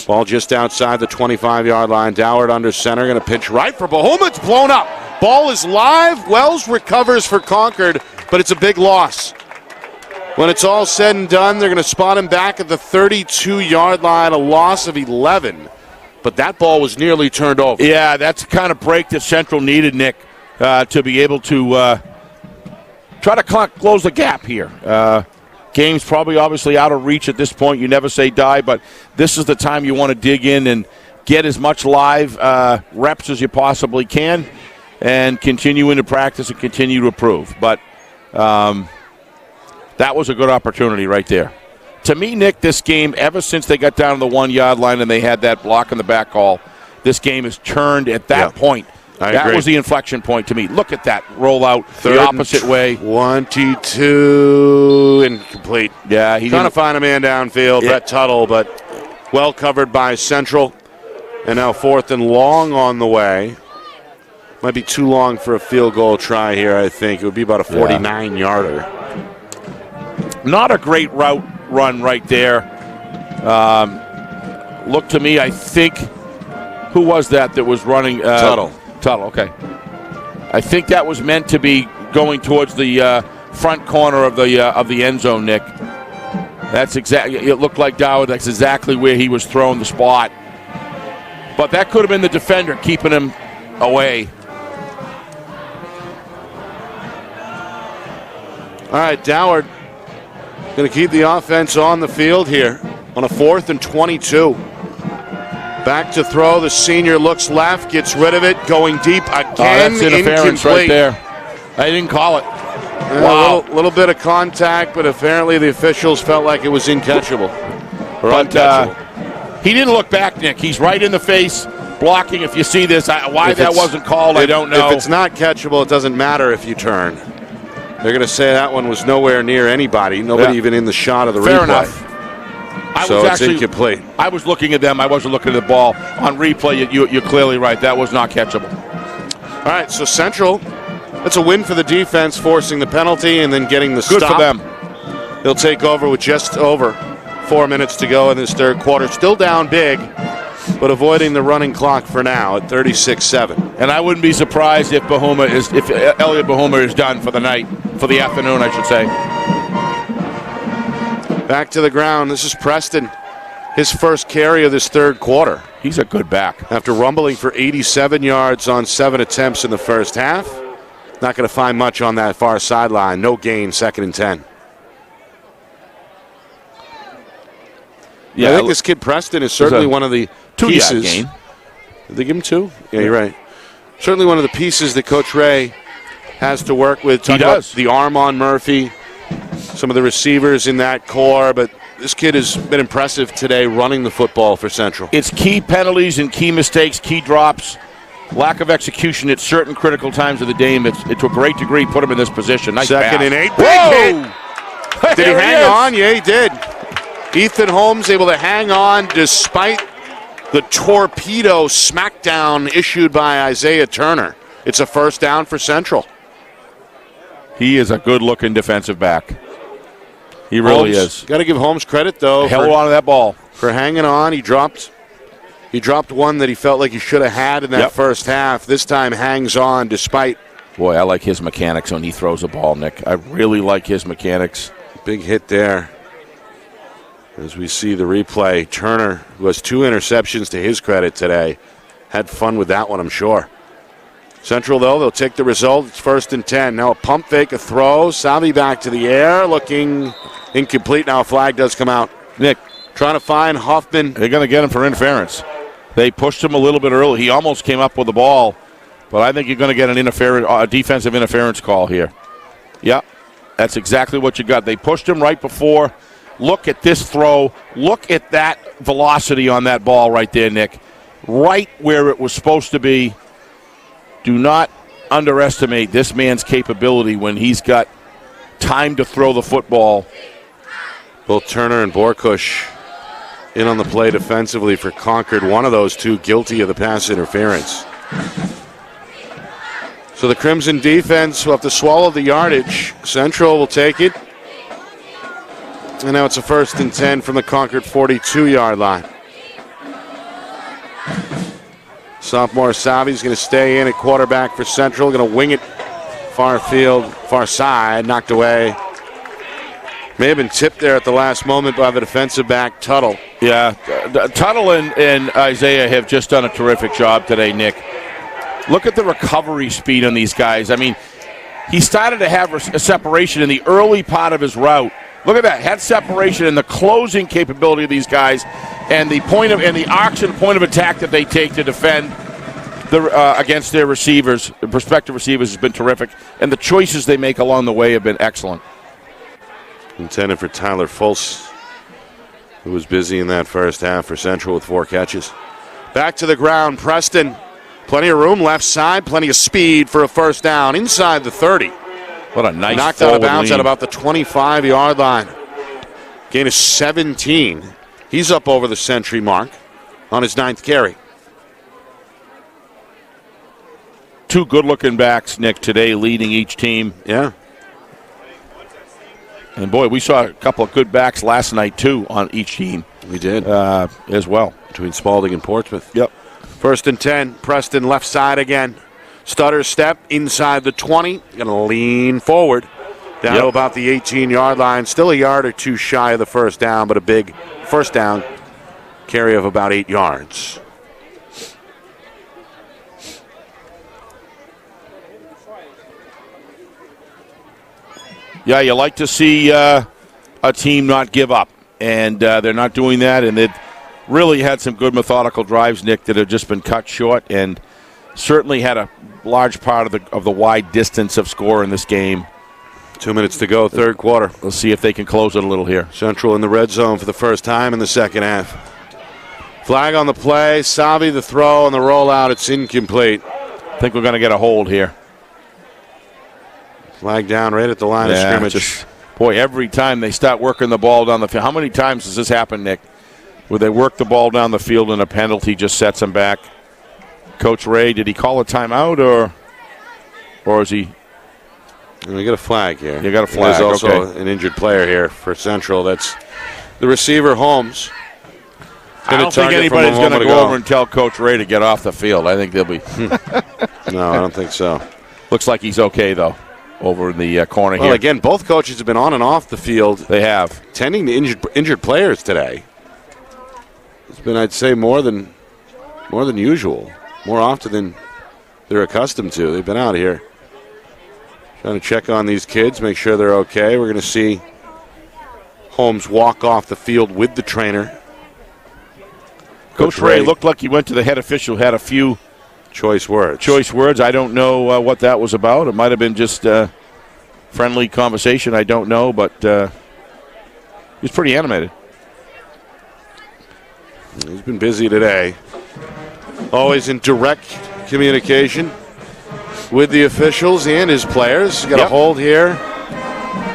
Ball just outside the 25-yard line. Doward under center, going to pitch right for Bahuma. It's blown up. Ball is live. Wells recovers for Concord, but it's a big loss. When it's all said and done, they're going to spot him back at the 32-yard line, a loss of 11. But that ball was nearly turned over. Yeah, that's the kind of break that Central needed, Nick, to be able to try to close the gap here. game's probably obviously out of reach at this point. You never say die, but this is the time you want to dig in and get as much live reps as you possibly can and continue into practice and continue to improve. But that was a good opportunity right there. To me, Nick, this game, ever since they got down to the 1 yard line and they had that block in the back call, this game has turned at that point. I that agree. was the inflection point to me. Look at that rollout the opposite way. 22 incomplete. Yeah, he trying to find a man downfield, Brett Tuttle, but well covered by Central. And now 4th and long on the way. Might be too long for a field goal try here, I think. It would be about a 49-yarder. Not a great route run right there. Look to me, I think, who was that was running? Tuttle. Tuttle, okay. I think that was meant to be going towards the front corner of the end zone, Nick. That's exactly. It looked like Dowd. That's exactly where he was throwing the spot. But that could have been the defender keeping him away. All right, Dowd going to keep the offense on the field here on a 4th and 22. Back to throw. The senior looks left, gets rid of it, going deep again. That's interference right there. I didn't call it. Wow. A little bit of contact, but apparently the officials felt like it was uncatchable. He didn't look back, Nick. He's right in the face, blocking. If you see this, why that wasn't called, I don't know. If it's not catchable, it doesn't matter if you turn. They're going to say that one was nowhere near anybody. Nobody even in the shot of the replay. Fair enough. It's incomplete. I was looking at them. I wasn't looking at the ball. On replay, you're clearly right. That was not catchable. All right, so Central, that's a win for the defense, forcing the penalty and then getting the stop. Good for them. They'll take over with just over 4 minutes to go in this third quarter. Still down big, but avoiding the running clock for now at 36-7. And I wouldn't be surprised if Elliot Bahuma is done for the night, for the afternoon, I should say. Back to the ground. This is Preston. His first carry of this third quarter. He's a good back. After rumbling for 87 yards on 7 attempts in the first half. Not going to find much on that far sideline. No gain, 2nd and 10. Yeah, I think this kid Preston is certainly one of the pieces. 2-yard gain. Did they give him 2? Yeah, you're right. Certainly one of the pieces that Coach Ray has to work with. He does. The arm on Murphy, some of the receivers in that core, but this kid has been impressive today running the football for Central. It's key penalties and key mistakes, key drops, lack of execution at certain critical times of the game. It to a great degree put him in this position. Nice 2nd pass. and 8. Whoa! Big hit. Did he hang on? Yeah, he did. Ethan Holmes able to hang on despite the torpedo smackdown issued by Isaiah Turner. It's a first down for Central. He is a good-looking defensive back. He really is. Got to give Holmes credit, though. Held on to that ball. For hanging on. He dropped one that he felt like he should have had in that first half. This time hangs on despite. Boy, I like his mechanics when he throws the ball, Nick. I really like his mechanics. Big hit there. As we see the replay, Turner, who has 2 interceptions to his credit today, had fun with that one, I'm sure. Central, though, they'll take the result. It's 1st and 10. Now a pump fake, a throw. Savi back to the air, looking incomplete. Now a flag does come out. Nick, trying to find Huffman. They're going to get him for interference. They pushed him a little bit early. He almost came up with the ball, but I think you're going to get a defensive interference call here. Yeah, that's exactly what you got. They pushed him right before. Look at this throw. Look at that velocity on that ball right there, Nick. Right where it was supposed to be. Do not underestimate this man's capability when he's got time to throw the football. Both Turner and Borkush in on the play defensively for Concord. One of those two guilty of the pass interference. So the Crimson defense will have to swallow the yardage. Central will take it. And now it's a 1st and 10 from the Concord 42-yard line. Sophomore Savi's going to stay in at quarterback for Central. Going to wing it far field, far side, knocked away. May have been tipped there at the last moment by the defensive back, Tuttle. Yeah, Tuttle and Isaiah have just done a terrific job today, Nick. Look at the recovery speed on these guys. I mean, he started to have a separation in the early part of his route. Look at that head separation and the closing capability of these guys, and the arcs and point of attack that they take to defend against their receivers, prospective receivers, has been terrific, and the choices they make along the way have been excellent. Intended for Tyler Fultz, who was busy in that first half for Central with 4 catches. Back to the ground, Preston. Plenty of room left side, plenty of speed for a first down inside the 30. What a nice knocked out of bounds lead at about the 25-yard line. Gain of 17. He's up over the century mark on his 9th carry. 2 good-looking backs, Nick, today leading each team. Yeah. And, boy, we saw a couple of good backs last night, too, on each team. We did. As well. Between Spalding and Portsmouth. Yep. 1st and 10. Preston left side again. Stutter step inside the 20. Going to lean forward down to about the 18-yard line. Still a yard or 2 shy of the first down, but a big first down carry of about 8 yards. Yeah, you like to see a team not give up, and they're not doing that, and they've really had some good methodical drives, Nick, that have just been cut short, and certainly had a large part of the wide distance of score in this game. 2 minutes to go, third quarter. We'll see if they can close it a little here. Central in the red zone for the first time in the second half. Flag on the play, Savi the throw, and the rollout, it's incomplete. I think we're going to get a hold here. Flag down right at the line of scrimmage. Boy, every time they start working the ball down the field. How many times does this happen, Nick, where they work the ball down the field and a penalty just sets them back? Coach Ray, did he call a timeout or is he? We got a flag here. You got a flag. There's also an injured player here for Central. That's the receiver, Holmes. I don't think anybody's going to go over and tell Coach Ray to get off the field. I think they'll be. No, I don't think so. Looks like he's okay, though, over in the corner here. Well, again, both coaches have been on and off the field. They have. Tending to injured players today. It's been, I'd say, more than usual. More often than they're accustomed to. They've been out here trying to check on these kids, make sure they're okay. We're going to see Holmes walk off the field with the trainer. Coach Ray looked like he went to the head official, had a few choice words. I don't know what that was about. It might have been just friendly conversation. I don't know, but he was pretty animated. He's been busy today. Always in direct communication with the officials and his players. Got a hold here.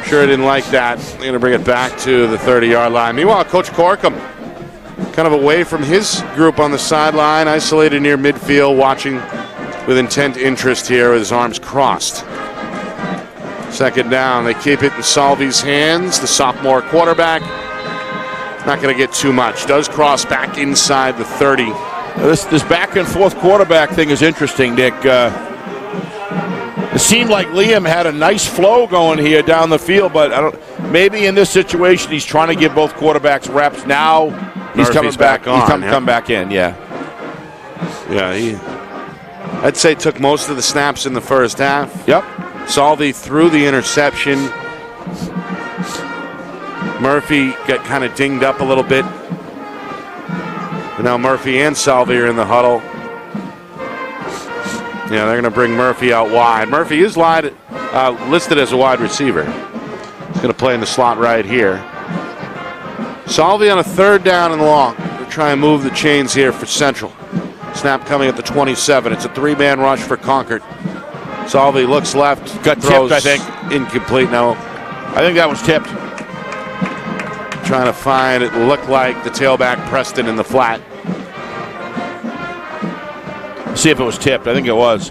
Sure didn't like that. They're going to bring it back to the 30-yard line. Meanwhile, Coach Corkum kind of away from his group on the sideline, isolated near midfield, watching with intent interest here with his arms crossed. Second down. They keep it in Salvi's hands, the sophomore quarterback. Not going to get too much. Does cross back inside the 30. This back and forth quarterback thing is interesting, Nick. It seemed like Liam had a nice flow going here down the field, but maybe in this situation he's trying to give both quarterbacks reps. Now he's coming back on. He's come back in, yeah. Yeah, I'd say took most of the snaps in the first half. Yep. Salvi threw the interception. Murphy got kind of dinged up a little bit. But now Murphy and Salvi are in the huddle. Yeah, they're going to bring Murphy out wide. Murphy is listed as a wide receiver. He's going to play in the slot right here. Salvi on a third down and long. They're trying to move the chains here for Central. Snap coming at the 27. It's a 3-man rush for Concord. Salvi looks left. Got tipped, I think. Incomplete now. I think that was tipped. Trying to find, it looked like the tailback Preston in the flat. See if it was tipped. I think it was.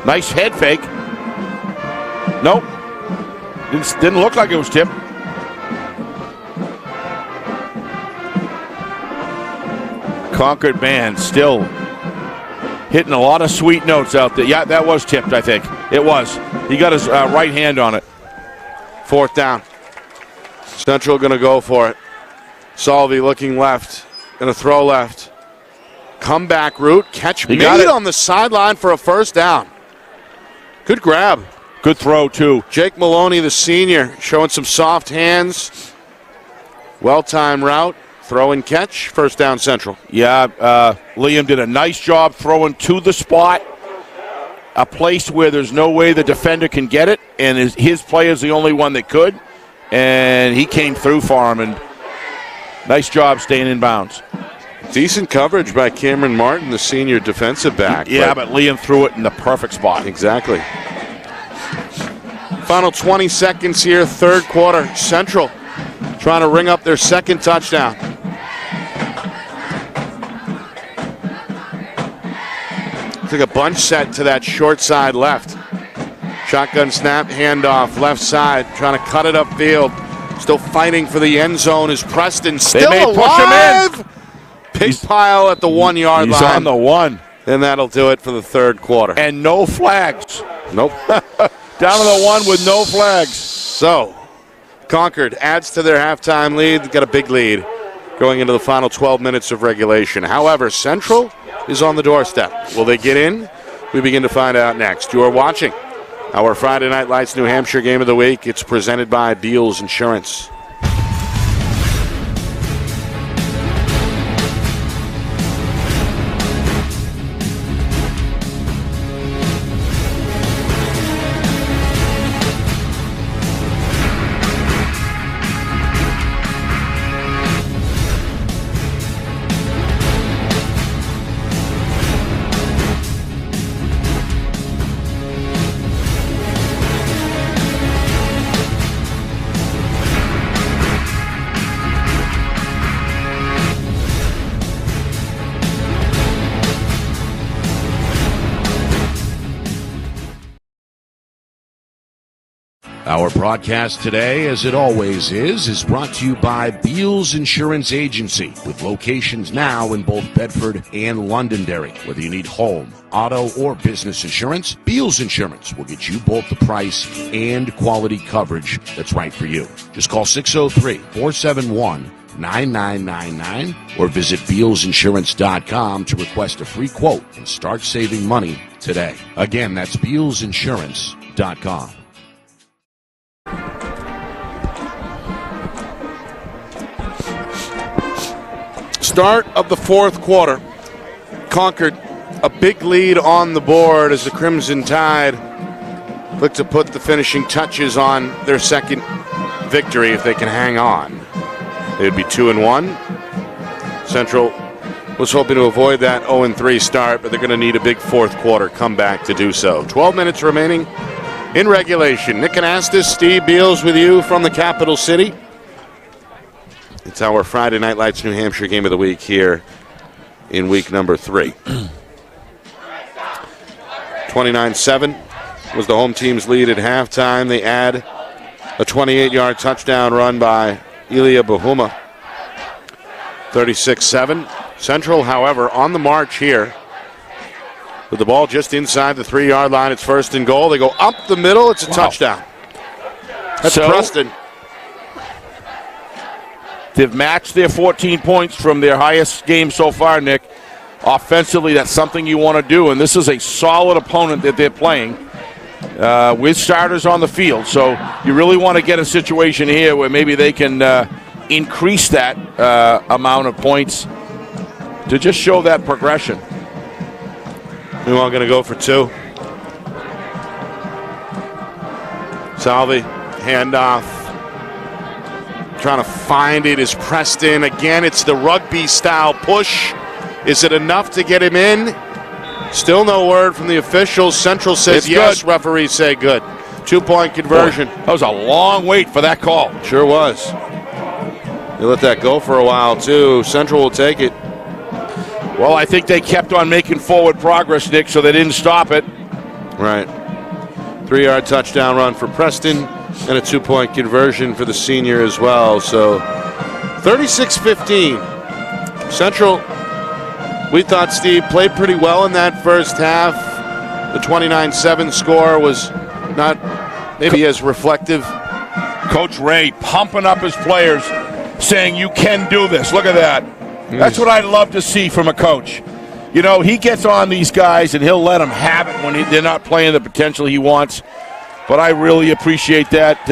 Nice head fake. Nope. Didn't look like it was tipped. Concord band still hitting a lot of sweet notes out there. Yeah, that was tipped, I think. It was. He got his right hand on it. Fourth down. Central going to go for it. Salvi looking left. Going to throw left. Comeback route. Catch made on the sideline for a first down. Good grab. Good throw, too. Jake Maloney, the senior, showing some soft hands. Well-timed route. Throw and catch. First down, Central. Yeah, Liam did a nice job throwing to the spot. A place where there's no way the defender can get it, and his play is the only one that could. And he came through for him, and nice job staying in bounds. Decent coverage by Cameron Martin, the senior defensive back. Yeah, but Liam threw it in the perfect spot. Exactly. Final 20 seconds here, third quarter. Central trying to ring up their second touchdown. Looks like a bunch set to that short side left. Shotgun snap, handoff, left side, trying to cut it upfield. Still fighting for the end zone is Preston. Still may alive. push him in. Big pile at the 1 yard line. He's on the one. And that'll do it for the third quarter. And no flags. Nope. Down to the one with no flags. So, Concord adds to their halftime lead. They've got a big lead going into the final 12 minutes of regulation. However, Central is on the doorstep. Will they get in? We begin to find out next. You are watching our Friday Night Lights New Hampshire Game of the Week. It's presented by Beals Insurance. Our broadcast today, as it always is brought to you by Beals Insurance Agency, with locations now in both Bedford and Londonderry. Whether you need home, auto, or business insurance, Beals Insurance will get you both the price and quality coverage that's right for you. Just call 603-471-9999 or visit BealsInsurance.com to request a free quote and start saving money today. Again, that's BealsInsurance.com. Start of the fourth quarter. Concord, a big lead on the board as the Crimson Tide look to put the finishing touches on their second victory if they can hang on. They would be 2-1. Central was hoping to avoid that 0-3 start, but they're going to need a big fourth quarter comeback to do so. 12 minutes remaining in regulation. Nick Anastas, Steve Beals with you from the capital city. It's our Friday Night Lights New Hampshire Game of the Week here in week number 3. 29-7 was the home team's lead at halftime. They add a 28-yard touchdown run by Ilya Bahuma. 36-7. Central, however, on the march here. With the ball just inside the 3-yard line, it's first and goal. They go up the middle. It's a touchdown. That's Preston. They've matched their 14 points from their highest game so far, Nick. Offensively, that's something you want to do, and this is a solid opponent that they're playing with starters on the field. So you really want to get a situation here where maybe they can increase that amount of points to just show that progression. We all going to go for 2. Salvi, handoff. Trying to find it is Preston. Again, it's the rugby-style push. Is it enough to get him in? Still no word from the officials. Central says it's yes. good. Referees say good. 2-point conversion. Boy, that was a long wait for that call. Sure was. They let that go for a while, too. Central will take it. Well, I think they kept on making forward progress, Nick, so they didn't stop it. Right. 3-yard touchdown run for Preston. And a 2-point conversion for the senior as well. So 36-15. Central, we thought, Steve, played pretty well in that first half. The 29-7 score was not maybe as reflective. Coach Ray pumping up his players, saying, you can do this. Look at that. That's what I'd love to see from a coach. You know, he gets on these guys and he'll let them have it when they're not playing the potential he wants. But I really appreciate that.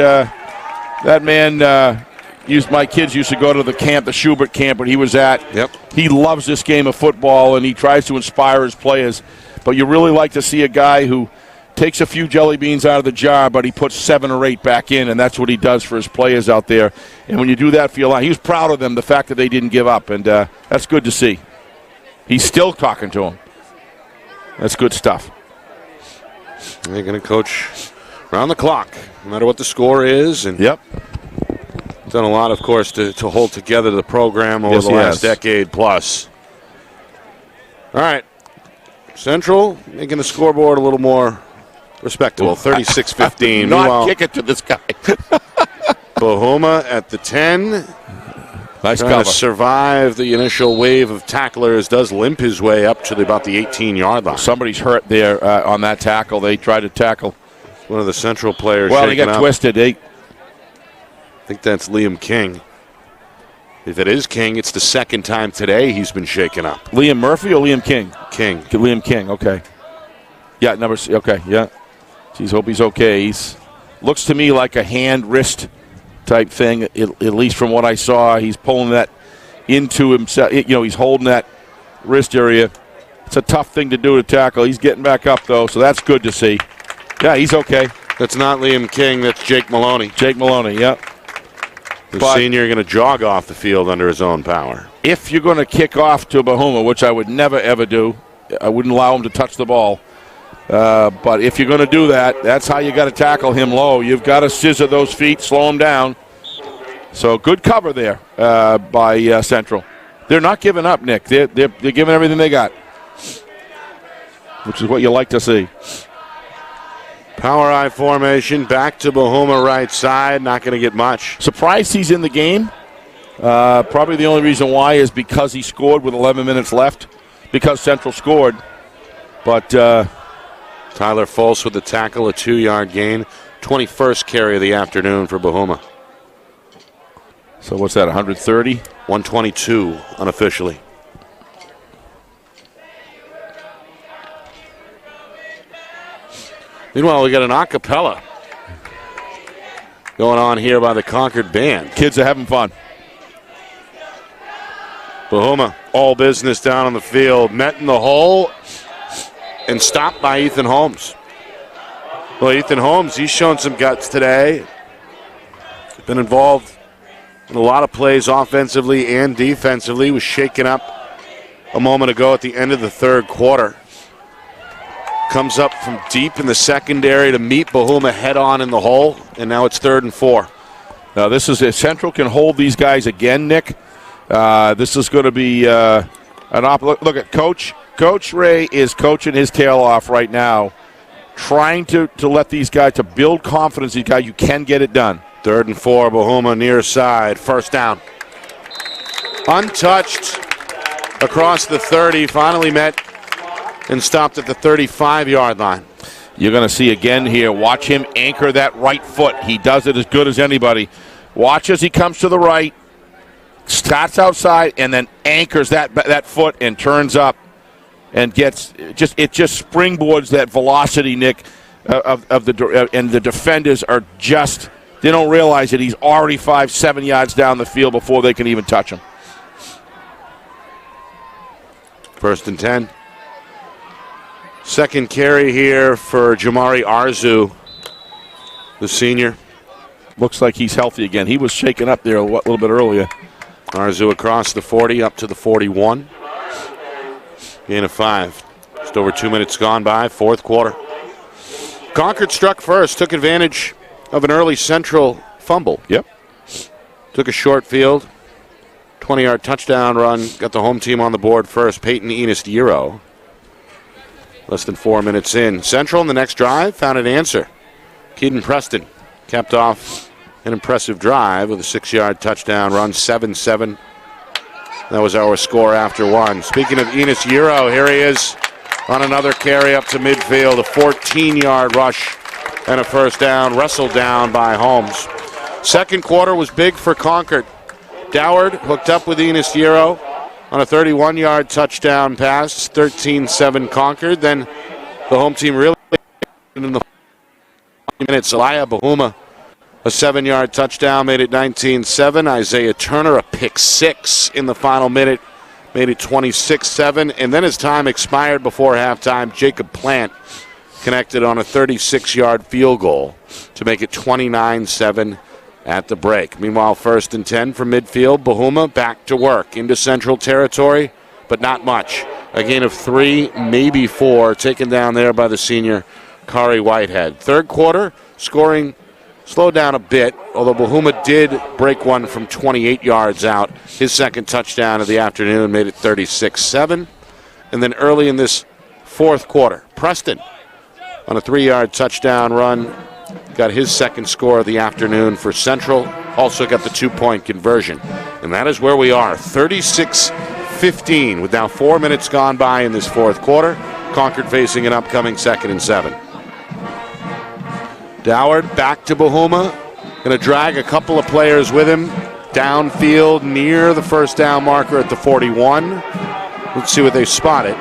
That man, my kids used to go to the camp, the Schubert camp, where he was at. Yep. He loves this game of football, and he tries to inspire his players. But you really like to see a guy who takes a few jelly beans out of the jar, but he puts 7 or 8 back in, and that's what he does for his players out there. And when you do that for your line, he was proud of them, the fact that they didn't give up, and that's good to see. He's still talking to him. That's good stuff. They're going to coach around the clock, no matter what the score is. And yep. Done a lot, of course, to hold together the program over the last decade plus. All right. Central making the scoreboard a little more respectable, 36-15. Not kick it to this guy. Bahuma at the 10. Nice trying cover. To survive the initial wave of tacklers, does limp his way up to about the 18-yard line. Somebody's hurt there on that tackle. They tried to tackle. One of the Central players. Well, he got twisted. I think that's Liam King. If it is King, it's the second time today he's been shaken up. Liam Murphy or Liam King? King. Liam King, okay. Yeah, okay, yeah. Jeez, hope he's okay. He's looks to me like a hand-wrist type thing, at least from what I saw. He's pulling that into himself. He's holding that wrist area. It's a tough thing to do to tackle. He's getting back up, though, so that's good to see. Yeah, he's okay. That's not Liam King. That's Jake Maloney. Jake Maloney, yep. The senior going to jog off the field under his own power. If you're going to kick off to Bahuma, which I would never, ever do, I wouldn't allow him to touch the ball. But if you're going to do that, that's how you got to tackle him low. You've got to scissor those feet, slow him down. So good cover there by Central. They're not giving up, Nick. They're giving everything they got, which is what you like to see. Power I formation, back to Bahuma right side. Not going to get much. Surprised he's in the game. Probably the only reason why is because he scored with 11 minutes left, because Central scored. But Tyler Folse with the tackle, a 2-yard gain. 21st carry of the afternoon for Bahuma. So what's that, 130? 122 unofficially. Meanwhile, we got an a cappella going on here by the Concord band. Kids are having fun. Bahuma, all business down on the field. Met in the hole and stopped by Ethan Holmes. Well, Ethan Holmes, he's shown some guts today. Been involved in a lot of plays offensively and defensively. Was shaken up a moment ago at the end of the third quarter. Comes up from deep in the secondary to meet Bahuma head on in the hole, and now it's 3rd and 4. Now this is if Central can hold these guys again, Nick. This is going to be an look at Coach Ray is coaching his tail off right now, trying to let these guys to build confidence. These guys, you can get it done. 3rd and 4, Bahuma near side, first down. Untouched across the 30, finally met and stopped at the 35-yard line. You're going to see again here, watch him anchor that right foot. He does it as good as anybody. Watch as he comes to the right, starts outside, and then anchors that foot and turns up and gets it just springboards that velocity, Nick, and the defenders are just, they don't realize that he's already 5-7 yards down the field before they can even touch him. 1st and 10. Second carry here for Jamari Arzu, the senior. Looks like he's healthy again. He was shaken up there a little bit earlier. Arzu across the 40 up to the 41. Gain of 5. Just over 2 minutes gone by, 4th quarter. Concord struck first, took advantage of an early Central fumble. Yep. Took a short field, 20-yard touchdown run, got the home team on the board first, Peyton Enos-Yero. Less than 4 minutes in. Central in the next drive found an answer. Keaton Preston capped off an impressive drive with a 6-yard touchdown run, 7-7. That was our score after 1. Speaking of Enos-Yero, here he is on another carry up to midfield, a 14-yard rush and a first down, wrestled down by Holmes. Second quarter was big for Concord. Doward hooked up with Enos-Yero on a 31-yard touchdown pass, 13-7 Concord. Then the home team really in the minutes. Elia Bahuma, a 7-yard touchdown, made it 19-7. Isaiah Turner, a pick 6 in the final minute, made it 26-7. And then as time expired before halftime, Jacob Plant connected on a 36-yard field goal to make it 29-7 at the break. Meanwhile, 1st and 10 from midfield. Bahuma back to work into Central Territory, but not much. A gain of 3, maybe 4, taken down there by the senior Kari Whitehead. Third quarter, scoring slowed down a bit, although Bahuma did break one from 28 yards out. His second touchdown of the afternoon made it 36-7. And then early in this fourth quarter, Preston on a 3-yard touchdown run got his second score of the afternoon for Central. Also got the 2-point conversion. And that is where we are, 36-15 with now 4 minutes gone by in this fourth quarter. Concord facing an upcoming 2nd and 7. Doward back to Bahuma. Going to drag a couple of players with him downfield near the first down marker at the 41. Let's see what they spotted.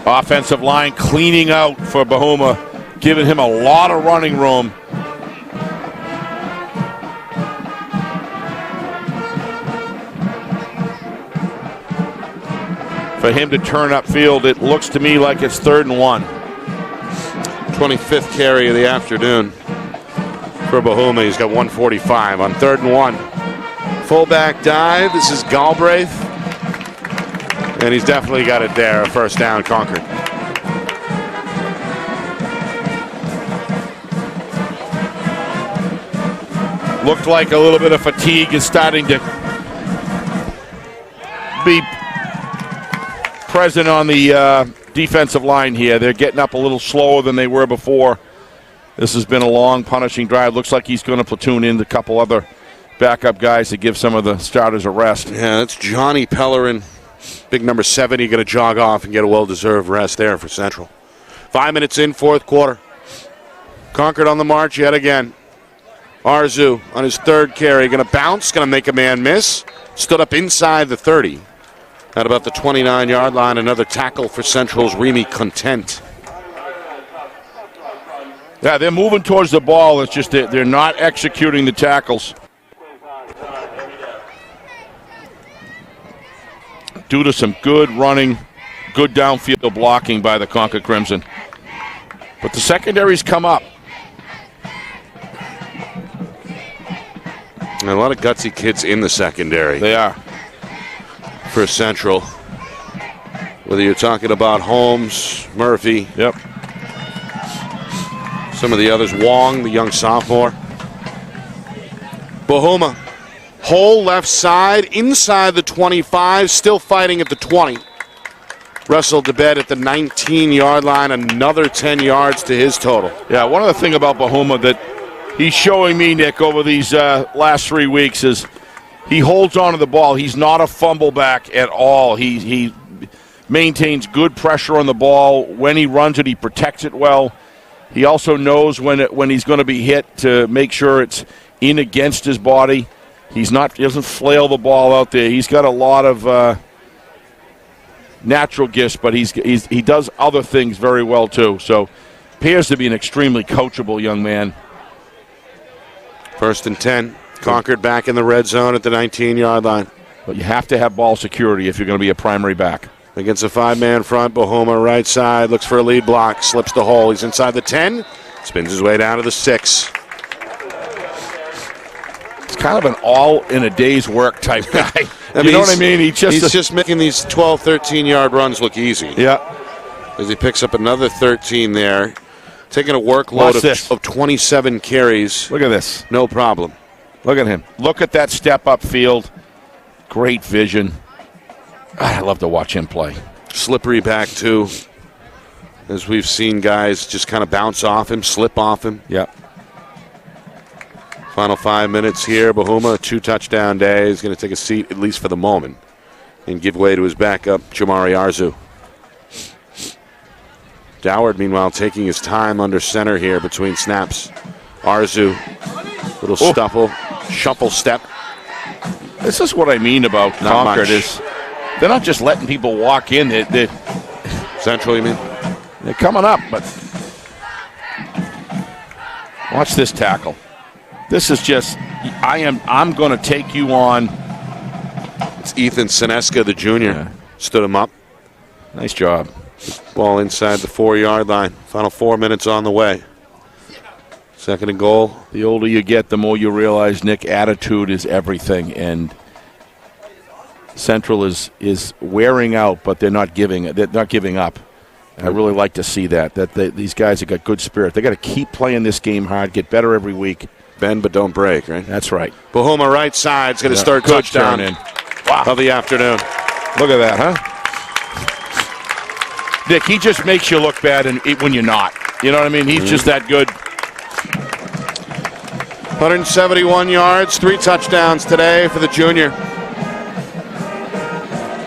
Offensive line cleaning out for Bahuma, giving him a lot of running room. For him to turn upfield, it looks to me like it's 3rd and 1. 25th carry of the afternoon for Bahuma. He's got 145 on 3rd and 1. Fullback dive. This is Galbraith. And he's definitely got it there. A first down, Concord. Looked like a little bit of fatigue is starting to be present on the defensive line here. They're getting up a little slower than they were before. This has been a long, punishing drive. Looks like he's going to platoon in a couple other backup guys to give some of the starters a rest. Yeah, that's Johnny Pellerin. Big number 70 going to jog off and get a well-deserved rest there for Central. 5 minutes in, fourth quarter. Concord on the march yet again. Arzu on his 3rd carry. Going to bounce, going to make a man miss. Stood up inside the 30. At about the 29-yard line, another tackle for Central's Remy Content. Yeah, they're moving towards the ball. It's just they're not executing the tackles. Due to some good running, good downfield blocking by the Concord Crimson. But the secondaries come up. And a lot of gutsy kids in the secondary. They are. For Central. Whether you're talking about Holmes, Murphy. Yep. Some of the others, Wong, the young sophomore. Bahuma, whole left side, inside the 25, still fighting at the 20. Wrestled to bed at the 19-yard line, another 10 yards to his total. Yeah, one other thing about Bahuma that he's showing me, Nick, over these last 3 weeks is he holds on to the ball. He's not a fumble back at all. He maintains good pressure on the ball. When he runs it, he protects it well. He also knows when he's going to be hit to make sure it's in against his body. He doesn't flail the ball out there. He's got a lot of natural gifts, but he does other things very well too. So appears to be an extremely coachable young man. 1st and 10. Concord back in the red zone at the 19-yard line. But you have to have ball security if you're going to be a primary back. Against a 5-man front, Bahuma right side, looks for a lead block, slips the hole. He's inside the 10, spins his way down to the 6. It's kind of an all-in-a-day's work type guy. You know what I mean? He's just making these 12, 13-yard runs look easy. Yeah. As he picks up another 13 there. Taking a workload of 27 carries. Look at this. No problem. Look at him. Look at that step upfield. Great vision. I love to watch him play. Slippery back, too. As we've seen guys just kind of bounce off him, slip off him. Yeah. Final 5 minutes here. Bahuma, a 2-touchdown day. He's going to take a seat, at least for the moment, and give way to his backup, Jamari Arzu. Doward, meanwhile, taking his time under center here between snaps. Arzu, little shuffle step. This is what I mean about Concord is they're not just letting people walk in. They're Central, you mean? They're coming up, but Watch this tackle. This is just, I'm going to take you on. It's Ethan Seneska, the junior. Yeah. Stood him up. Nice job. Ball inside the 4-yard line. Final 4 minutes on the way. Second and goal. The older you get, the more you realize, Nick, attitude is everything. And Central is wearing out, but they're not giving up. I really like to see that these guys have got good spirit. They got to keep playing this game hard, get better every week. Bend but don't break, right? That's right. Bahuma right side's going to start Good touchdown turn in. of the afternoon. Look at that, huh? Nick, he just makes you look bad when you're not. You know what I mean? He's just that good. 171 yards, 3 touchdowns today for the junior.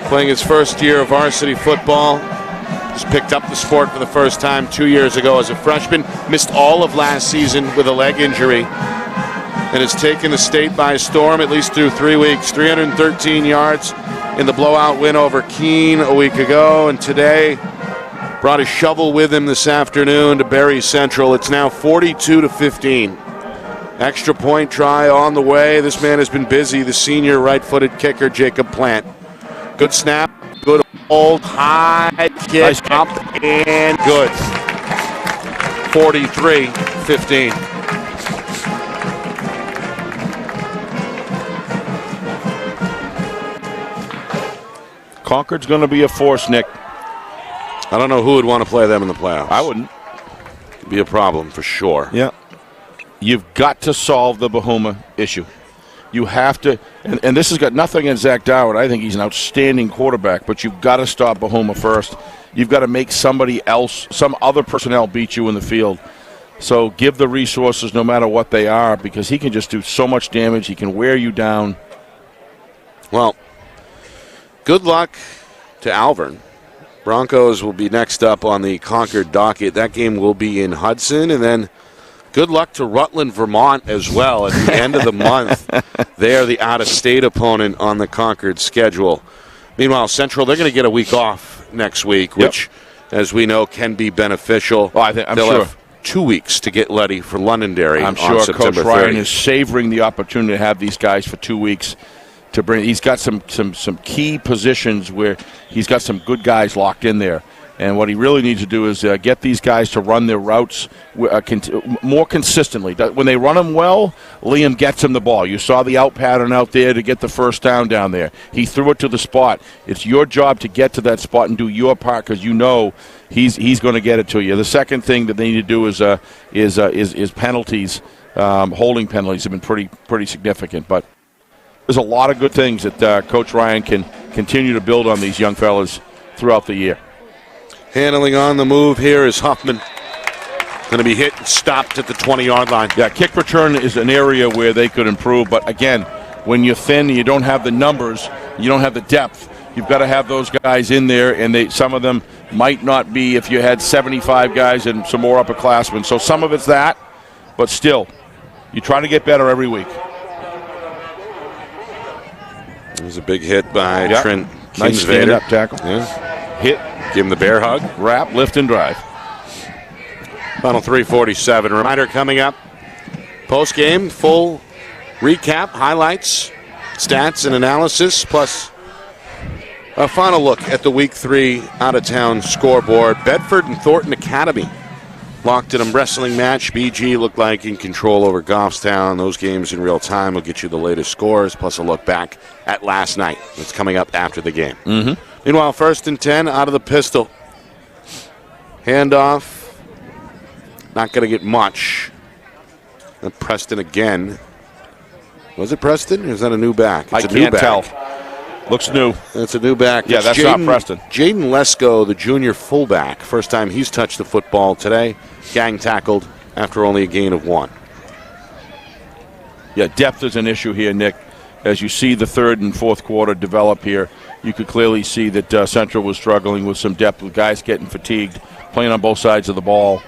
Playing his first year of varsity football. Just picked up the sport for the first time 2 years ago as a freshman. Missed all of last season with a leg injury. And has taken the state by storm at least through 3 weeks. 313 yards in the blowout win over Keene a week ago. And today brought a shovel with him this afternoon to Berry Central. It's now 42-15. Extra point try on the way. This man has been busy. The senior right-footed kicker, Jacob Plant. Good snap. Good hold. High kick. Nice kick. Up and good. 43-15. Concord's going to be a force, Nick. I don't know who would want to play them in the playoffs. I wouldn't. It'd be a problem for sure. Yeah. You've got to solve the Bahuma issue. You have to, and this has got nothing against Zach Doward. I think he's an outstanding quarterback, but you've got to stop Bahuma first. You've got to make somebody else, some other personnel beat you in the field. So give the resources no matter what they are, because he can just do so much damage. He can wear you down. Well, good luck to Alvern. Broncos will be next up on the Concord docket. That game will be in Hudson, and then good luck to Rutland, Vermont as well at the end of the month. They are the out-of-state opponent on the Concord schedule. Meanwhile, Central, they're going to get a week off next week, which, as we know, can be beneficial. I'm They'll sure. have 2 weeks to get ready for Londonderry. I'm sure Coach September Ryan 30th. is savoring the opportunity to have these guys for 2 weeks to bring. He's got some key positions where he's got some good guys locked in there. And what he really needs to do is get these guys to run their routes more consistently. When they run them well, Liam gets him the ball. You saw the out pattern out there to get the first down there. He threw it to the spot. It's your job to get to that spot and do your part, because you know he's going to get it to you. The second thing that they need to do is penalties. Holding penalties have been pretty significant, but there's a lot of good things that Coach Ryan can continue to build on these young fellas throughout the year. Handling on the move here is Huffman. Going to be hit and stopped at the 20-yard line. Yeah, kick return is an area where they could improve. But, again, when you're thin and you don't have the numbers, you don't have the depth, you've got to have those guys in there. And some of them might not be if you had 75 guys and some more upperclassmen. So some of it's that, but still, you try to get better every week. There's a big hit by Trent Kingsvader. Nice stand-up tackle. Yeah. Hit. Give him the bear hug. Wrap, lift, and drive. Final 3:47. Reminder coming up. Post-game, full recap, highlights, stats, and analysis, plus a final look at the Week 3 out-of-town scoreboard. Bedford and Thornton Academy locked in a wrestling match. BG looked like in control over Goffstown. Those games in real time will get you the latest scores, plus a look back at last night. That's coming up after the game. Mm-hmm. Meanwhile, 1st and 10 out of the pistol. Handoff. Not going to get much. And Preston again. Was it Preston or is that a new back? It's I a new can't back. tell. Looks new. It's a new back. Yeah, that's not Preston. Jaden Lesko, the junior fullback. First time he's touched the football today. Gang tackled after only a gain of 1. Yeah, depth is an issue here, Nick. As you see the third and fourth quarter develop here, you could clearly see that Central was struggling with some depth, with guys getting fatigued, playing on both sides of the ball.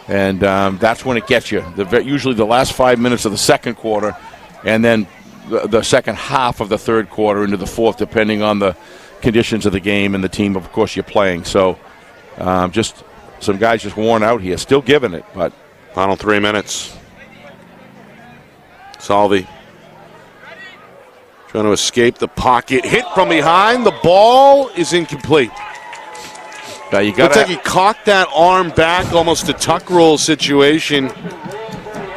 And that's when it gets you. Usually the last 5 minutes of the second quarter, and then the second half of the third quarter into the fourth, depending on the conditions of the game and the team, of course, you're playing. So just some guys just worn out here. Still giving it, but final 3 minutes. Salvi trying to escape the pocket. Hit from behind. The ball is incomplete. Now you Looks like he cocked that arm back, almost a tuck roll situation.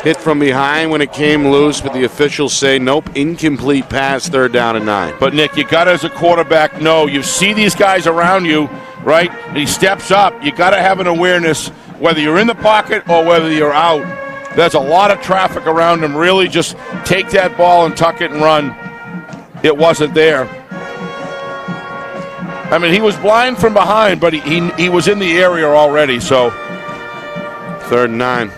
Hit from behind when it came loose, but the officials say nope, incomplete pass, 3rd down and 9. But Nick, you got to, as a quarterback, know you see these guys around you, right? He steps up. You got to have an awareness whether you're in the pocket or whether you're out. There's a lot of traffic around him. Really, just take that ball and tuck it and run. It wasn't there. I mean, he was blind from behind, but he was in the area already. So 3rd and 9.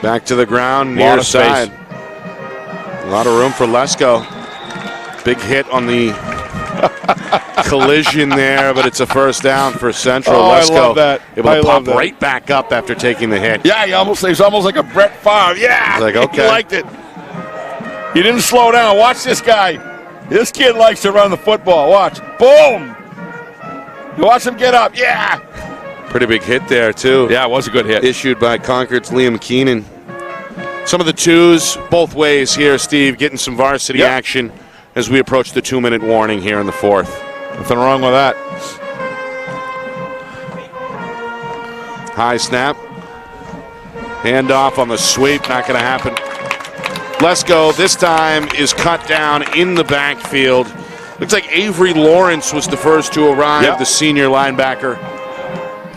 Back to the ground, near side. A lot of room for Lesko. Big hit on the collision there, but it's a 1st down for Central. Lesko, I love that. Able to pop right back up after taking the hit. Yeah, he was almost like a Brett Favre. Yeah, like, okay. He liked it. He didn't slow down. Watch this guy. This kid likes to run the football. Watch. Boom. You watch him get up. Yeah. Pretty big hit there, too. Yeah, it was a good hit. Issued by Concord's Liam Keenan. Some of the twos both ways here, Steve, getting some varsity action as we approach the 2-minute warning here in the 4th. Nothing wrong with that. High snap. Handoff on the sweep. Not going to happen. Lesko this time is cut down in the backfield. Looks like Avery Lawrence was the first to arrive, the senior linebacker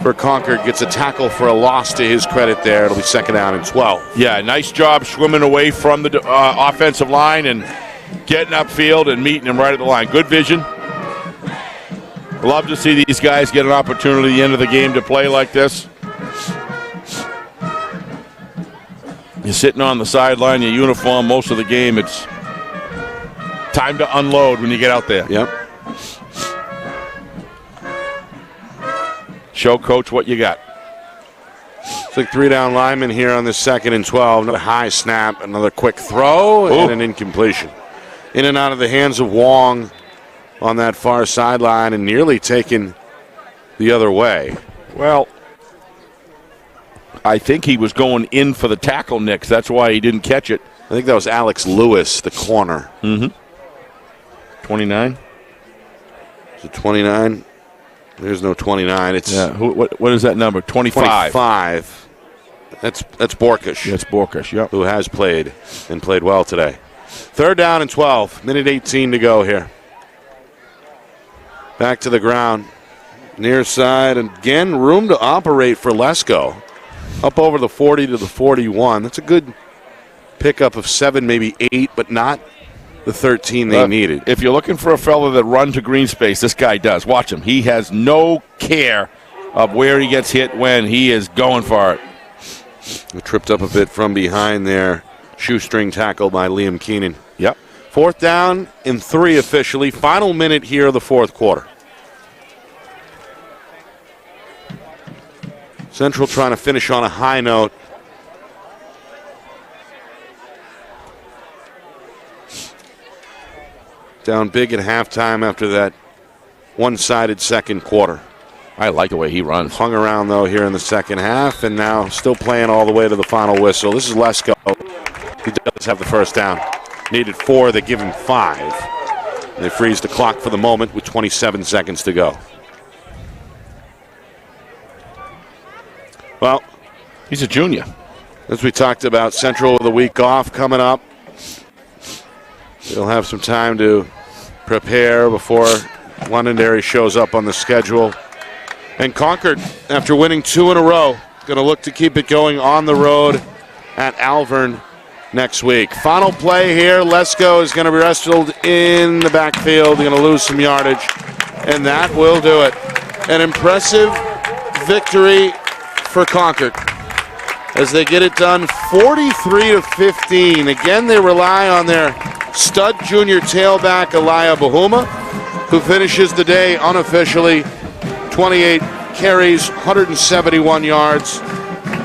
for Concord. Gets a tackle for a loss to his credit there. It'll be 2nd down and 12. Yeah, nice job swimming away from the offensive line and getting upfield and meeting him right at the line. Good vision. Love to see these guys get an opportunity at the end of the game to play like this. You're sitting on the sideline, your uniform most of the game. It's time to unload when you get out there. Yep. Show coach what you got. It's like 3-down linemen here on the 2nd and 12. Another high snap, another quick throw, and an incompletion. In and out of the hands of Wong on that far sideline and nearly taken the other way. Well, I think he was going in for the tackle, Nick. That's why he didn't catch it. I think that was Alex Lewis, the corner. 29? Is it 29? There's no 29. It's what is that number? 25. 25. That's Borkish. That's Borkish, yep. Who has played and played well today. 3rd down and 12. Minute 18 to go here. Back to the ground. Near side. Again, room to operate for Lesko. Up over the 40 to the 41. That's a good pickup of 7, maybe 8, but not the 13 they needed. If you're looking for a fella that run to green space, this guy does. Watch him. He has no care of where he gets hit when. He is going for it. He tripped up a bit from behind there. Shoestring tackle by Liam Keenan. Yep. 4th down and 3 officially. Final minute here of the 4th quarter. Central trying to finish on a high note. Down big at halftime after that one-sided 2nd quarter. I like the way he runs. Hung around, though, here in the 2nd half, and now still playing all the way to the final whistle. This is Lesko. He does have the 1st down. Needed 4. They give him 5. And they freeze the clock for the moment with 27 seconds to go. Well, he's a junior. As we talked about, Central with a week off coming up. They'll have some time to prepare before Londonderry shows up on the schedule. And Concord, after winning 2 in a row, going to look to keep it going on the road at Alvern next week. Final play here. Lesko is going to be wrestled in the backfield. They're going to lose some yardage, and that will do it. An impressive victory for Concord as they get it done 43-15. Again, they rely on their stud junior tailback Elia Bahuma, who finishes the day unofficially 28 carries, 171 yards,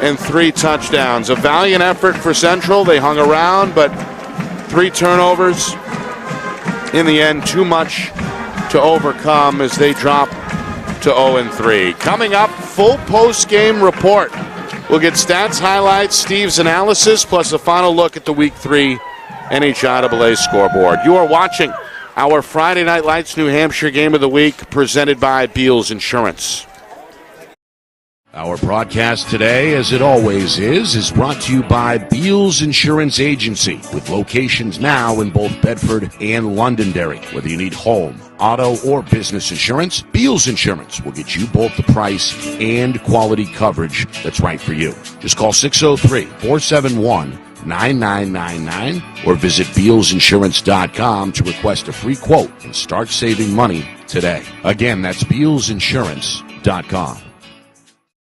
and 3 touchdowns. A valiant effort for Central. They hung around, but 3 turnovers. In the end, too much to overcome as they drop to 0-3. Coming up, full post-game report We'll get stats, highlights, Steve's analysis, plus a final look at the Week 3 NHIAA scoreboard. You are watching our Friday Night Lights New Hampshire Game of the Week presented by Beals Insurance. Our broadcast today, as it always is brought to you by Beals Insurance Agency, with locations now in both Bedford and Londonderry. Whether you need home, auto, or business insurance, Beals Insurance will get you both the price and quality coverage that's right for you. Just call 603-471-9999 or visit BealsInsurance.com to request a free quote and start saving money today. Again, that's BealsInsurance.com.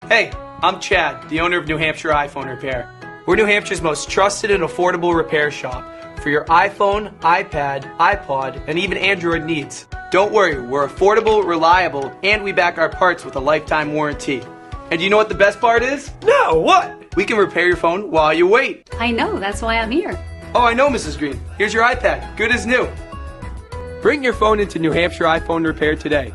Hey, I'm Chad, the owner of New Hampshire iPhone Repair. We're New Hampshire's most trusted and affordable repair shop for your iPhone, iPad, iPod, and even Android needs. Don't worry, we're affordable, reliable, and we back our parts with a lifetime warranty. And you know what the best part is? No, what? We can repair your phone while you wait. I know, that's why I'm here. Oh, I know, Mrs. Green. Here's your iPad, good as new. Bring your phone into New Hampshire iPhone Repair today.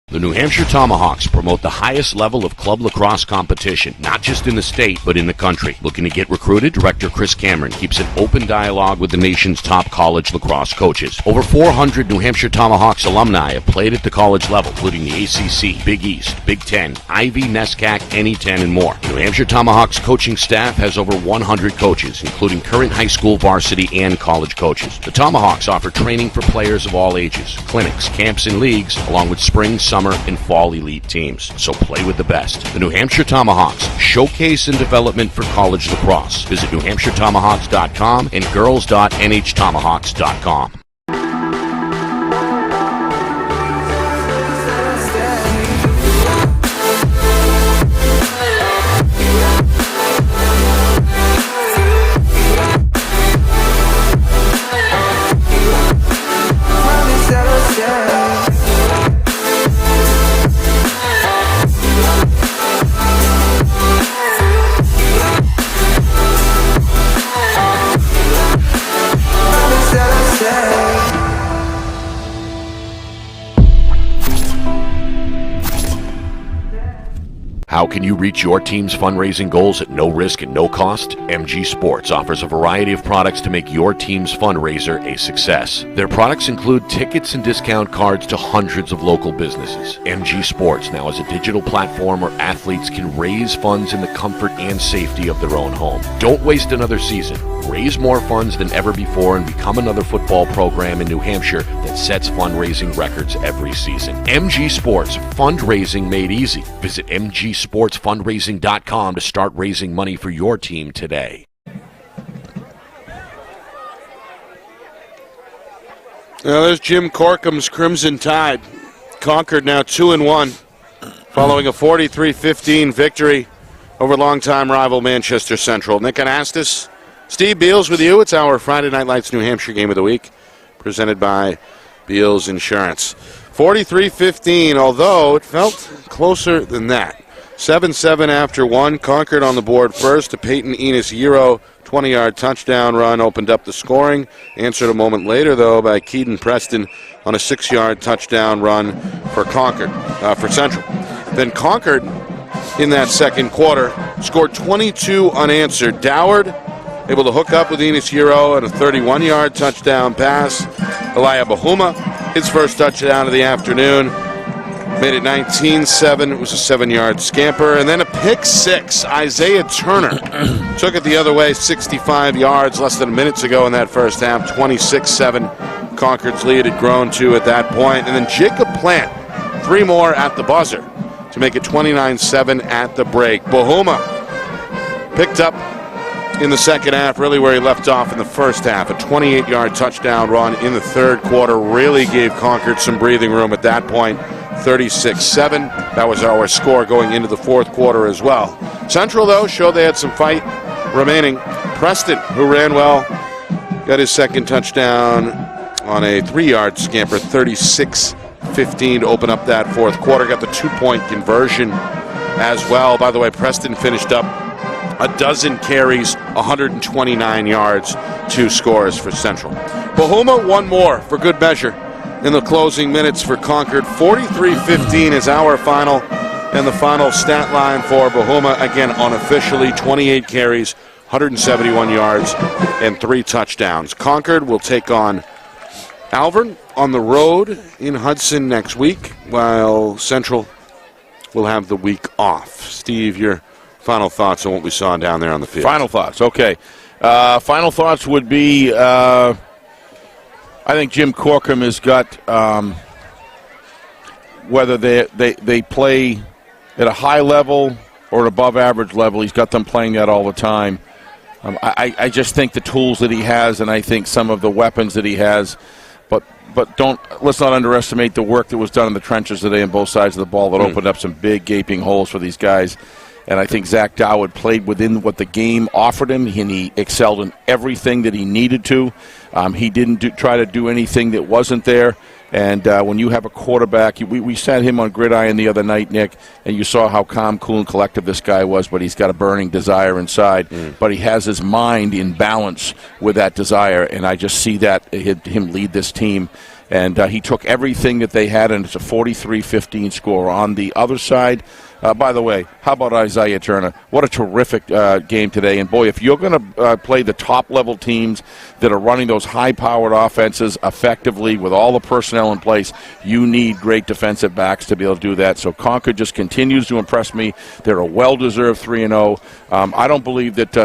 The New Hampshire Tomahawks promote the highest level of club lacrosse competition, not just in the state, but in the country. Looking to get recruited? Director Chris Cameron keeps an open dialogue with the nation's top college lacrosse coaches. Over 400 New Hampshire Tomahawks alumni have played at the college level, including the ACC, Big East, Big Ten, Ivy, NESCAC, NE10, and more. The New Hampshire Tomahawks coaching staff has over 100 coaches, including current high school, varsity, and college coaches. The Tomahawks offer training for players of all ages, clinics, camps, and leagues, along with spring, summer, and fall elite teams. So play with the best. The New Hampshire Tomahawks, showcase and development for college lacrosse. Visit NewHampshireTomahawks.com and girls.nhtomahawks.com. How can you reach your team's fundraising goals at no risk and no cost? MG Sports offers a variety of products to make your team's fundraiser a success. Their products include tickets and discount cards to hundreds of local businesses. MG Sports now has a digital platform where athletes can raise funds in the comfort and safety of their own home. Don't waste another season. Raise more funds than ever before and become another football program in New Hampshire that sets fundraising records every season. MG Sports, fundraising made easy. Visit mgsportsfundraising.com to start raising money for your team today. Now there's Jim Corcom's Crimson Tide. Concord now 2-1 following a 43-15 victory over longtime rival Manchester Central. Nick Anastas, Steve Beals with you. It's our Friday Night Lights New Hampshire Game of the Week, presented by Beals Insurance. 43-15, although it felt closer than that. 7-7 after one. Concord on the board first. A Peyton Enos Euro 20-yard touchdown run opened up the scoring. Answered a moment later, though, by Keaton Preston on a 6-yard touchdown run for Concord, for Central. Then Concord, in that second quarter, scored 22 unanswered. Doward able to hook up with Enos Euro and a 31-yard touchdown pass. Elia Bahuma, his first touchdown of the afternoon, made it 19-7. It was a 7-yard scamper. And then a pick six. Isaiah Turner took it the other way, 65 yards less than a minute ago in that first half. 26-7. Concord's lead had grown to at that point. And then Jacob Plant, 3 more at the buzzer to make it 29-7 at the break. Bahuma picked up in the second half, really where he left off in the first half. A 28-yard touchdown run in the third quarter really gave Concord some breathing room at that point. 36-7. That was our score going into the fourth quarter as well. Central, though, showed they had some fight remaining. Preston, who ran well, got his second touchdown on a 3-yard scamper, 36-15 to open up that fourth quarter. Got the 2-point conversion as well. By the way, Preston finished up a dozen carries, 129 yards, 2 scores for Central. Bahuma, 1 more for good measure in the closing minutes for Concord. 43-15 is our final. And the final stat line for Bahuma, again, unofficially, 28 carries, 171 yards, and 3 touchdowns. Concord will take on Alvern on the road in Hudson next week, while Central will have the week off. Steve, your final thoughts on what we saw down there on the field? Final thoughts, okay. Final thoughts would be, I think Jim Corcoran has got, whether they play at a high level or an above average level, he's got them playing that all the time. I just think the tools that he has, and I think some of the weapons that he has, but let's not underestimate the work that was done in the trenches today on both sides of the ball that opened up some big gaping holes for these guys. And I think Zach Dowd played within what the game offered him, and he excelled in everything that he needed to. He didn't try to do anything that wasn't there. And when you have a quarterback, we sat him on gridiron the other night, Nick, and you saw how calm, cool, and collective this guy was, but he's got a burning desire inside. But he has his mind in balance with that desire, and I just see that him lead this team. And he took everything that they had, and it's a 43-15 score. On the other side, by the way, how about Isaiah Turner? What a terrific game today. And, boy, if you're going to play the top-level teams that are running those high-powered offenses effectively with all the personnel in place, you need great defensive backs to be able to do that. So Concord just continues to impress me. They're a well-deserved 3-0. I don't believe that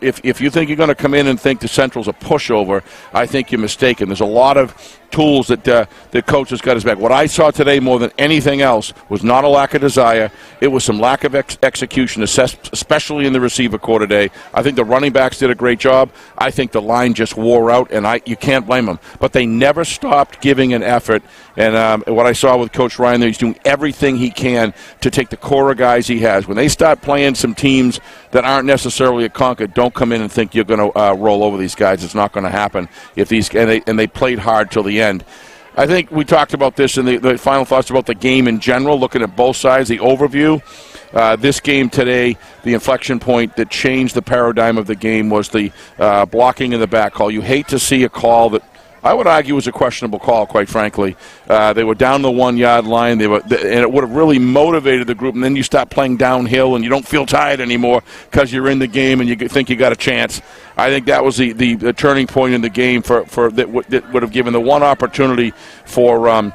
if you think you're going to come in and think the Central's a pushover, I think you're mistaken. There's a lot of tools that the coach has got his back. What I saw today more than anything else was not a lack of desire. It was some lack of execution, especially in the receiver core today. I think the running backs did a great job. I think the line just wore out, and you can't blame them. But they never stopped giving an effort. And what I saw with Coach Ryan there, he's doing everything he can to take the core of guys he has. When they start playing some teams that aren't necessarily a Concord, don't come in and think you're going to roll over these guys. It's not going to happen. And they played hard till the end. I think we talked about this in the final thoughts about the game in general, looking at both sides, the overview. This game today, the inflection point that changed the paradigm of the game was the blocking in the back call. You hate to see a call that I would argue was a questionable call, quite frankly. They were down the 1 yard line, and it would have really motivated the group. And then you start playing downhill, and you don't feel tired anymore because you're in the game and you think you got a chance. I think that was the turning point in the game that would have given the one opportunity for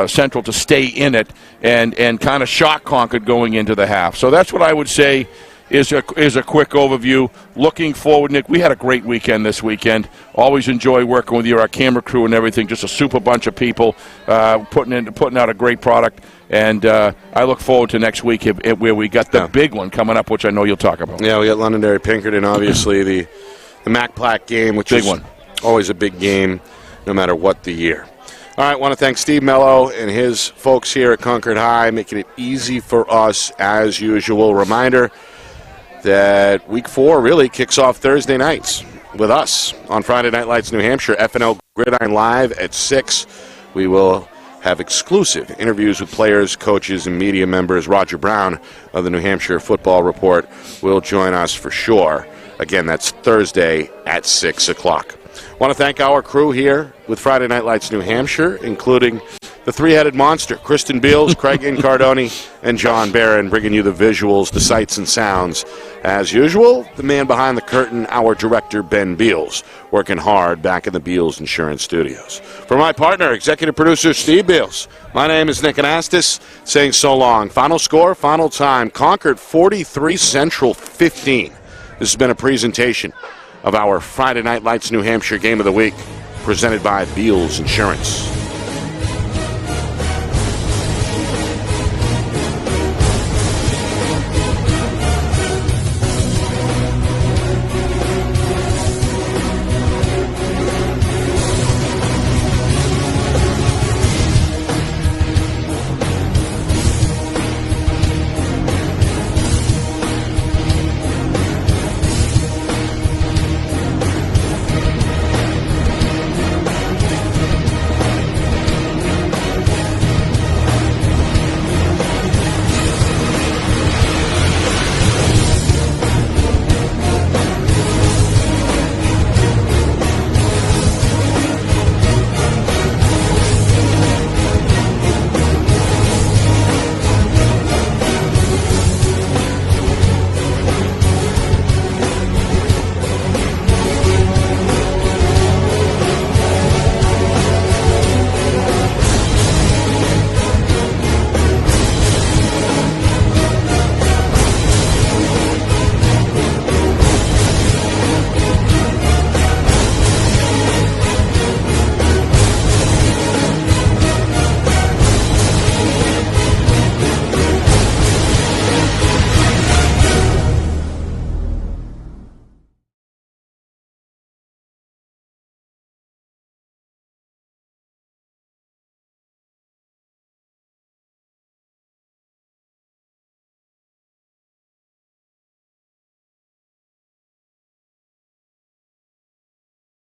Central to stay in it and kind of shock Concord going into the half. So that's what I would say is a quick overview. Looking forward, Nick, we had a great weekend this weekend. Always enjoy working with you, our camera crew and everything. Just a super bunch of people putting out a great product. And I look forward to next week where we got the big one coming up, which I know you'll talk about. Yeah, we got Londonderry Pinkerton, obviously the Mac Plaque game, which is always a big game no matter what the year. All right, I want to thank Steve Mello and his folks here at Concord High, making it easy for us as usual. Reminder that Week 4 really kicks off Thursday nights with us on Friday Night Lights New Hampshire, FNL Gridiron Live at 6. We will have exclusive interviews with players, coaches, and media members. Roger Brown of the New Hampshire Football Report will join us for sure. Again, that's Thursday at 6 o'clock. I want to thank our crew here with Friday Night Lights New Hampshire, including the three-headed monster, Kristen Beals, Craig Incardoni, and John Barron, bringing you the visuals, the sights and sounds. As usual, the man behind the curtain, our director, Ben Beals, working hard back in the Beals Insurance Studios. For my partner, executive producer, Steve Beals, my name is Nick Anastas, saying so long. Final score, final time, Concord 43, Central 15. This has been a presentation of our Friday Night Lights New Hampshire Game of the Week, presented by Beals Insurance.